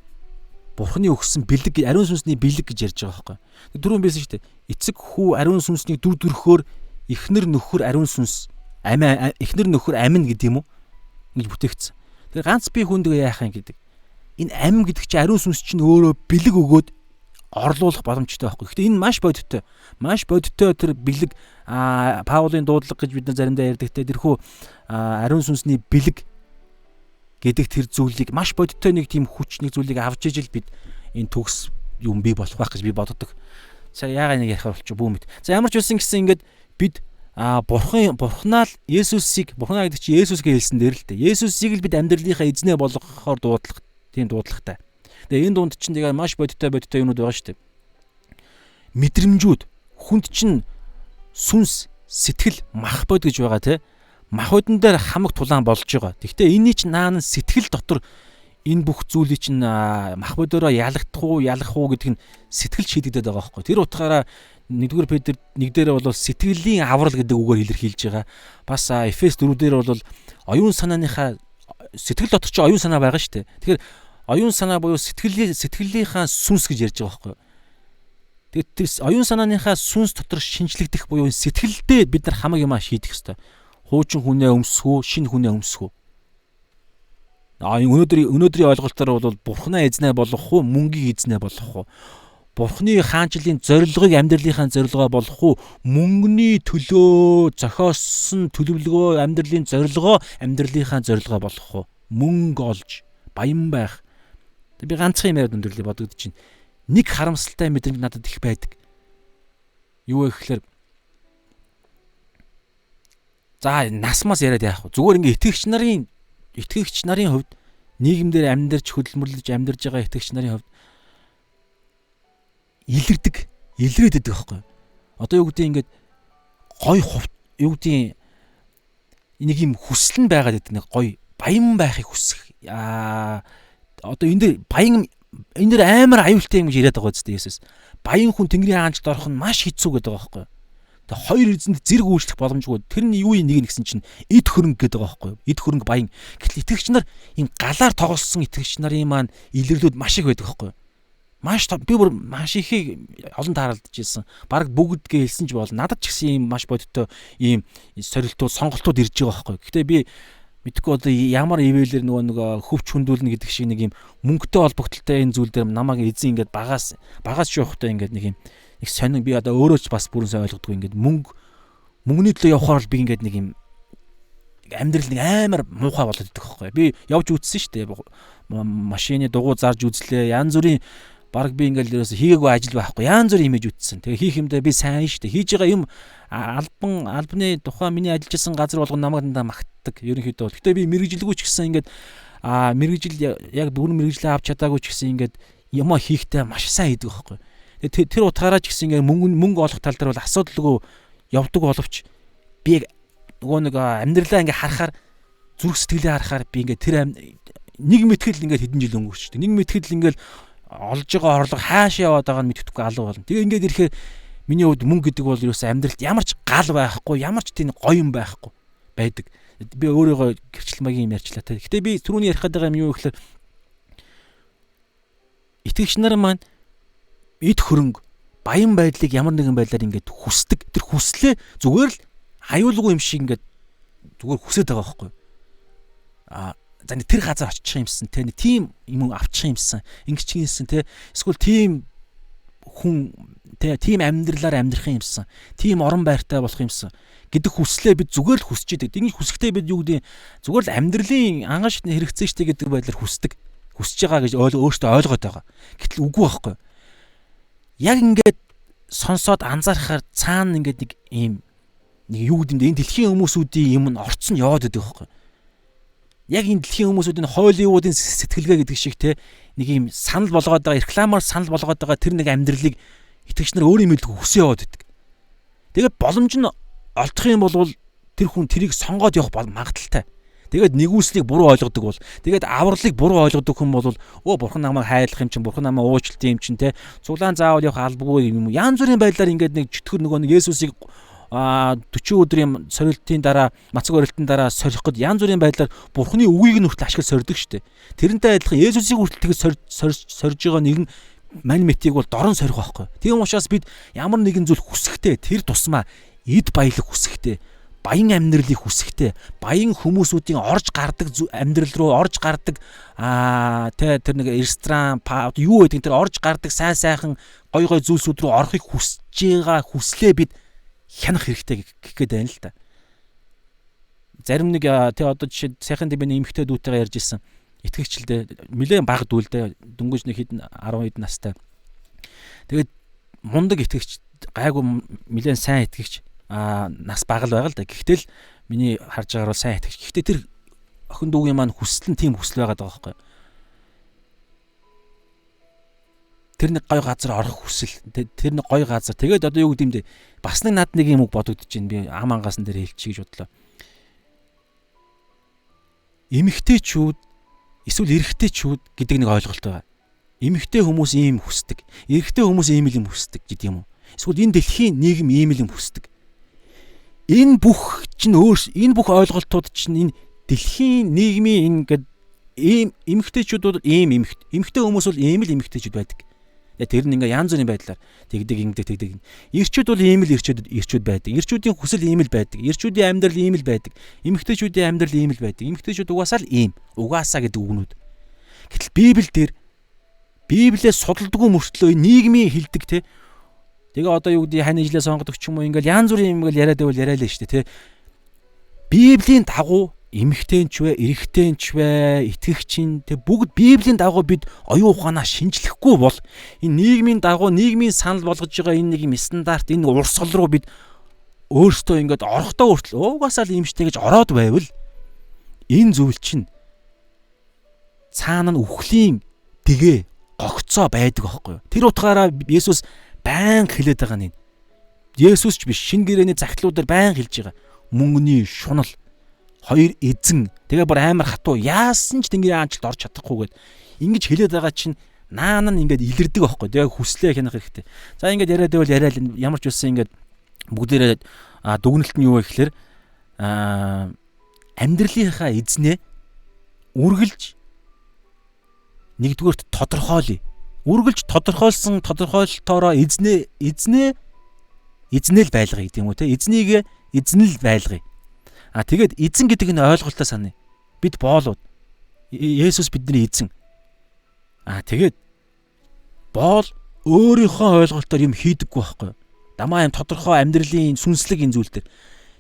Бурхны өгсөн бэлэг, ариун сүнсний бэлэг гэж ярьж байгаа байхгүй. Дөрөв байсан шүү дээ. Эцэг хүү ариун сүнсний дүр төрхөөр эхнэр нөхөр ариун сүнс эхнэр нөхөр амин гэдэг юм уу? Ингэж бүтээгдсэн. Тэгээ ганц бие хүндэгэ яах юм гэдэг. Энэ амин гэдэг чинь ариун сүнс чинь өөрөө бэлэг өгөөд орлуулах боломжтой байхгүй. Гэхдээ энэ маш бодиттой. Маш бодиттой тэр бэлэг Паулын дуудлага гэж бид нар заримдаа ярьдагтай тэрхүү ариун сүнсний бэлэг гэдэг тэр зүйлийг маш бодиттой нэг тийм хүч нэг зүйлийг авч ижил бид энэ төгс юм бий болох байх гэж би боддог. За яагаад нэг ярих болчих бүү мэд. За ямар ч байсан гэсэн ингээд бид бурхнаа л Есүсийг бурхнаа гэдэг чинь Есүсгээ хэлсэн дээр л дээ. Есүсийг л бид амьдралынхаа эзнээ болгохоор дуудлага тийм дуудлагатай. Тэгээ энэ дунд чинь тэгээ маш бодиттой юмнууд байгаа шүү дээ. Мэдрэмжүүд хүнд чинь сүнс сэтгэл мах бод гэж байгаа те. Махбодон дээр хамаг тулаан болж байгаа. Гэхдээ энэний чинь наан сэтгэл дотор энэ бүх зүйлийг чинь махбодороо ялах уу гэдэг нь сэтгэл шийдэгдээд байгаа байхгүй. Тэр утгаараа 1-р Петр 1 дээр бол сэтгэлийн аврал гэдэг үгээр илэрхийлж байгаа. Бас Эфес 4 дээр бол оюун санааныхаа сэтгэл дотор чинь оюун санаа байгаа шүү дээ. Тэгэхээр оюун санаа буюу сэтгэлийнхаа сүнс гэж ярьж байгаа байхгүй. Тэгээд оюун санааныхаа сүнс дотор шинжлэгдэх буюу сэтгэлдээ бид нар хамаг юмаа шийдэх ёстой. Хуучин хүнээ өмсөх үү, шинэ хүнээ өмсөх үү? Өнөөдрийн ойлголтоор бол бурхнаа эзнээ болгох уу, мөнгийг эзнээ болгох уу? Бурхны хаанчлалын зорилгыг амьдралынхаа зорилгоо болгох уу? Мөнгөний төлөө зохиосон төлөвлөгөө амьдралын зорилгоо амьдралынхаа зорилгоо болгох уу? Мөнгө олж, баян байх. Би ганцхан юм яриад өндөрлөе бодогдож чинь. Нэг харамсалтай мэдрэмж надад их байдаг. Юу вэ гэхээр за насмаас яриад яах вэ? Зүгээр ингээ итгэгч нарын хувьд нийгэмдэр амьдарч хөдөлмөрлөж амьдарж байгаа итгэгч нарын хувьд илрээд байдаг байхгүй. Одоо юу гэдэг ингээд гой юу гэдэг нэг юм хүсэл нь байгаад байдаг нэг гой баян байхыг хүсэх. Одоо энэ дээр амар аюултай юм гэж яриад байгаа үстэй Есүс. Баян хүн Тэнгэрийн хаанчлалд орох нь маш хэцүү гэдэг байгаа байхгүй. Тэгээ хоёр эзэнд зэрэг үйлчлэх боломжгүй. Тэр нь юу юм нэг гэсэн чинь эд хөрөнгө гэдэг байгаа байхгүй. Эд хөрөнгө баян. Гэтэл итгэгч нар энэ галаар тоглосон итгэгч нарын маань илэрлүүд маш их байдаг байхгүй. Би бүр маш ихийг олон тааралдж ирсэн. Бараг бүгдгээ хэлсэн ч бол надад ч гэсэн ийм маш бодиттой ийм сорилтууд, сонголтууд ирж байгаа байхгүй. Гэхдээ би мэдхгүй одоо ямар ивэлэр нөгөө хөвч хүндүүлнэ гэдэг шиг нэг юм мөнгөтэй холбогдлолтой энэ зүйл дээр намайг эзэн ингээд багаас шуухтай ингээд нэг юм их сонин би одоо өөрөө ч бас бүрэн сайн ойлгодгүй ингээд мөнгөний төлөө явахаар би ингээд нэг юм амьдрал нэг амар муухай болоод идэх байхгүй. Би явж үзсэн шүү дээ. Машины дугуй зарж үзлээ. Янз бүрийн баг би ингээд ерөөсө хийгээгүй ажил байхгүй. Янз бүрийн имиж үтсэн. Тэгээ хийх юмдаа би сайн шүү дээ. Хийж байгаа юм албаны тухайн миний ажиллажсэн газар болгон намайг дандаа магтдаг ерөнхийдөө. Гэтэ би мэрэгжилгүй ч гэсэн ингээд мэрэгжил яг бүрэн мэрэгжлээ авч чадаагүй ч гэсэн ингээд юмаа хийхдээ маш сайн хийдэг байхгүй. Тэгээ тэр утгаараа ч гэсэн ингээд мөнгө олох тал дээр бол асуудалгүй явдаг боловч би нөгөө нэг амьдралаа ингээд харахаар зүрх сэтгэлээ харахаар би ингээд тэр нэг мэтгэл ингээд хэдэн жил өнгөрч. Нэг мэтгэл ингээд олж байгаа орлого хаашаа яваад байгааг нь мэддэхгүй алуу болно. Тэгээ ингээд ирэхээр миний хувьд мөнгө гэдэг бол ерөөсөө амьдралд ямар ч гал байхгүй, ямар ч тийм гоё юм байхгүй байдаг. Би өөрийгөө гэрчлэмагийн юм ярьчлаа те. Гэтэ би түрүүний ярих гэдэг юм юу гэхээр итгэгч нар маань эд хөрөнгө, баян байдлыг ямар нэгэн байдлаар ингээд хүсдэг. Тэр хүслээ зүгээр л аюулгүй юм шиг ингээд зүгээр хүсэж байгаа байхгүй. За нэг тэр газар очих юмсан те. Нэг тийм юм авчих юмсан. Ингэж хийсэн те. Эсвэл тийм хүн те тийм амьдралаар амьдрах юмсан. Тийм орон байртай болох юмсан гэдэг хүслээ бид зүгээр л хүсэж идэг. Тэгний хүсэхдээ бид юу гэдэг зүгээр л амьдралын анган шатны хэрэгцээ штэ гэдэг байдлаар хүсдэг. Хүсэж байгаа гэж өөртөө ойлгоод байгаа. Гэтэл үгүй байхгүй. Яг ингээд сонсоод анзаарахаар цаана ингээд нэг юм нэг юу гэдэг энэ дэлхийн хүмүүсүүдийн юм нь орцсон яваад байдаг байхгүй. яг энэ дэлхийн хүмүүсүүдийн Холливуудын сэтгэлгээ гэдэг шиг те нэг юм санал болгоод байгаа, рекламаар санал болгоод байгаа тэр нэг амьдралыг итгэгч нар өөрийн мэддэг хүсээ яваад идэг. Тэгээд боломж нь олдох юм бол тэр хүн тэрийг сонгоод явах магадaltaй. Тэгээд нэгүслийг буруу ойлгодог бол, тэгээд авралыг буруу ойлгодог хүн бол бурхан намайг хайрлах юм чинь, бурхан намайг уучлалт юм чинь те, цуглаан заавал явах албагүй юм. Янз бүрийн байдлаар ингээд нэг чөтгөр нөгөө нэг Есүсийг 40 өдрийн сорилтын дараа, мацаг орилтын дараа сорих гэд янз бүрийн байдлаар бурханы үгийг нь хүртэл ашиглаж сордог штэ. Тэрнтэй адилхан Есүсийг хүртэл тэгж сорж байгаа нэгэн мань метийг бол дорн сорих байхгүй. Тийм учраас бид ямар нэгэн зүйл хүсэхтэй тэр тусмаа эд баялаг хүсэхтэй, баян амьдралыг хүсэхтэй, баян хүмүүсүүдийн орж гардаг амьдрал руу орж гардаг тэр нэг ресторан юу гэдэг тэр орж гардаг сайн сайхан гой гой зүйлсүүд рүү орохыг хүсэж байгаа хүслээ бид хянах хэрэгтэй гэх гээд байна л да. Зарим нэг одоо жишээ сайхан дэмэний эмэгтэй дүүтэйгээ ярьж ирсэн. Итгэгчлдээ нэлээд бага дүүлдэ дөнгөж нэг хэдэн 10 хэд настай. Тэгээд мундаг итгэгч, гайгүй нэлээд сайн итгэгч нас бага л байгаа л да. Гэхдээ л миний харж байгаагаар бол сайн итгэгч. Гэхдээ тэр охин дүүгийн маань хүсэл нь тийм хүсэл байгаа даа байхгүй. Тэр нэг гой газар орох хүсэл. Тэр нэг гой газар. Тэгээд одоо юу гэдэм бэ? Бас нэг над нэг юм үг бодогдож байна. Би ам ангасан дээр хэлчих гэж бодлоо. Эмэгтэйчүүд эсвэл эрэгтэйчүүд гэдэг нэг ойлголт байгаа. Эмэгтэй хүмүүс ийм хүсдэг. Эрэгтэй хүмүүс ийм юм хүсдэг гэдэг юм уу? Эсвэл энэ дэлхийн нийгэм ийм юм хүсдэг. Энэ бүх ойлголтууд чинь энэ дэлхийн нийгмийн ингээд ийм эмэгтэйчүүд бол ийм эмэгтэй хүмүүс бол ийм л эмэгтэйчүүд байдаг. Тэр нь ингээ янз бүрийн байдлаар тэгдэг. Эрчүүд бол ийм л эрчүүд байдаг. Эрчүүдийн хүсэл ийм л байдаг. Эрчүүдийн амьдрал ийм л байдаг. Эмэгтэйчүүдийн амьдрал ийм л байдаг. Эмэгтэйчүүд угаасаа л ийм. Угаасаа гэдэг үгнүүд. Гэтэл Библиэс судалдаггүй мөртлөө нийгмийн хилдэг те. Тэгээ одоо юу гэдэг хань ижлээ сонгодог ч юм уу ингээл янз бүрийн юм ингээл яриад байвал яриалаа шүү дээ те. Библийн дагуу эмэгтэйч вэ, эрэгтэйч вэ, итгэгчин те бүгд Библийн дагуу бид оюун ухаанаа шинжлэхгүй бол энэ нийгмийн дагуу нийгмийн санал болгож байгаа энэ нэг юм стандарт энэ урсгал руу бид өөрсдөө ингээд орохдоо хүртэл угаасаа л юм штэ гэж ороод байвал энэ зүйл чинь цаана нь үхлийн дэгэ гогцоо байдаг аахгүй юу. Тэр утгаараа Есүс байнга хэлээд байгаа нь Есүс ч биш шинэ гэрээний захидлуудаар байнга хэлж байгаа. Мөнгөний шунал, хоёр эзэн, тэгээ бүр амар хатуу яасан ч тэнгэрийн аанчлалд орж чадахгүйгээд ингэж хэлээд байгаа чинь наан нь ингээд илэрдэг аахгүй. Тэгээ хүслээ хянах хэрэгтэй. За ингээд яриад байвал яриад ямар ч үсэн ингээд бүгдээрээ дүгнэлт нь юу вэ гэхээр амьдралынхаа эзнээ үргэлж нэгдүгээрт тодорхойлъё. Үргэлж тодорхойлсон тодорхойлолтоороо эзнээ л байлгая гэдэг юм уу те. Эзнийг эзэн л байлгая. Тэгээд эзэн гэдэг нь ойлголтоо санаа. Бид боолууд. Есүс бидний эзэн. Тэгээд боол өөрийнхөө ойлголтоор юм хийдэггүй байхгүй юу? Дамаа юм тодорхой амьдралын сүнслэг энэ зүйл төр.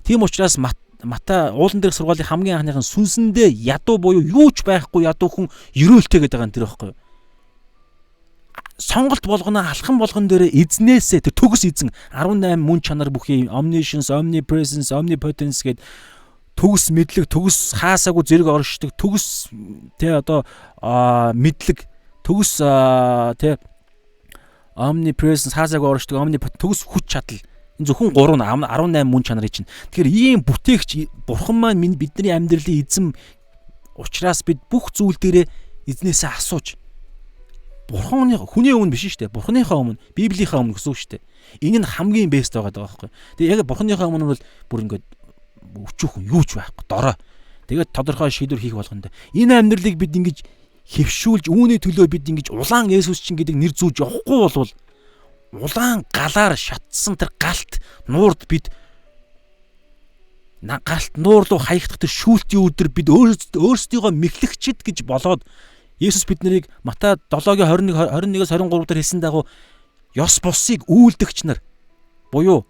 Тийм учраас Мата уулан дээрх сургаалын хамгийн анхныхын сүнсэндээ ядуу буюу юу ч байхгүй ядуу хүн ерөөлтэй гэдэг байгаа юм тэр байхгүй юу? Сонголт болгоно алхам болгон дээр эзнээсээ тэр төгс эзэн 18 мөн чанар бүхий omniscience, omnipresence, omnipotence гэд төгс мэдлэг, төгс хаасаагүй зэрэг оршдог, төгс мэдлэг, төгс omnipresence хаасаагүй оршдог, omnipotence төгс хүч чадал. Энэ зөвхөн 18 мөн чанарын чинь. Тэгэхээр ийм бүтээгч бурхан маань бидний амьдралын эзэн учраас бид бүх зүйл дээрээ эзнээсээ асууж бурханы хүний өмнө биш шүү дээ. Бурханыхаа өмнө, Библийнхаа өмнө гэсэн үг шүү дээ. Энэ нь хамгийн бэст байгаа байхгүй. Тэгээ яг бурханыхаа өмнө бол бүр ингээд өчүүхэн юу ч байхгүй дорой. Тэгээд тодорхой шийдвэр хийх болгоно. Энэ амьдралыг бид ингэж хэвшүүлж үүний төлөө бид ингэж улаан Есүс чинь гэдэг нэр зүүж явахгүй болвол улаан галаар шатсан тэр галт нуурд бид галт нуур руу хаягдах тэр шүүлтийн өдөр бид өөрсдийгөө мэхлэгчд гэж болоод Есүс биднийг Матай 7-гийн 21-21-с 23 дээр хэлсэн дагуу ёс бусыг үйлдэгч нар буюу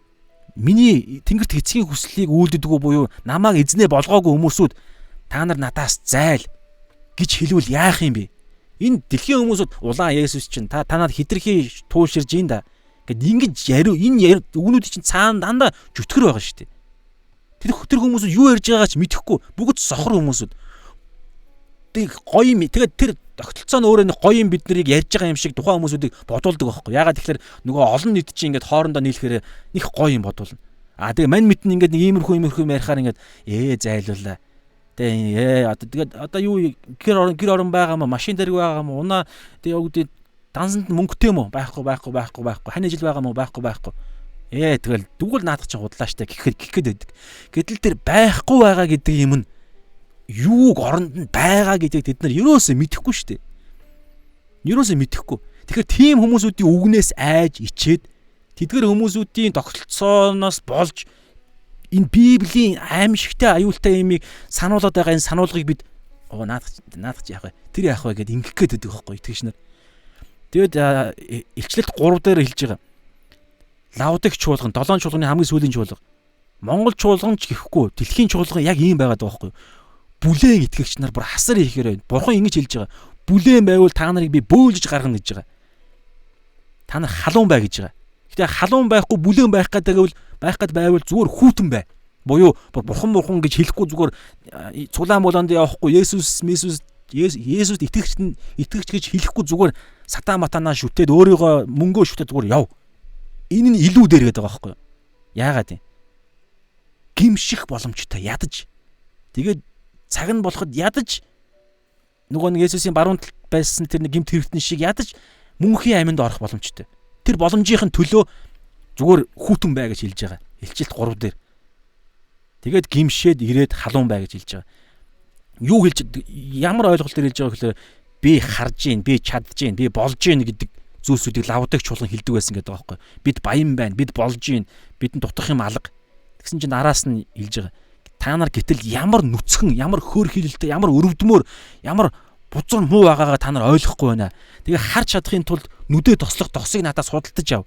миний тэнгэрт хэцгийн хүслийг үйлддэггүй буюу намайг эзнээ болгоогүй хүмүүсүүд та нар надаас зайл гэж хэлвэл яах юм бэ? Энэ дэлхийн хүмүүсүүд улаан Есүс чинь та надад хитрхи тууширж ийн да. Гэт ингэж яриу энэ үгнүүд чинь цаана дандаа зүтгэр байгаа шүү дээ. Тэр хүмүүсүүд юу ярьж байгаагаа ч мэдэхгүй бүгд сохор хүмүүсүүд. гоё юм. Тэгээд тэр тогтолцоо нь өөрөө нэг гоё юм бид нарыг ярьж байгаа юм шиг тухайн хүмүүсүүдийг бодуулдаг байхгүй. Ягаад тэгэхээр нөгөө олон нийт чинь ингээд хоорондоо нийлэхээр нэг гоё юм бодуулна. Тэгээ мань мэднэ ингээд нэг иймэрхүү ярихаар ингээд зайлуулаа. Одоо юу гэр орон байгаа мó, машин дээр байгаа мó, унаа тэгээд дансанд мөнгөтэй мó байхгүй. Хань ажил байгаа мó байхгүй. Тэгэл дүгэл наадах чинь худлаа штэ гэх гээд байдаг. Гэтэл тэр байхгүй байгаа гэдэг юм нь юуг оронд нь байгаа гэдгийг тэд нар ерөөсөө мэдэхгүй штэ. Тэгэхээр тийм хүмүүсүүдийн үгнээс айж ичээд тэдгэр хүмүүсүүдийн тогтолцооноос болж энэ Библийн аимшигтай аюултай юмыг сануулад байгаа энэ сануулгыг бид наадах яах вэ? Тэр яах вэ гэдээ ингэх гээд байдаг байхгүй итгэгч нар. Тэгэд илчлэлт 3 дээр хэлж байгаа. Лавдик чуулган, 7 чуулганы хамгийн сүүлийн чуулга. Монгол чуулган ч гэхгүй, дэлхийн чуулган яг ийм байгаад байгаа байхгүй. Бүлээн итгэгч нар бүр хасар ихээр байна. Бурхан ингэж хэлж байгаа. Бүлээн байвал та нарыг би бөөлж гаргана гэж байгаа. Та нар халуун бай гэж байгаа. Гэтэ халуун байхгүй бүлээн байх гээд байвал зүгээр хүүтэн бай. Буюу бурхан гэж хэлэхгүй зүгээр цуглаан болоонд явахгүй Есүс итгэгч гэж хэлэхгүй зүгээр сатан матанаа шүтээд өөрийгөө мөнгөө шүтээд зүгээр яв. Энэ нь илүү дээр гэдэг байгаа байхгүй юу? Яагаад юм? Гимших боломжтой ядаж. Тэгээд цаг нь болоход ядаж нөгөө нэг Есүсийн баруун талд байсан тэр нэг гимт хэрэгтэн шиг ядаж мөнхийн амьд орох боломжтой. Тэр боломжийн төлөө зүгээр хүүтэн бай гэж хэлж байгаа. Илчилт 3 дээр. Тэгээд гимшээд ирээд халуун бай гэж хэлж байгаа. Юу ямар ойлголт дээр хэлж байгаа гэхээр би харж гин, би чадж гин, би болж гин гэдэг зүйлсүүдийг лавдаг чуулган хэлдэг байсан гэдэг байгаа байхгүй. Бид баян байна, бид болж гин, бидэн дутах юм алга. Тэгсэн чинь араас нь хэлж байгаа. Та нар гэтэл ямар нүцгэн, ямар хөөр хилэлтэй, ямар өрөвдмөр, ямар бузар муу байгаагаа та нар ойлгохгүй байна. Тэгээ харж чадахын тулд нүдээ тосыг надаас худалдаж ав.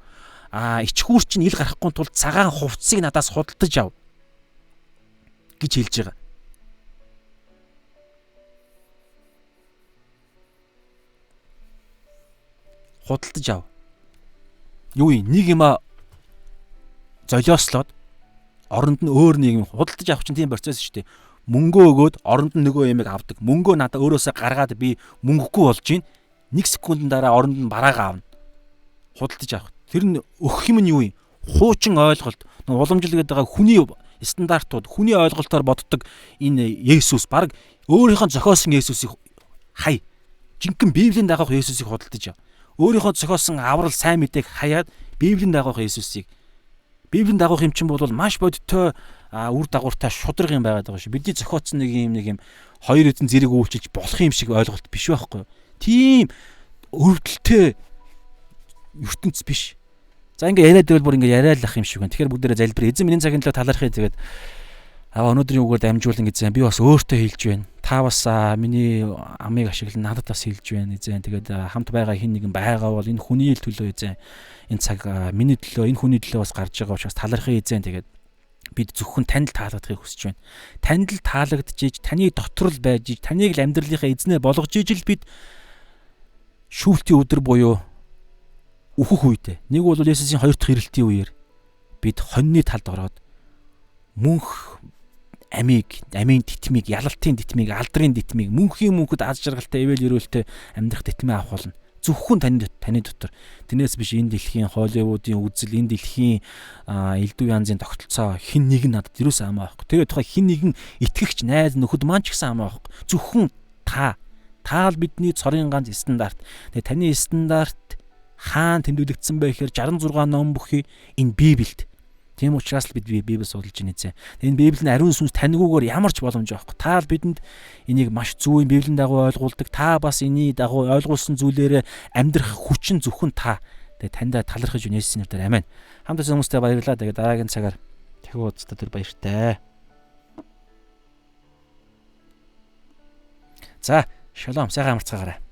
Ичхүүр чинь ил гарахгүй тулд цагаан хувцсыг надаас худалдаж ав гэж хэлж байгаа. Худалдаж ав. Юу юм? Нэг юм золиослоод оронд нь өөр нэг юм худалдаж авах чинь тийм процесс шүү дээ. Мөнгөө өгөөд оронд нь нөгөө юмыг авдаг. Мөнгөө надад өөрөөсөө гаргаад би мөнгөгүй болж гин. 1 секундын дараа оронд нь бараагаа авна. Худалдаж авах. Тэр нь өгөх юм нь юу юм? Хуучин ойлголт. Уламжлал гэдэг байгаа хүний стандартууд, хүний ойлголтоор боддог энэ Есүс баг өөрийнхөө зохиосон Есүсийг хай. Жинхэнэ Библийн дагах Есүсийг худалдаж ав. Өөрийнхөө зохиосон аврал сайн мэдээг хаяад Библийн дагах Есүсийг. Библийн дагах юм чинь бол маш бодиттой үр дагавартай шудраг юм байгаад байгаа шүү. Бидний зохиоцсон нэг юм хоёр эзэн зэрэг үйлчилж болох юм шиг ойлголт биш байхгүй юу? Тийм өвдөлттэй ертөнц биш. За ингээ яриад байвал бүр ингээ яриалах юм шиг байна. Тэгэхээр бүгдээрээ залбир. Эзэн миний цагийн төлөө талархъя. Тэгээд өнөөдрийн үгээр дамжуулан эзэн би бас өөртөө хэлж байна. Та бас миний амийг ашиглан надад бас хэлж байна эзэн. Тэгээд хамт байгаа хин нэгэн байгаа бол энэ хүний төлөө эзэн. Энэ цаг миний төлөө, энэ хүний төлөө бас гарч байгаа учраас талархъя эзэн. Тэгээд бид зөвхөн танд таалагдахыг хүсэж байна. Танд л таалагдж, таны дотор л байж, таныг л амьдралынхаа эзнээ болгож ижил бид шүүлтийн өдөр буюу үхэх үедээ. Нэг бол Есүсийн 2 дахь ирэлтийн үеэр бид хоньны талд ороод мөнх амийн титмийг, ялалтын титмийг, алдрын титмийг, мөнхийн мөнхөд аз жаргалтай ивэл өрөөлтэй амьдрах титмээ авах болно. Зөвхөн таны дотор. Тэрнээс биш энэ дэлхийн Холливуудын үзэл, энэ дэлхийн элдв янзын тогтолцоо хин нэг нь надад юусэн амаа байхгүй. Тэгээд тухай хин нэгэн итгэгч найз нөхөд маань ч гэсэн амаа байхгүй. Зөвхөн таал бидний цорын ганц стандарт. Тэгээд таны стандарт хаан тэмдэглэгдсэн байх гэхээр 66 ном бүхий энэ Библиэд. Тийм учраас л бид Библийг судалж байна эзэн. Энэ Библи нь ариун сүнс таньгүйгээр ямар ч боломж байхгүй. Та л бидэнд энийг маш зөв Библийн дагуу ойлгуулдаг. Та бас энэний дагуу ойлгуулсан зүйлээрээ амьдрах хүчин зөвхөн та. Тэгээ таньда талархаж байна Есүсийн нэрээр аминь. Хамт байсан хүмүүстээ баярлалаа. Тэгээ дараагийн цагаар дахин уулзтаа тэр баяртай. За, шалом, сайхан амарцгаагаарай.